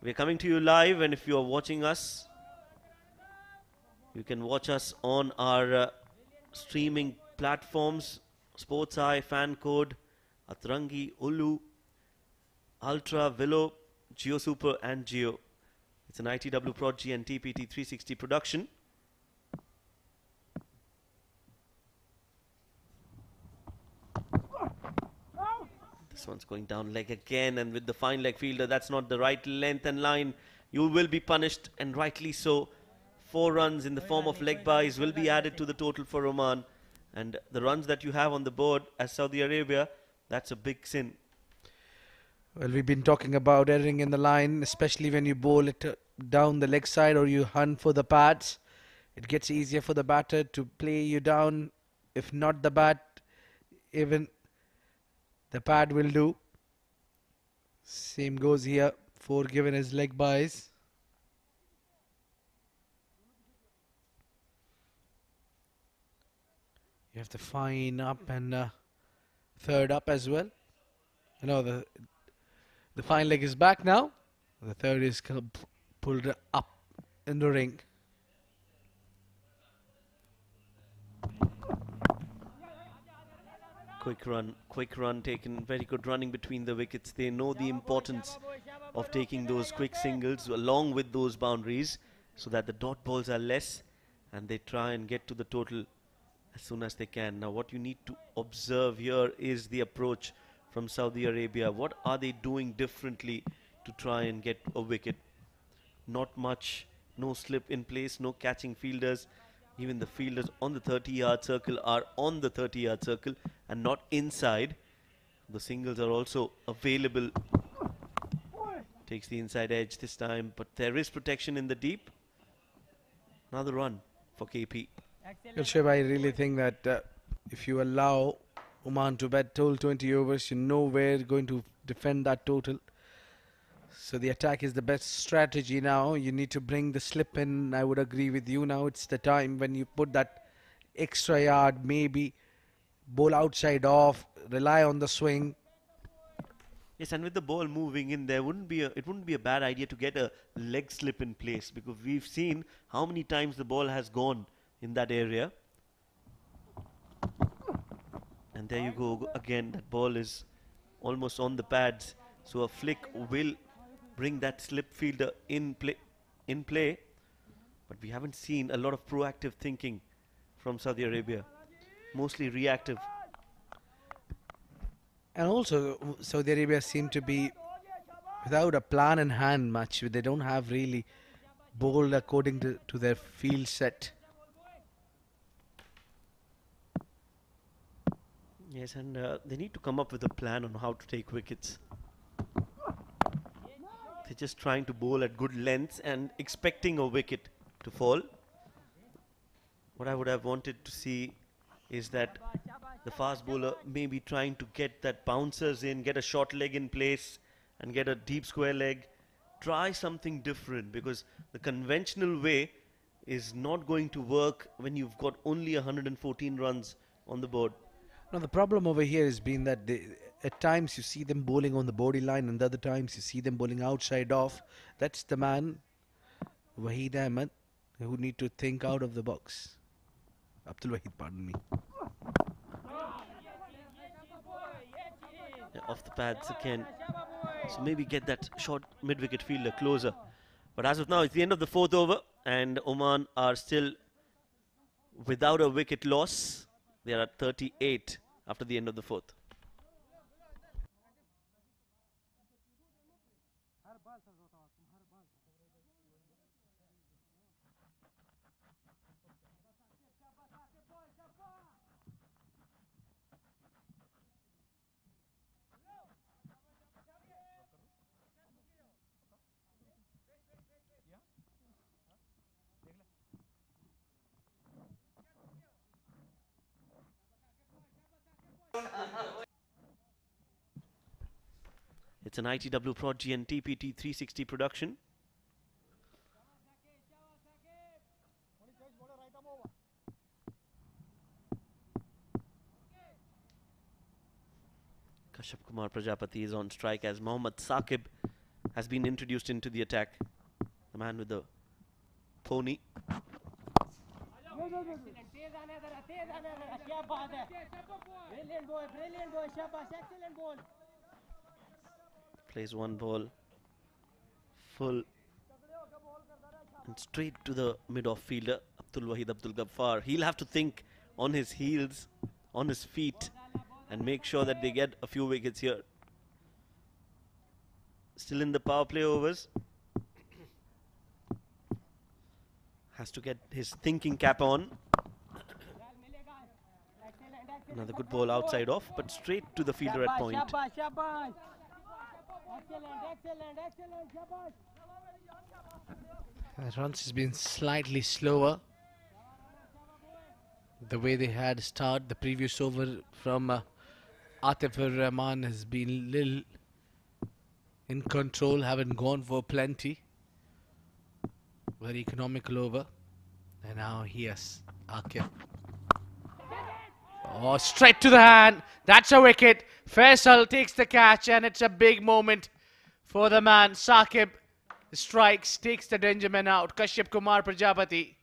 We're coming to you live, and if you are watching us, you can watch us on our streaming platforms, Sports Eye, Fan Code, Atrangi, Ulu, Ultra, Willow, Geo Super and Geo. It's an ITW Prodigy and TPT 360 production. This one's going down leg again, and with the fine leg fielder, that's not the right length and line. You will be punished, and rightly so. 4 runs in the form of leg buys will be added to the total for Oman. And the runs that you have on the board as Saudi Arabia, that's a big sin. Well, we've been talking about erring in the line, especially when you bowl it down the leg side or you hunt for the pads. It gets easier for the batter to play you down. If not the bat, even the pad will do. Same goes here. 4 given as leg buys. You have to fine up and third up as well. You know, the fine leg is back now. The third is pulled up in the ring. Quick run taken, very good running between the wickets. They know the importance of taking those quick singles along with those boundaries so that the dot balls are less, and they try and get to the total as soon as they can. Now what you need to observe here is the approach from Saudi Arabia. What are they doing differently to try and get a wicket? Not much, no slip in place, no catching fielders. Even the fielders on the 30-yard circle are on the 30-yard circle and not inside. The singles are also available. Takes the inside edge this time, but there is protection in the deep. Another run for KP. Well, Sheb, I really think that if you allow Oman to bat total 20 overs, you know we're going to defend that total. So the attack is the best strategy now. You need to bring the slip in. I would agree with you now. It's the time when you put that extra yard, maybe bowl outside off, rely on the swing. Yes, and with the ball moving in, it wouldn't be a bad idea to get a leg slip in place, because we've seen how many times the ball has gone in that area. And there you go again. That ball is almost on the pads, so a flick will bring that slip fielder in play. But we haven't seen a lot of proactive thinking from Saudi Arabia, mostly reactive. And also, Saudi Arabia seem to be without a plan in hand much. They don't have really bowled according to their field set. Yes, and they need to come up with a plan on how to take wickets. They're just trying to bowl at good lengths and expecting a wicket to fall. What I would have wanted to see is that the fast bowler may be trying to get that bouncers in, get a short leg in place and get a deep square leg. Try something different, because the conventional way is not going to work when you've got only 114 runs on the board. Now the problem over here has been that at times you see them bowling on the body line, and other times you see them bowling outside off. That's the man, Waheed Ahmed, who need to think out of the box. Abdul Waheed, pardon me. Yeah, off the pads again. So maybe get that short mid-wicket fielder closer. But as of now, it's the end of the 4th over, and Oman are still without a wicket loss. They are at 38 after the end of the 4th. It's an ITW Prodigy and TPT 360 production. Kashyap Kumar Prajapati is on strike as Mohammad Saqib has been introduced into the attack. The man with the pony. Plays one ball full and straight to the mid-off fielder, Abdul Waheed Abdul Ghaffar. He'll have to think on his heels, on his feet, and make sure that they get a few wickets here. Still in the power play overs. Has to get his thinking cap on. Another good ball outside off, but straight to the fielder at point. Runs has been slightly slower. The way they had start the previous over from Atif Rahman has been little in control, haven't gone for plenty. Very economical over. And now here's Akif. Oh, straight to the hand. That's a wicket. Faisal takes the catch, and it's a big moment for the man. Saqib strikes, takes the danger man out. Kashyap Kumar Prajapati.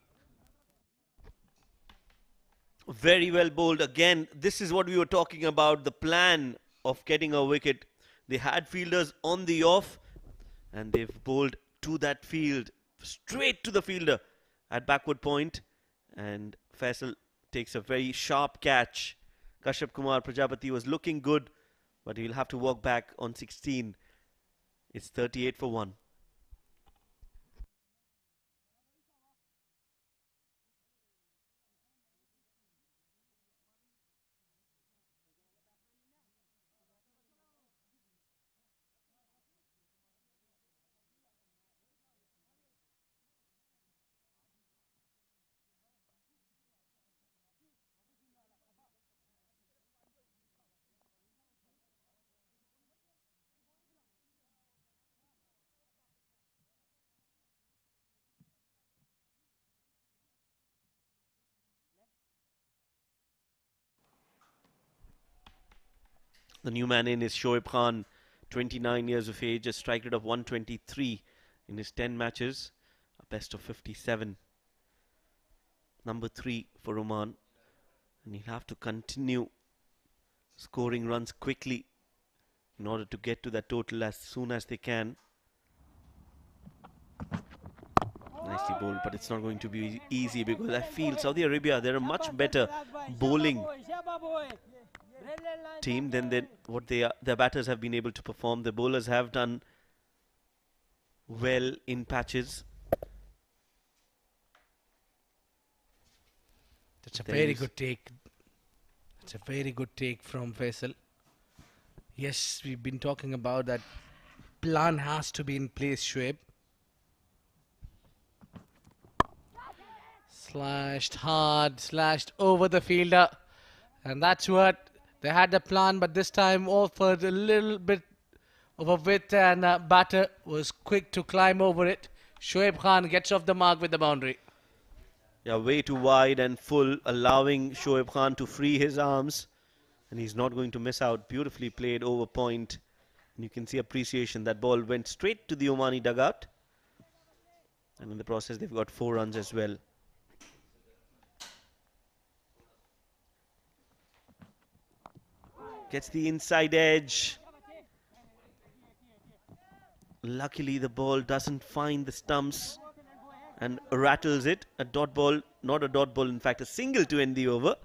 Very well bowled. Again, this is what we were talking about, the plan of getting a wicket. They had fielders on the off, and they've bowled to that field, straight to the fielder at backward point, and Faisal takes a very sharp catch. Kashyap Kumar Prajapati was looking good, but he'll have to walk back on 16. It's 38 for 1. The new man in is Shoaib Khan, 29 years of age, a strike rate of 123 in his 10 matches, a best of 57. Number 3 for Oman, and he'll have to continue scoring runs quickly in order to get to that total as soon as they can. Nicely bowled, but it's not going to be easy, because I feel Saudi Arabia, they're a much better bowling team than what their batters have been able to perform. The bowlers have done well in patches. That's a very good take. That's a very good take from Faisal. Yes, we've been talking about that plan has to be in place, Shoaib. Slashed hard, slashed over the fielder. And that's what they had the plan, but this time offered a little bit of a width, and batter was quick to climb over it. Shoaib Khan gets off the mark with the boundary. Yeah, way too wide and full, allowing Shoaib Khan to free his arms. And he's not going to miss out. Beautifully played over point. And you can see appreciation. That ball went straight to the Omani dugout. And in the process, they've got 4 runs as well. Gets the inside edge. Luckily, the ball doesn't find the stumps and rattles it. A dot ball, not a dot ball, in fact, a single to end the over.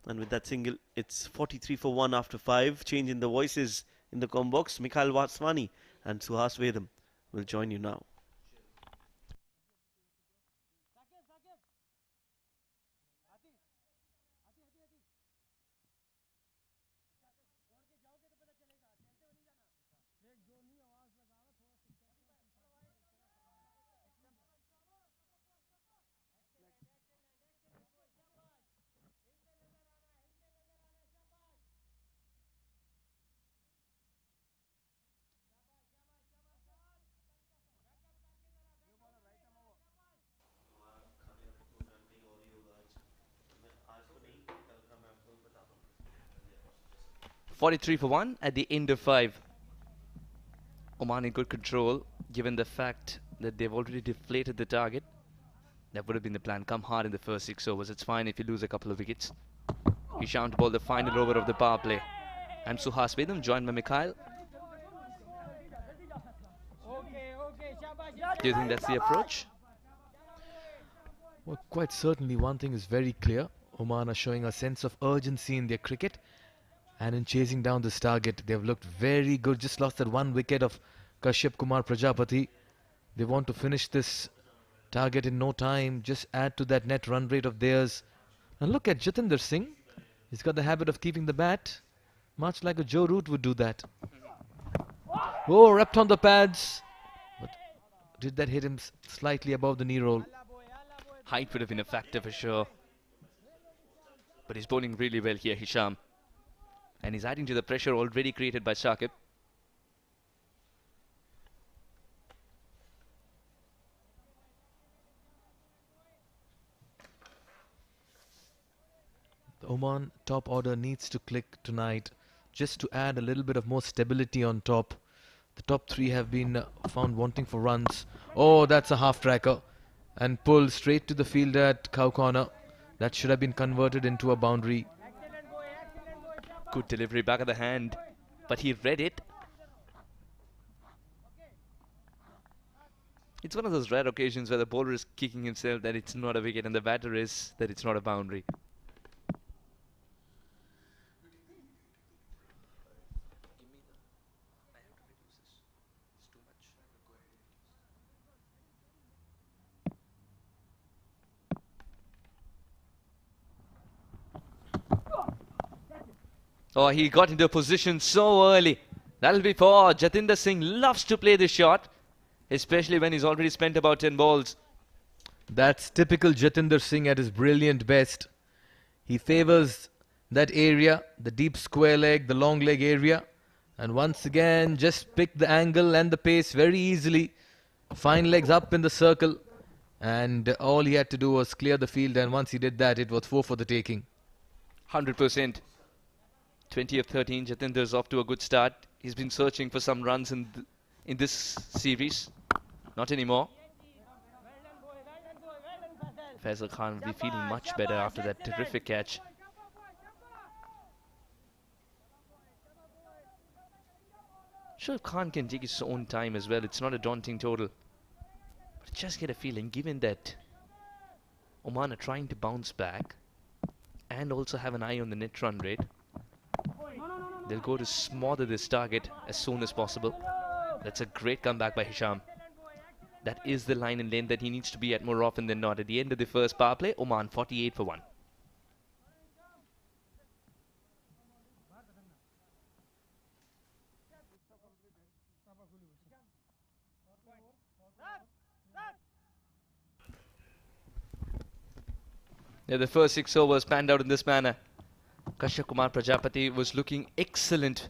And with that single, it's 43 for 1 after 5. Change in the voices in the com box. Mikhail Vaswani and Suhas Vedam will join you now. .43 for 1 at the end of 5. Oman in good control, given the fact that they've already deflated the target. That would have been the plan. Come hard in the first 6 overs. It's fine if you lose a couple of wickets. Hisham to bowl the final over of the power play. And Suhas Vedam joined by Mikhail. Do you think that's the approach? Well, quite certainly one thing is very clear. Oman are showing a sense of urgency in their cricket. And in chasing down this target, they've looked very good. Just lost that 1 wicket of Kashyap Kumar Prajapati. They want to finish this target in no time. Just add to that net run rate of theirs. And look at Jatinder Singh. He's got the habit of keeping the bat. Much like a Joe Root would do that. Oh, wrapped on the pads. But did that hit him slightly above the knee roll? Height would have been a factor for sure. But he's bowling really well here, Hisham. And he's adding to the pressure already created by Shakib. The Oman top order needs to click tonight just to add a little bit of more stability on top. The top 3 have been found wanting for runs. Oh, that's a half tracker. And pulled straight to the field at cow corner. That should have been converted into a boundary. Good delivery back of the hand, but he read it. It's one of those rare occasions where the bowler is kicking himself that it's not a wicket and the batter is that it's not a boundary. Oh, he got into a position so early. That'll be for Jatinder Singh. Loves to play this shot, especially when he's already spent about 10 balls. That's typical Jatinder Singh at his brilliant best. He favors that area, the deep square leg, the long leg area. And once again, just picked the angle and the pace very easily. Fine legs up in the circle. And all he had to do was clear the field. And once he did that, it was 4 for the taking. 100%. 20 of 13, Jatinder's off to a good start. He's been searching for some runs in this series. Not anymore. Faisal Khan will be feeling much better after that terrific catch. Sure, Khan can take his own time as well. It's not a daunting total. But just get a feeling, given that Oman are trying to bounce back and also have an eye on the net run rate, they'll go to smother this target as soon as possible. That's a great comeback by Hisham. That is the line and lane that he needs to be at more often than not. At the end of the first power play, Oman 48 for 1. Yeah, the first 6 overs panned out in this manner. Kashyap Kumar Prajapati was looking excellent.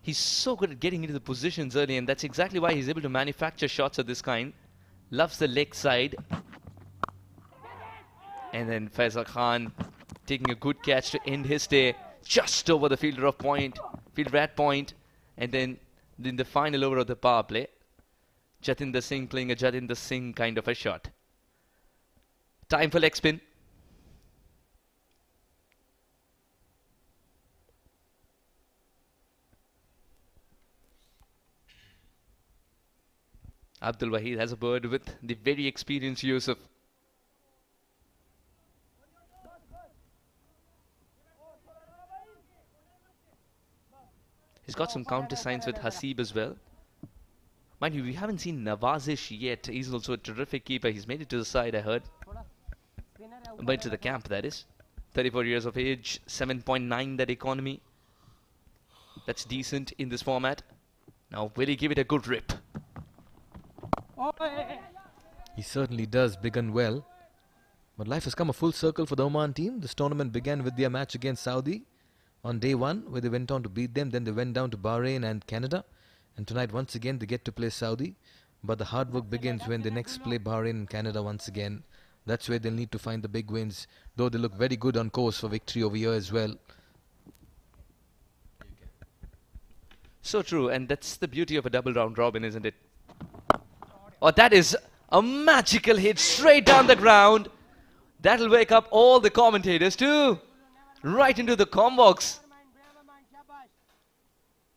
He's so good at getting into the positions early, and that's exactly why he's able to manufacture shots of this kind. Loves the leg side. And then Faisal Khan taking a good catch to end his day just over the fielder at point. And then in the final over of the power play, Jatinder Singh playing a Jatinder Singh kind of a shot. Time for leg spin. Abdul Wahid has a bird with the very experienced Yusuf. He's got some counter signs with Hasib as well. Mind you, we haven't seen Nawazish yet. He's also a terrific keeper. He's made it to the side, I heard. But to the camp, that is. 34 years of age, 7.9 that economy. That's decent in this format. Now, will he give it a good rip? He certainly does, begun well. But life has come a full circle for the Oman team. This tournament began with their match against Saudi on day 1, where they went on to beat them. Then they went down to Bahrain and Canada. And tonight, once again, they get to play Saudi. But the hard work begins when they next play Bahrain and Canada once again. That's where they'll need to find the big wins, though they look very good on course for victory over here as well. So true, and that's the beauty of a double round robin, isn't it? Oh, that is a magical hit straight down the ground. That'll wake up all the commentators too. Right into the combox.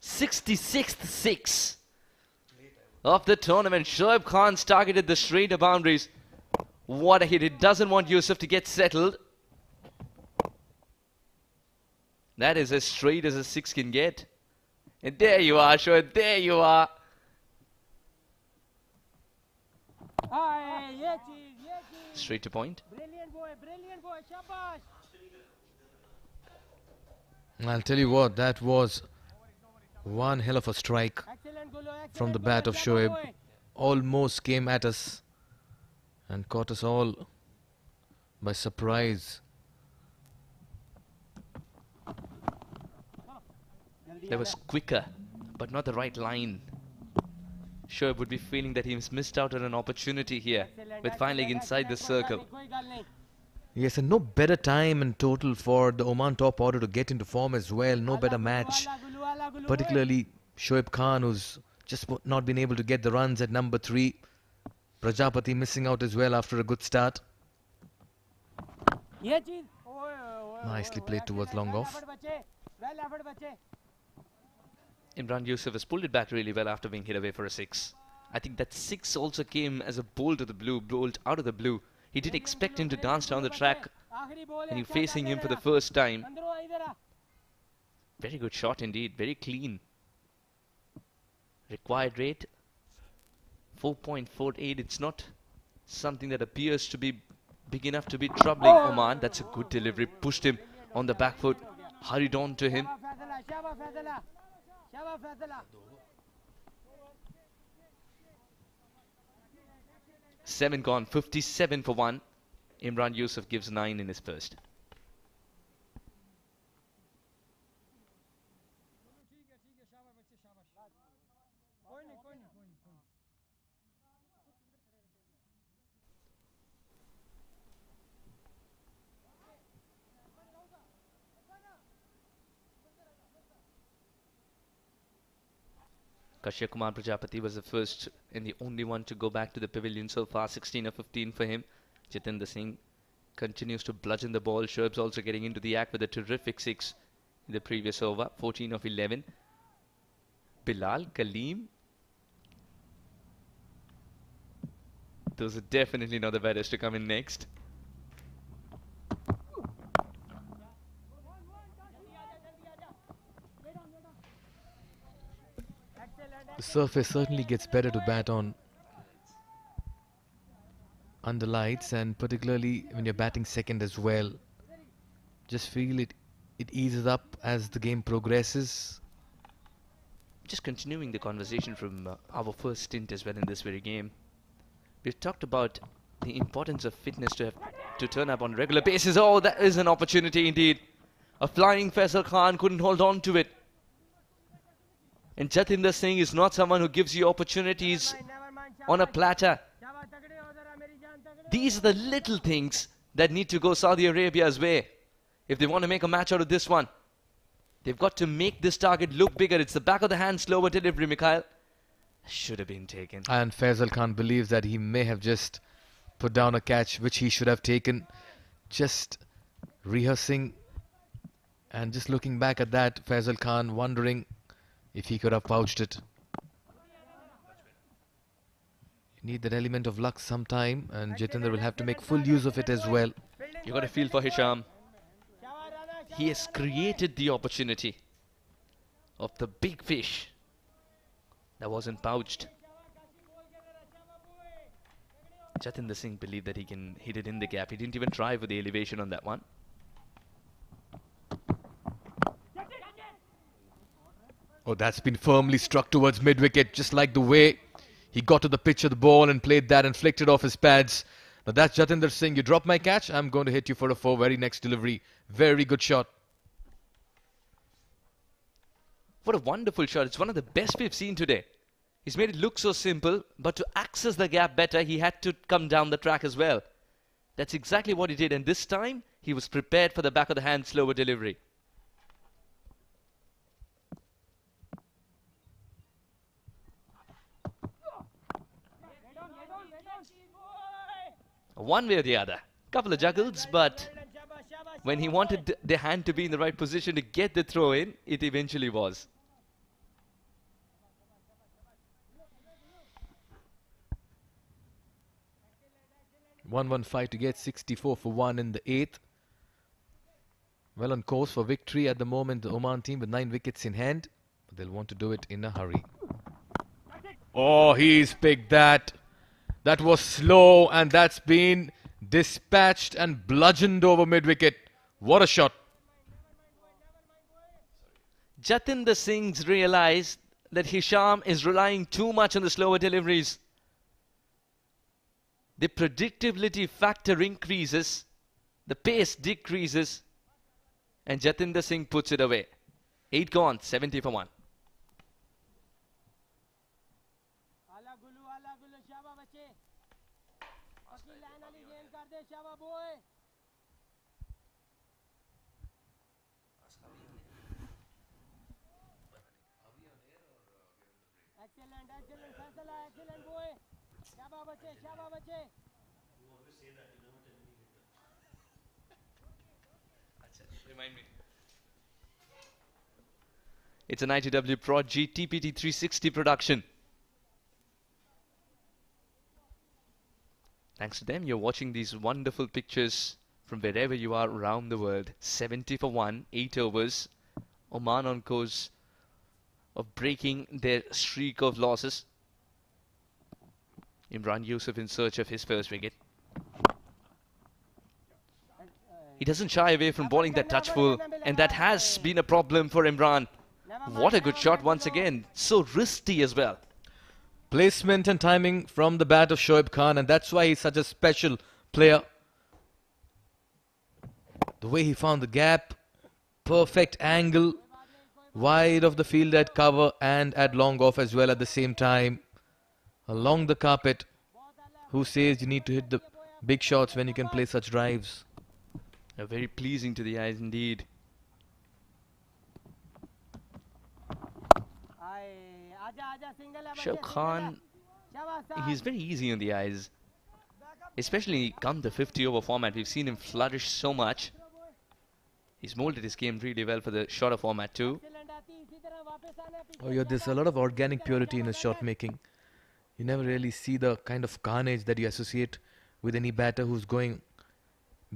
66th 6 of the tournament. Shoaib Khan's targeted the straighter boundaries. What a hit. It doesn't want Yusuf to get settled. That is as straight as a 6 can get. And there you are, Shoaib. There you are. Straight to point. I'll tell you what, that was one hell of a strike from the bat of Shoaib. Almost came at us and caught us all by surprise. That was quicker, but not the right line. Shoaib would be feeling that he's missed out on an opportunity here with finding inside the circle. Yes, and no better time in total for the Oman top order to get into form as well. No better match. Particularly Shoaib Khan, who's just not been able to get the runs at number 3. Prajapati missing out as well after a good start. Nicely played towards long off. Imran Yusuf has pulled it back really well after being hit away for a 6. I think that 6 also came as a bolt of the blue, bolt out of the blue. He didn't expect him to dance down the track, and you're facing him for the first time. Very good shot indeed, very clean. Required rate 4.48. It's not something that appears to be big enough to be troubling Oman. That's a good delivery. Pushed him on the back foot, hurried on to him. 7 gone, 57 for 1. Imran Yusuf gives 9 in his first. Kashyap Kumar Prajapati was the first and the only one to go back to the pavilion so far. 16 of 15 for him. Jatinder Singh continues to bludgeon the ball. Shoaib's also getting into the act with a terrific 6 in the previous over. 14 of 11. Bilal, Kaleem. Those are definitely not the batters to come in next. The surface certainly gets better to bat on under lights, and particularly when you're batting second as well. Just feel it it eases up as the game progresses. Just continuing the conversation from our first stint as well in this very game. We've talked about the importance of fitness to turn up on a regular basis. Oh, that is an opportunity indeed. A flying Faisal Khan couldn't hold on to it. And Jatinder Singh is not someone who gives you opportunities on a platter. These are the little things that need to go Saudi Arabia's way if they want to make a match out of this one. They've got to make this target look bigger. It's the back of the hand slower delivery, Mikhail. Should have been taken. And Faisal Khan believes that he may have just put down a catch which he should have taken. Just rehearsing and just looking back at that, Faisal Khan wondering if he could have pouched it. You need that element of luck sometime, and Jatinder will have to make full use of it as well. You got to feel for Hisham. He has created the opportunity of the big fish that wasn't pouched. Jatinder Singh believed that he can hit it in the gap. He didn't even try for the elevation on that one. Oh, that's been firmly struck towards mid-wicket, just like the way he got to the pitch of the ball and played that and flicked it off his pads. Now that's Jatinder Singh. You drop my catch, I'm going to hit you for a 4. Very next delivery. Very good shot. What a wonderful shot. It's one of the best we've seen today. He's made it look so simple, but to access the gap better, he had to come down the track as well. That's exactly what he did, and this time, he was prepared for the back of the hand slower delivery. One way or the other. Couple of juggles, but when he wanted the hand to be in the right position to get the throw in, it eventually was. .115 to get 64 for 1 in the 8th. Well on course for victory at the moment, the Oman team with 9 wickets in hand. But they'll want to do it in a hurry. Oh, he's picked that. That was slow, and that's been dispatched and bludgeoned over mid-wicket. What a shot. Jatinder Singh's realized that Hisham is relying too much on the slower deliveries. The predictability factor increases, the pace decreases, and Jatinder Singh puts it away. 8 gone, 70 for 1. Excellent boy. Shaba bache. Remind me. It's an ITW Prod G TPT 360 production. Thanks to them, you're watching these wonderful pictures from wherever you are around the world. 70 for 1, 8 overs. Oman on course of breaking their streak of losses. Imran Yusuf in search of his first wicket. He doesn't shy away from bowling that touchful, and that has been a problem for Imran. What a good shot once again. So risky as well. Placement and timing from the bat of Shoaib Khan, and that's why he's such a special player. The way he found the gap, perfect angle, wide of the field at cover and at long off as well at the same time. Along the carpet. Who says you need to hit the big shots when you can play such drives? Very pleasing to the eyes indeed. Shoaib Khan, he's very easy on the eyes. Especially come the 50 over format. We've seen him flourish so much. He's molded his game really well for the shorter format too. Oh yeah, there's a lot of organic purity in his shot making. You never really see the kind of carnage that you associate with any batter who's going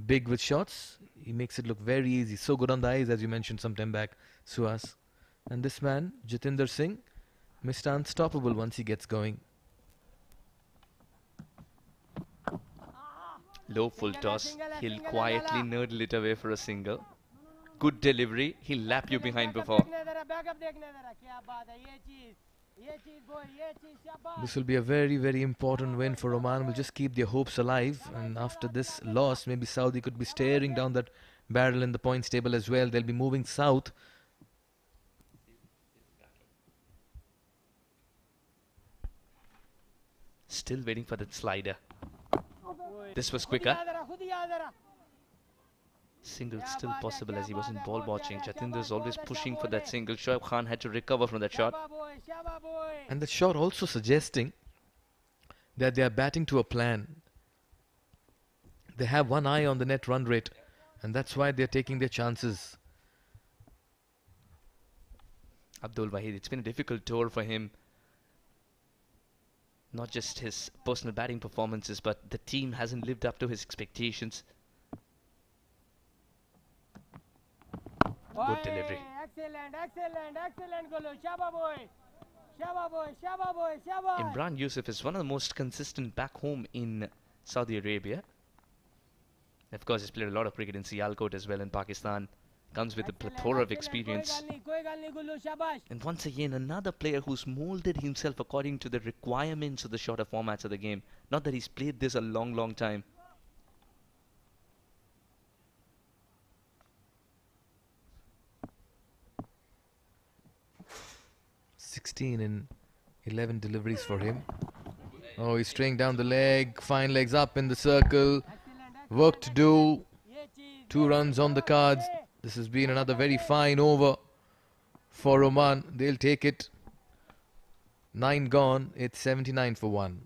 big with shots. He makes it look very easy. So good on the eyes, as you mentioned some time back, Suhas. And this man, Jatinder Singh, Mr. Unstoppable once he gets going. Low full toss. He'll quietly nurdle it away for a single. good delivery. He'll lap you behind before. This will be a very, very important win for Oman. Will just keep their hopes alive. And after this loss, maybe Saudi could be staring down that barrel in the points table as well. They'll be moving south. Still waiting for that slider. This was quicker. Single still possible as he wasn't ball watching. Jatinder's always pushing for that single. Shoaib Khan had to recover from that shot. And the shot also suggesting that they are batting to a plan. They have one eye on the net run rate, and that's why they're taking their chances. Abdul Wahid, it's been a difficult tour for him. Not just his personal batting performances, but the team hasn't lived up to his expectations. Good delivery. Excellent, Golo. Shaba boy. Imran Yusuf is one of the most consistent back home in Saudi Arabia. Of course, he's played a lot of cricket in Sialkot as well in Pakistan. Comes with a plethora of experience. And once again, another player who's molded himself according to the requirements of the shorter formats of the game. Not that he's played this a long time. In 11 deliveries for him. Oh, he's straying down the leg. Fine legs up in the circle. Work to do. 2 runs on the cards. This has been another very fine over for Oman. They'll take it. 9 gone. It's 79 for 1.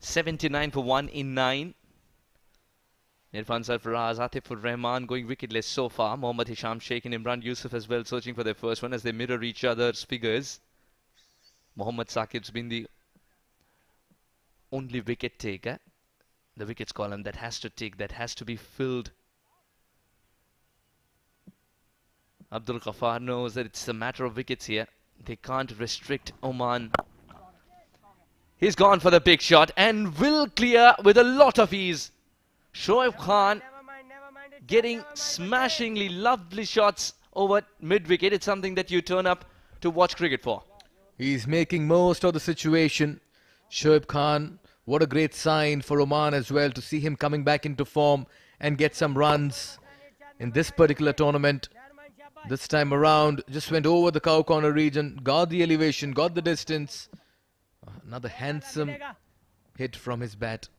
$79 for 1 in 9. Irfan Sarfaraz, Atifur Rahman going wicketless so far. Mohammad Hisham Sheikh and Imran Yusuf as well searching for their first one as they mirror each other's figures. Mohammad Saqib's been the only wicket taker. The wickets column that has to take, that has to be filled. Abdul Ghaffar knows that it's a matter of wickets here. They can't restrict Oman. He's gone for the big shot and will clear with a lot of ease. Shoaib Khan getting smashingly lovely shots over mid-wicket. It's something that you turn up to watch cricket for. He's making most of the situation. Shoaib Khan, what a great sign for Oman as well to see him coming back into form and get some runs in this particular tournament. This time around, just went over the cow corner region, got the elevation, got the distance. Another handsome hit from his bat.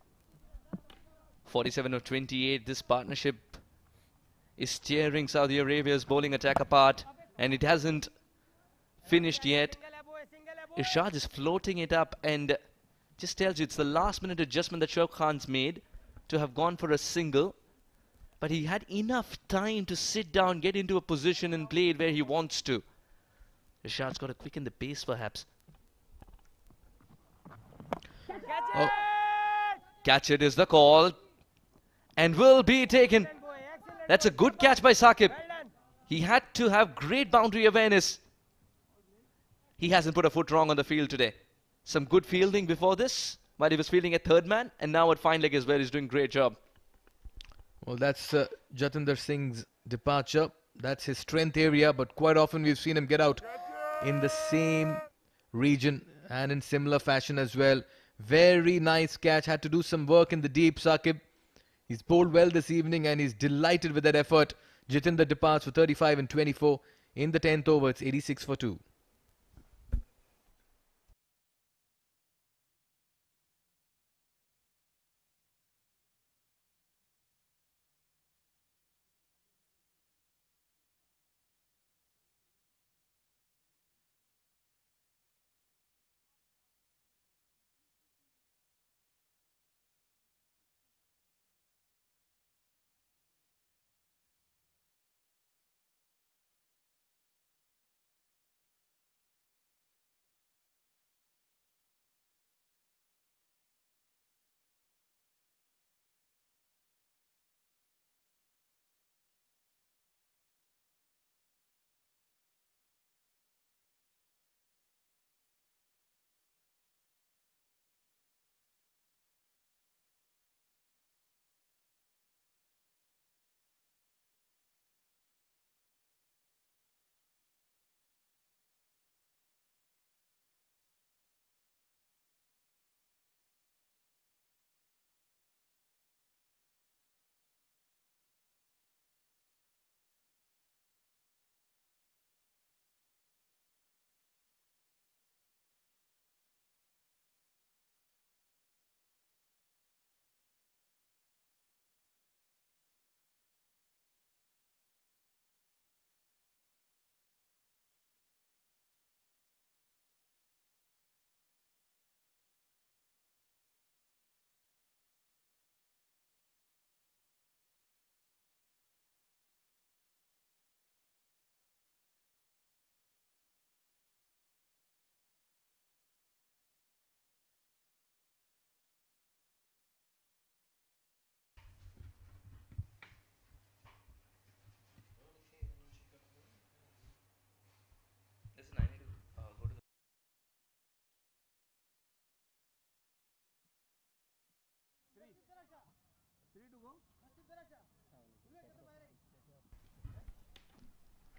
47 of 28. This partnership is tearing Saudi Arabia's bowling attack apart, and it hasn't finished yet. Irshad is floating it up and just tells you it's the last minute adjustment that Shoaib Khan's made to have gone for a single. But he had enough time to sit down, get into a position and play it where he wants to. Irshad's got to quicken the pace perhaps. Oh. Catch it is the call and will be taken. That's a good catch by Saqib. He had to have great boundary awareness. He hasn't put a foot wrong on the field today. Some good fielding before this while he was fielding at third man, and now at fine leg as well. He's doing a great job. Well, that's Jatinder Singh's departure. That's his strength area, but quite often we've seen him get out in the same region and in similar fashion as well. Very nice catch. Had to do some work in the deep, Saqib. He's bowled well this evening and he's delighted with that effort. Jatinder departs for 35 and 24. In the 10th over, it's 86 for 2.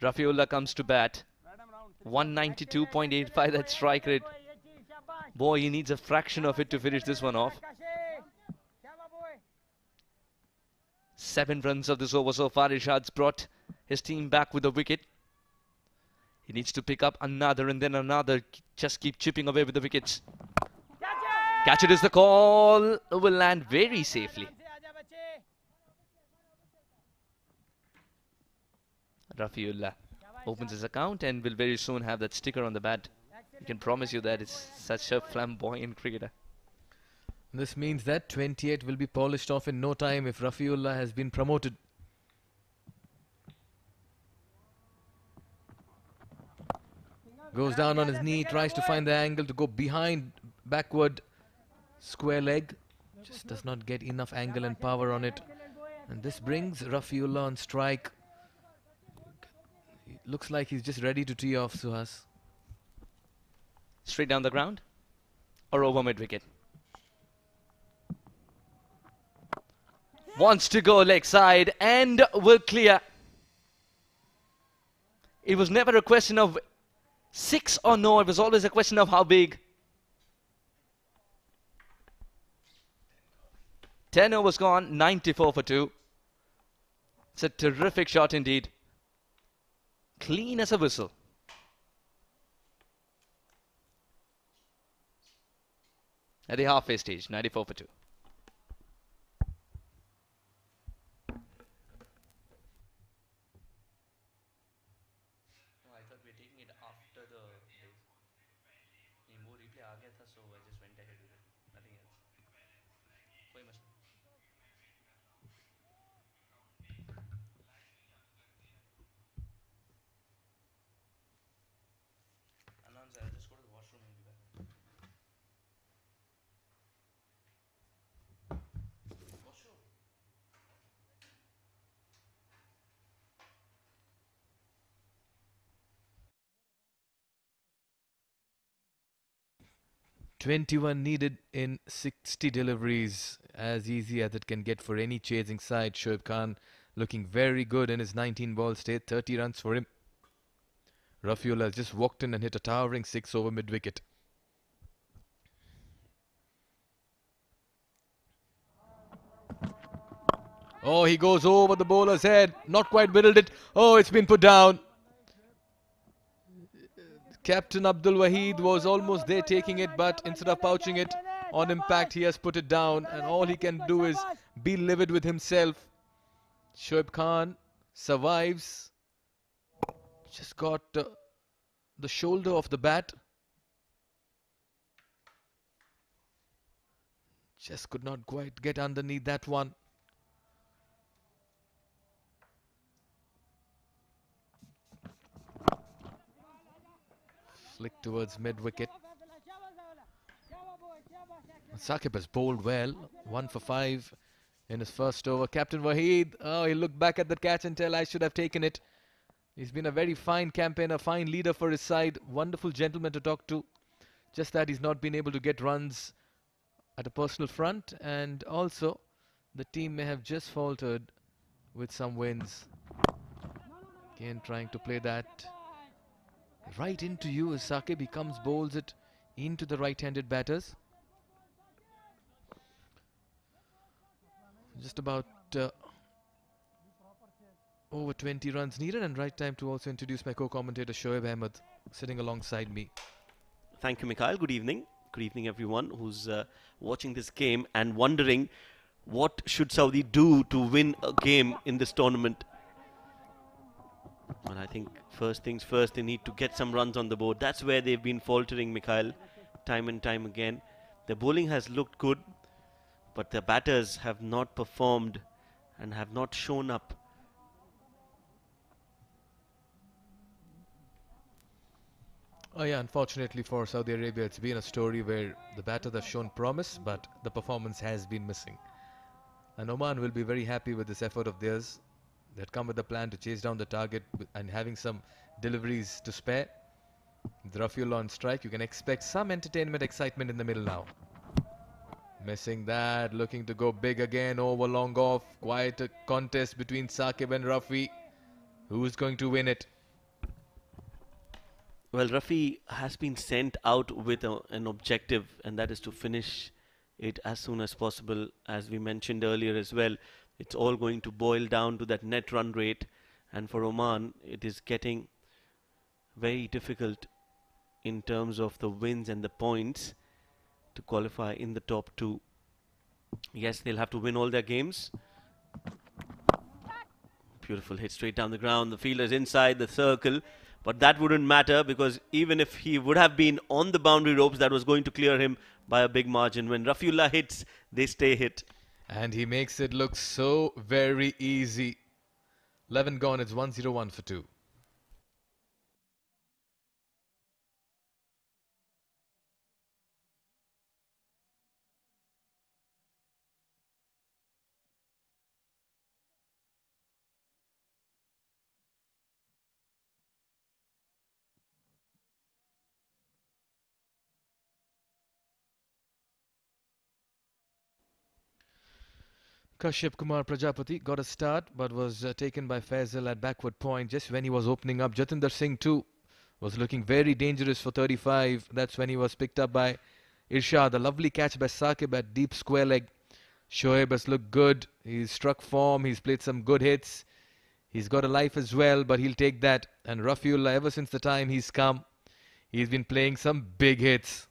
Rafiullah comes to bat. 192.85, that strike rate. Boy, he needs a fraction of it to finish this one off. 7 runs of this over so far. Irshad's brought his team back with a wicket. He needs to pick up another and then another. Just keep chipping away with the wickets. Catch it is the call. Will land very safely. Rafiullah opens his account and will very soon have that sticker on the bat. I can promise you that it's such a flamboyant cricketer. This means that 28 will be polished off in no time if Rafiullah has been promoted. Goes down on his knee, tries to find the angle to go behind, backward, square leg. Just does not get enough angle and power on it. And this brings Rafiullah on strike. It looks like he's just ready to tee off, Suhas. Straight down the ground or over mid-wicket? Wants to go leg side and will clear. It was never a question of 6 or no, it was always a question of how big. 10 overs gone, 94 for 2. It's a terrific shot indeed. Clean as a whistle. At the halfway stage, 94 for 2. I thought we were taking it after the replay आ गया था, so I just went ahead with it. Nothing else. कोई मसला. Announcer, I'll just go to the washroom and be back. Washroom. 21 needed in 60 deliveries, as easy as it can get for any chasing side. Shoaib Khan looking very good in his 19-ball stay, 30 runs for him. Rafiullah has just walked in and hit a towering 6 over mid-wicket. Oh, he goes over the bowler's head, not quite whittled it. Oh, it's been put down. Captain Abdul Wahid was almost there taking it, but instead of pouching it, on impact he has put it down, and all he can do is be livid with himself. Shoaib Khan survives. Just got the shoulder of the bat. Just could not quite get underneath that one. Flick towards mid-wicket. Saqib has bowled well. 1 for 5 in his first over. Captain Wahid, oh, he looked back at the catch and tell I should have taken it. He's been a very fine campaigner, fine leader for his side. Wonderful gentleman to talk to. Just that he's not been able to get runs at a personal front. And also, the team may have just faltered with some wins. Again, trying to play that right into you as Saqib. He comes, bowls it into the right-handed batters. Just about over 20 runs needed, and right time to also introduce my co-commentator Shoaib Ahmed sitting alongside me. Thank you, Mikhail. Good evening. Good evening, everyone who's watching this game and wondering what should Saudi do to win a game in this tournament. Well, I think first things first, they need to get some runs on the board. That's where they've been faltering, Mikhail, time and time again. The bowling has looked good, but the batters have not performed and have not shown up. Oh yeah, unfortunately for Saudi Arabia, it's been a story where the batters have shown promise, but the performance has been missing. And Oman will be very happy with this effort of theirs. They had come with a plan to chase down the target and having some deliveries to spare. With Rafiullah on strike, you can expect some entertainment, excitement in the middle now. Missing that, looking to go big again, over long off. Quite a contest between Saqib and Rafi. Who's going to win it? Well, Rafi has been sent out with an objective, and that is to finish it as soon as possible. As we mentioned earlier as well, it's all going to boil down to that net run rate, and for Oman it is getting very difficult in terms of the wins and the points to qualify in the top two. Yes, they'll have to win all their games. Beautiful hit straight down the ground. The fielder's inside the circle, but that wouldn't matter because even if he would have been on the boundary ropes, that was going to clear him by a big margin. When Rafiullah hits, they stay hit. And he makes it look so very easy. 11 gone, it's 1-0-1 for 2. Kashyap Kumar Prajapati got a start but was taken by Faisal at backward point just when he was opening up. Jatinder Singh too was looking very dangerous for 35. That's when he was picked up by Irshad. A lovely catch by Saqib at deep square leg. Shoaib has looked good. He's struck form. He's played some good hits. He's got a life as well, but he'll take that. And Rafiullah, ever since the time he's come, he's been playing some big hits.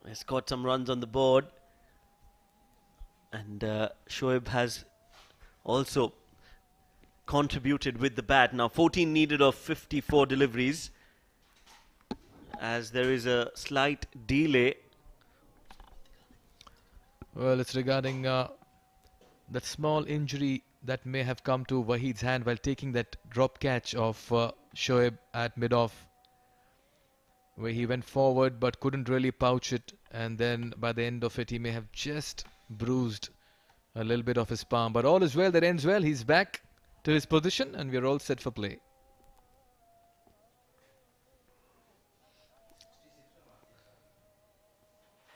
Has got some runs on the board, and Shoaib has also contributed with the bat. Now 14 needed of 54 deliveries, as there is a slight delay. Well, it's regarding that small injury that may have come to Wahid's hand while taking that drop catch of Shoaib at mid-off, where he went forward but couldn't really pouch it, and then by the end of it he may have just bruised a little bit of his palm. But all is well that ends well. He's back to his position and we're all set for play.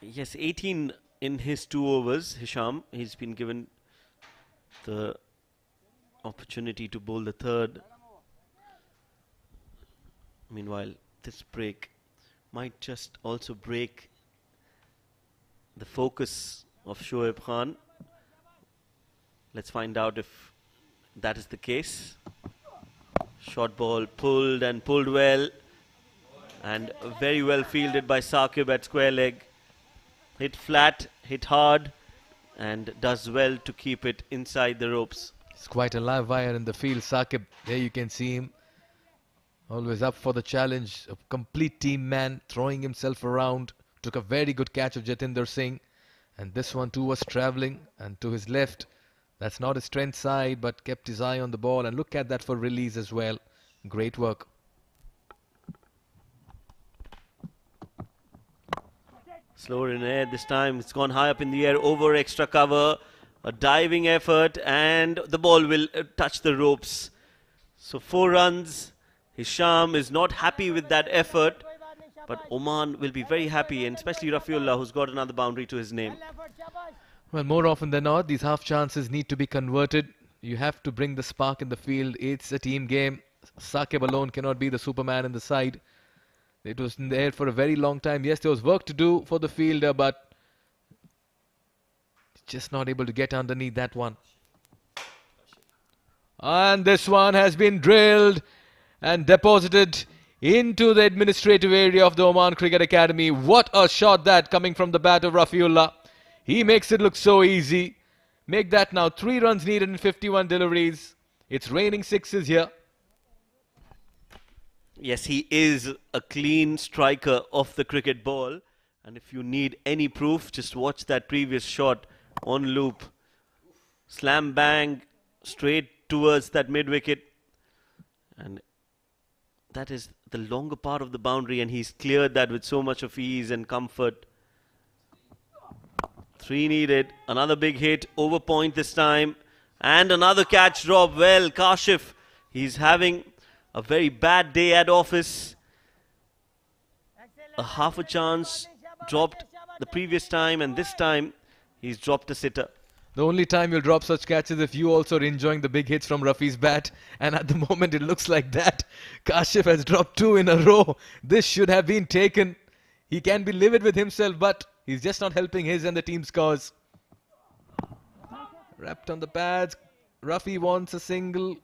Yes, 18 in his 2 overs, Hisham. He's been given the opportunity to bowl the third. Meanwhile, this break might just also break the focus of Shoaib Khan. Let's find out if that is the case. Short ball pulled and pulled well, and very well fielded by Saqib at square leg. Hit flat, hit hard, and does well to keep it inside the ropes. It's quite a live wire in the field. Saqib, there you can see him, always up for the challenge. A complete team man, throwing himself around. Took a very good catch of Jatinder Singh, and this one too was travelling and to his left. That's not his strength side, but kept his eye on the ball, and look at that for release as well. Great work. Slower in air this time. It's gone high up in the air over extra cover. A diving effort, and the ball will touch the ropes. So 4 runs. Hisham is not happy with that effort, but Oman will be very happy, and especially Rafiullah, who's got another boundary to his name. Well, more often than not, these half chances need to be converted. You have to bring the spark in the field. It's a team game. Saqib alone cannot be the superman in the side. It was in the air for a very long time. Yes, there was work to do for the fielder, but just not able to get underneath that one. And this one has been drilled and deposited into the administrative area of the Oman Cricket Academy. What a shot that, coming from the bat of Rafiullah. He makes it look so easy. Make that now 3 runs needed in 51 deliveries. It's raining 6s here. Yes, he is a clean striker of the cricket ball. And if you need any proof, just watch that previous shot on loop. Slam bang straight towards that mid-wicket. And that is the longer part of the boundary, and he's cleared that with so much of ease and comfort. 3 needed. Another big hit over point this time. And another catch drop. Well, Kashif, he's having A very bad day at office. A half a chance dropped the previous time, and this time he's dropped a sitter. The only time you'll drop such catches if you also are enjoying the big hits from Rafi's bat. And at the moment it looks like that. Kashif has dropped 2 in a row. This should have been taken. He can be livid with himself, but he's just not helping his and the team's cause. Wrapped on the pads. Rafi wants a single.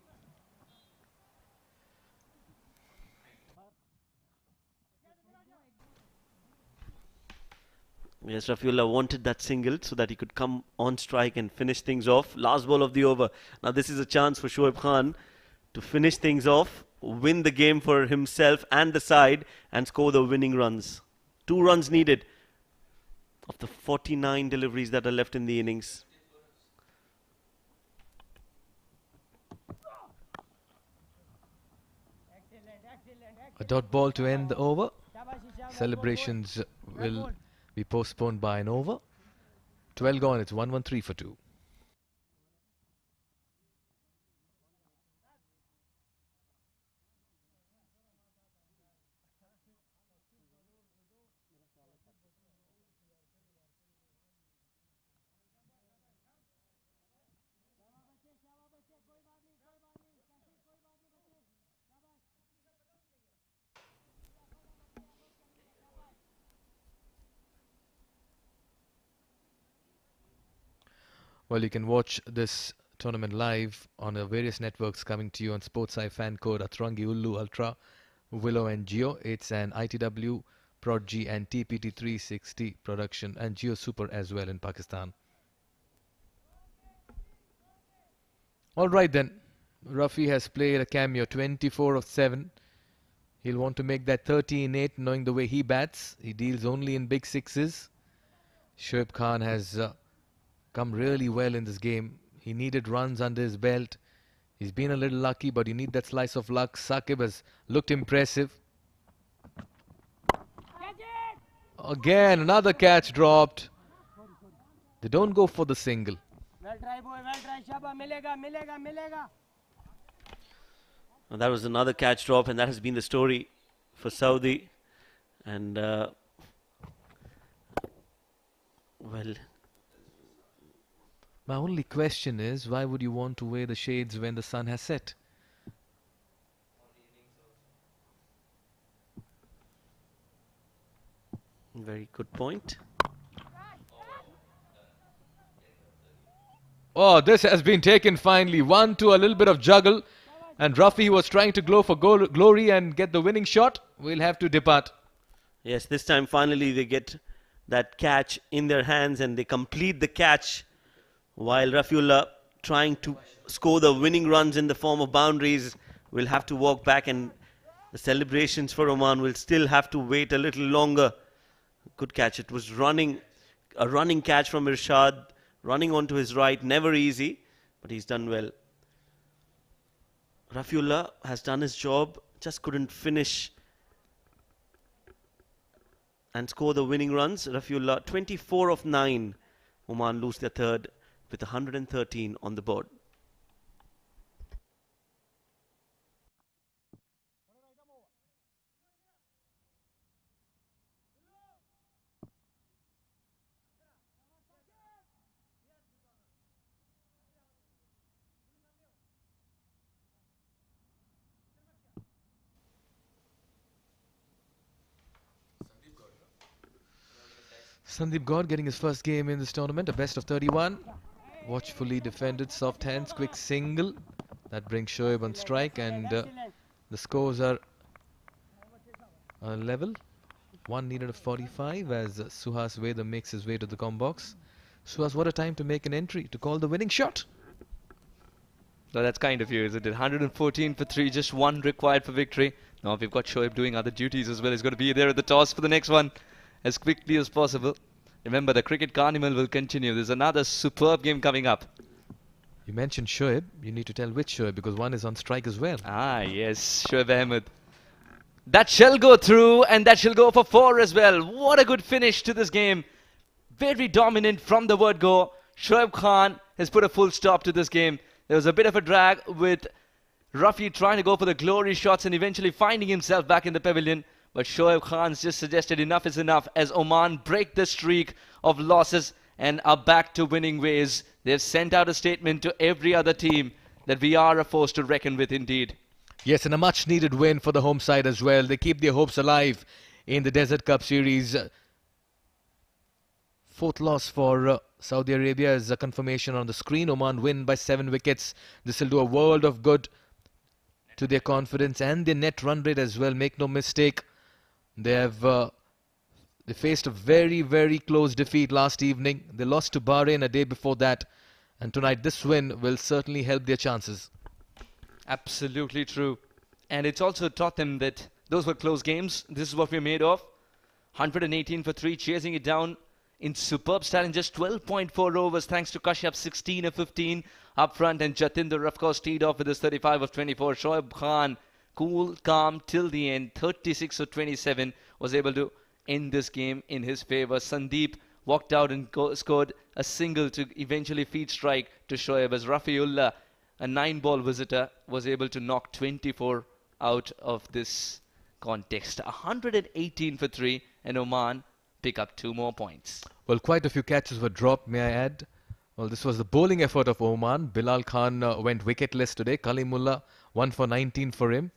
Yes, Rafiullah wanted that single so that he could come on strike and finish things off. Last ball of the over. Now this is a chance for Shoaib Khan to finish things off, win the game for himself and the side, and score the winning runs. 2 runs needed of the 49 deliveries that are left in the innings. A dot ball to end the over. Celebrations will be postponed by an over. 12 gone, it's 1-1-3 for 2. Well, you can watch this tournament live on the various networks coming to you on SportsEye, Fan Code, Atrangi, Ullu, Ultra, Willow and Geo. It's an ITW, Prod-G and TPT 360 production, and Geo Super as well in Pakistan. Alright then, Rafi has played a cameo, 24 of 7. He'll want to make that 30 in 8, knowing the way he bats. He deals only in big sixes. Shoaib Khan has come really well in this game. He needed runs under his belt. He's been a little lucky, but you need that slice of luck. Saqib has looked impressive. Again, another catch dropped. They don't go for the single. Well try boy, well try Shaba, milega. And that was another catch drop, and that has been the story for Saudi. And well, my only question is, why would you want to wear the shades when the sun has set? very good point. Oh, this has been taken finally. 1-2, a little bit of juggle. And Rafi was trying to go for glory and get the winning shot. We'll have to depart. Yes, this time finally they get that catch in their hands and they complete the catch, while Rafiullah, trying to score the winning runs in the form of boundaries, will have to walk back, and the celebrations for Oman will still have to wait a little longer. Good catch. It was a running catch from Irshad, running onto his right. Never easy, but he's done well. Rafiullah has done his job, just couldn't finish and score the winning runs. Rafiullah, 24 of 9. Oman lose their third with 113 on the board. Sandeep Gaur getting his first game in this tournament, a best of 31. Watchfully defended, soft hands, quick single. That brings Shoaib on strike, and the scores are level. One needed of 45 as Suhas Veda makes his way to the com box. Suhas, what a time to make an entry, to call the winning shot. So that's kind of you, isn't it? 114 for 3, just 1 required for victory. Now we've got Shoaib doing other duties as well. He's going to be there at the toss for the next one as quickly as possible. Remember, the cricket carnival will continue. There's another superb game coming up. You mentioned Shoaib. You need to tell which Shoaib, because one is on strike as well. Ah, yes, Shoaib Ahmed. That shall go through, and that shall go for 4 as well. What a good finish to this game. Very dominant from the word go. Shoaib Khan has put a full stop to this game. There was a bit of a drag with Rafi trying to go for the glory shots and eventually finding himself back in the pavilion. But Shoaib Khan's just suggested enough is enough as Oman break the streak of losses and are back to winning ways. They've sent out a statement to every other team that we are a force to reckon with indeed. Yes, and a much needed win for the home side as well. They keep their hopes alive in the Desert Cup Series. Fourth loss for Saudi Arabia is a confirmation on the screen. Oman win by 7 wickets. This will do a world of good to their confidence and their net run rate as well. Make no mistake, they faced a very, very close defeat last evening. They lost to Bahrain a day before that, and tonight this win will certainly help their chances. Absolutely true. And it's also taught them that those were close games. This is what we're made of. 118 for 3, chasing it down in superb style in just 12.4 overs, thanks to Kashyap 16 of 15 up front, and Jatinder of course teed off with his 35 of 24. Shoaib Khan, cool, calm till the end, 36 of 27, was able to end this game in his favour. Sandeep walked out and scored a single to eventually feed strike to Shoaib, as Rafiullah, a 9-ball visitor, was able to knock 24 out of this context. 118 for 3, and Oman pick up 2 more points. Well, quite a few catches were dropped, may I add. Well, this was the bowling effort of Oman. Bilal Khan went wicketless today. Kalimullah 1 for 19 for him.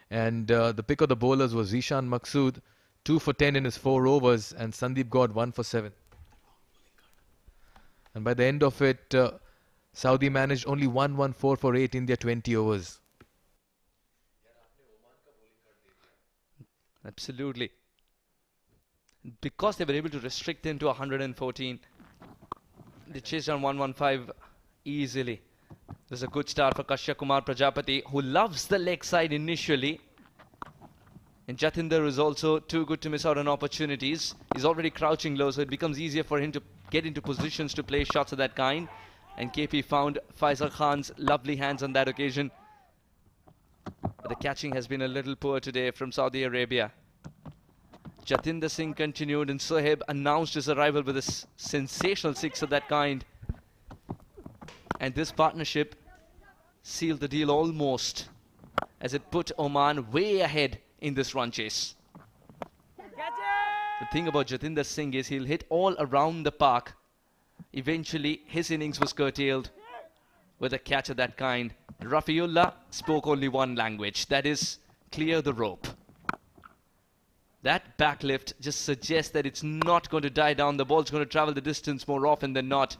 And the pick of the bowlers was Zishan Maqsood, 2 for 10 in his 4 overs, and Sandeep Gaud 1 for 7. And by the end of it, Saudi managed only 114 for 8 in their 20 overs. Absolutely. Because they were able to restrict them to 114, they chased down 115 easily. There's a good start for Kashya Kumar Prajapati, who loves the leg side initially. And Jatinder is also too good to miss out on opportunities. He's already crouching low, so it becomes easier for him to get into positions to play shots of that kind. And KP found Faisal Khan's lovely hands on that occasion. But the catching has been a little poor today from Saudi Arabia. Jatinder Singh continued, and Sohaib announced his arrival with a sensational 6 of that kind. And this partnership sealed the deal almost, as it put Oman way ahead in this run chase. The thing about Jatinder Singh is he'll hit all around the park. Eventually, his innings was curtailed with a catch of that kind. Rafiullah spoke only one language, that is, clear the rope. That backlift just suggests that it's not going to die down. The ball's going to travel the distance more often than not.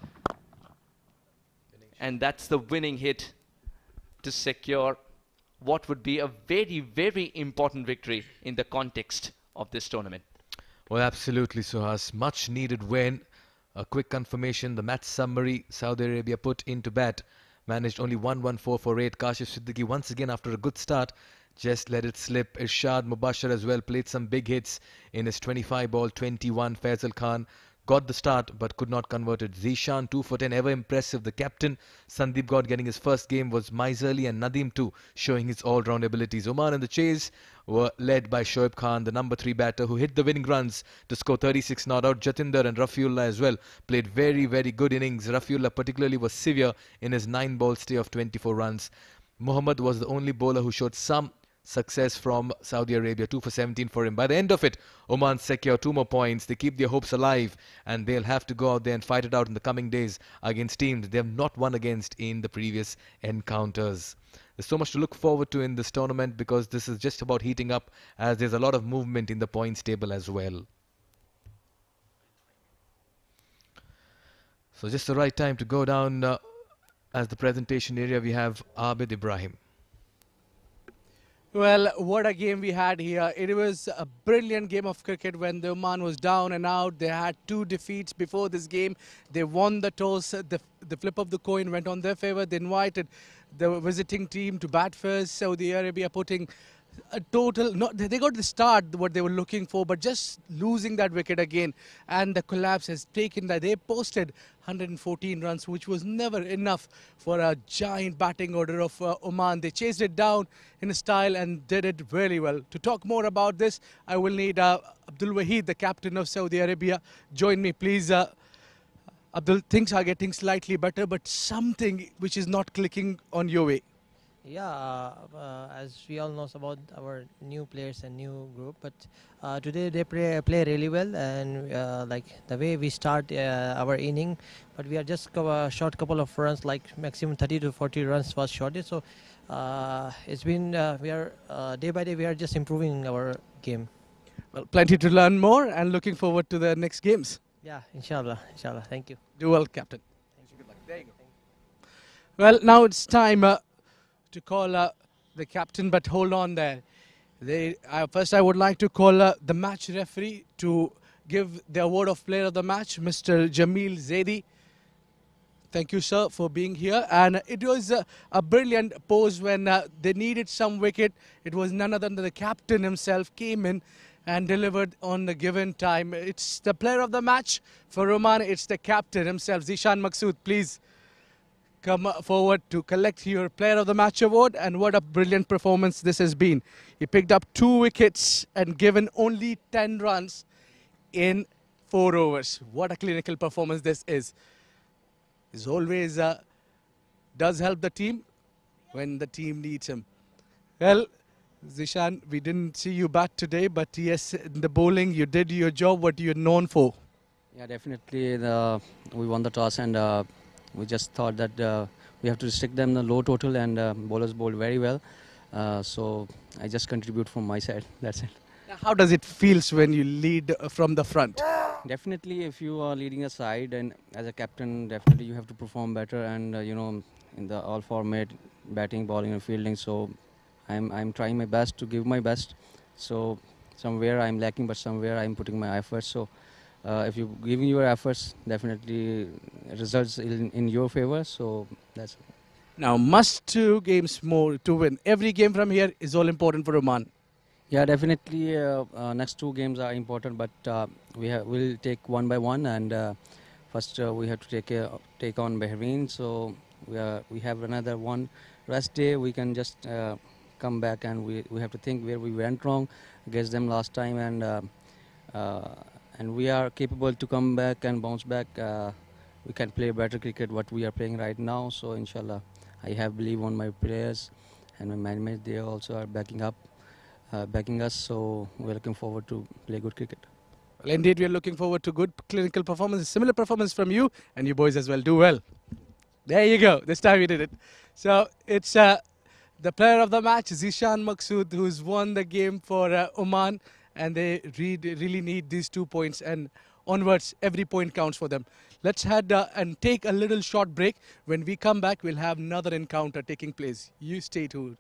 And that's the winning hit to secure what would be a very, very important victory in the context of this tournament. Well, absolutely, Suhas. Much needed win. A quick confirmation, the match summary Saudi Arabia put into bat. Managed only 114 for 8. Kashif Siddiqui once again after a good start just let it slip. Irshad Mubashir as well played some big hits in his 25 ball 21. Faisal Khan got the start but could not convert it. Zishan 2 for 10, ever impressive. The captain Sandeep Gaud getting his first game was miserly, and Nadeem too showing his all-round abilities. Oman in the chase were led by Shoaib Khan, the number 3 batter, who hit the winning runs to score 36 not out. Jatinder and Rafiullah as well played very, very good innings. Rafiullah particularly was severe in his 9-ball stay of 24 runs. Mohammad was the only bowler who showed some success from Saudi Arabia, 2 for 17 for him. By the end of it, Oman secure 2 more points. They keep their hopes alive, and they'll have to go out there and fight it out in the coming days against teams they have not won against in the previous encounters. There's so much to look forward to in this tournament, because this is just about heating up, as there's a lot of movement in the points table as well. So just the right time to go down as the presentation area. We have Abid Ibrahim. Well, what a game we had here. It was a brilliant game of cricket when the Oman was down and out. They had 2 defeats before this game. They won the toss. The flip of the coin went on their favour. They invited the visiting team to bat first. Saudi Arabia putting a total, they got the start what they were looking for, but just losing that wicket again, and the collapse has taken that. They posted 114 runs, which was never enough for a giant batting order of Oman. They chased it down in a style and did it really well. To talk more about this, I will need Abdul Wahid, the captain of Saudi Arabia. Join me, please. Abdul, things are getting slightly better, but something which is not clicking on your way. Yeah, as we all know about our new players and new group, but today they play really well, and like the way we start our inning, but we are just short couple of runs, like maximum 30 to 40 runs was shorted. So it's been we are day by day we are just improving our game. Well, plenty to learn more, and looking forward to the next games. Yeah, inshallah, inshallah. Thank you. Do well, Captain. There you go. Well, now it's time to call the captain, but hold on there. First, I would like to call the match referee to give the award of player of the match, Mr. Jamil Zaidi. Thank you, sir, for being here. And it was a brilliant pose when they needed some wicket. It was none other than the captain himself came in and delivered on the given time. It's the player of the match for Oman. It's the captain himself, Zishan Maqsood. Please come forward to collect your player of the match award. And what a brilliant performance this has been. He picked up 2 wickets and given only 10 runs in 4 overs. What a clinical performance this is. He always does help the team when the team needs him. Well, Zishan, we didn't see you bat today, but yes, in the bowling, you did your job, what you're known for. Yeah, definitely. We won the toss, and we just thought that we have to restrict them the low total, and bowlers bowled very well. So I just contribute from my side. That's it. Now, how does it feel when you lead from the front? Definitely, if you are leading a side, and as a captain, definitely you have to perform better. And you know, in the all format, batting, bowling, and fielding. So I'm trying my best to give my best. So somewhere I'm lacking, but somewhere I'm putting my efforts. So if you're giving your efforts, definitely results in your favor. So that's it. Now, must 2 games more to win. Every game from here is all important for Oman. Yeah, definitely. Next 2 games are important, but we'll take one by one. And first, we have to take on Bahrain. So we have another one rest day. We can just come back, and we have to think where we went wrong against them last time, and we are capable to come back and bounce back. We can play better cricket what we are playing right now. So inshallah, I have belief on my players and my management. They also are backing us. So we're looking forward to play good cricket. Well, indeed, we are looking forward to good clinical performance, similar performance from you, and you boys as well. Do well. There you go. This time we did it. So it's the player of the match, Zishan Maqsood, who's won the game for Oman, and they really need these 2 points, and onwards, every point counts for them. Let's head and take a little short break. When we come back, we'll have another encounter taking place. You stay tuned.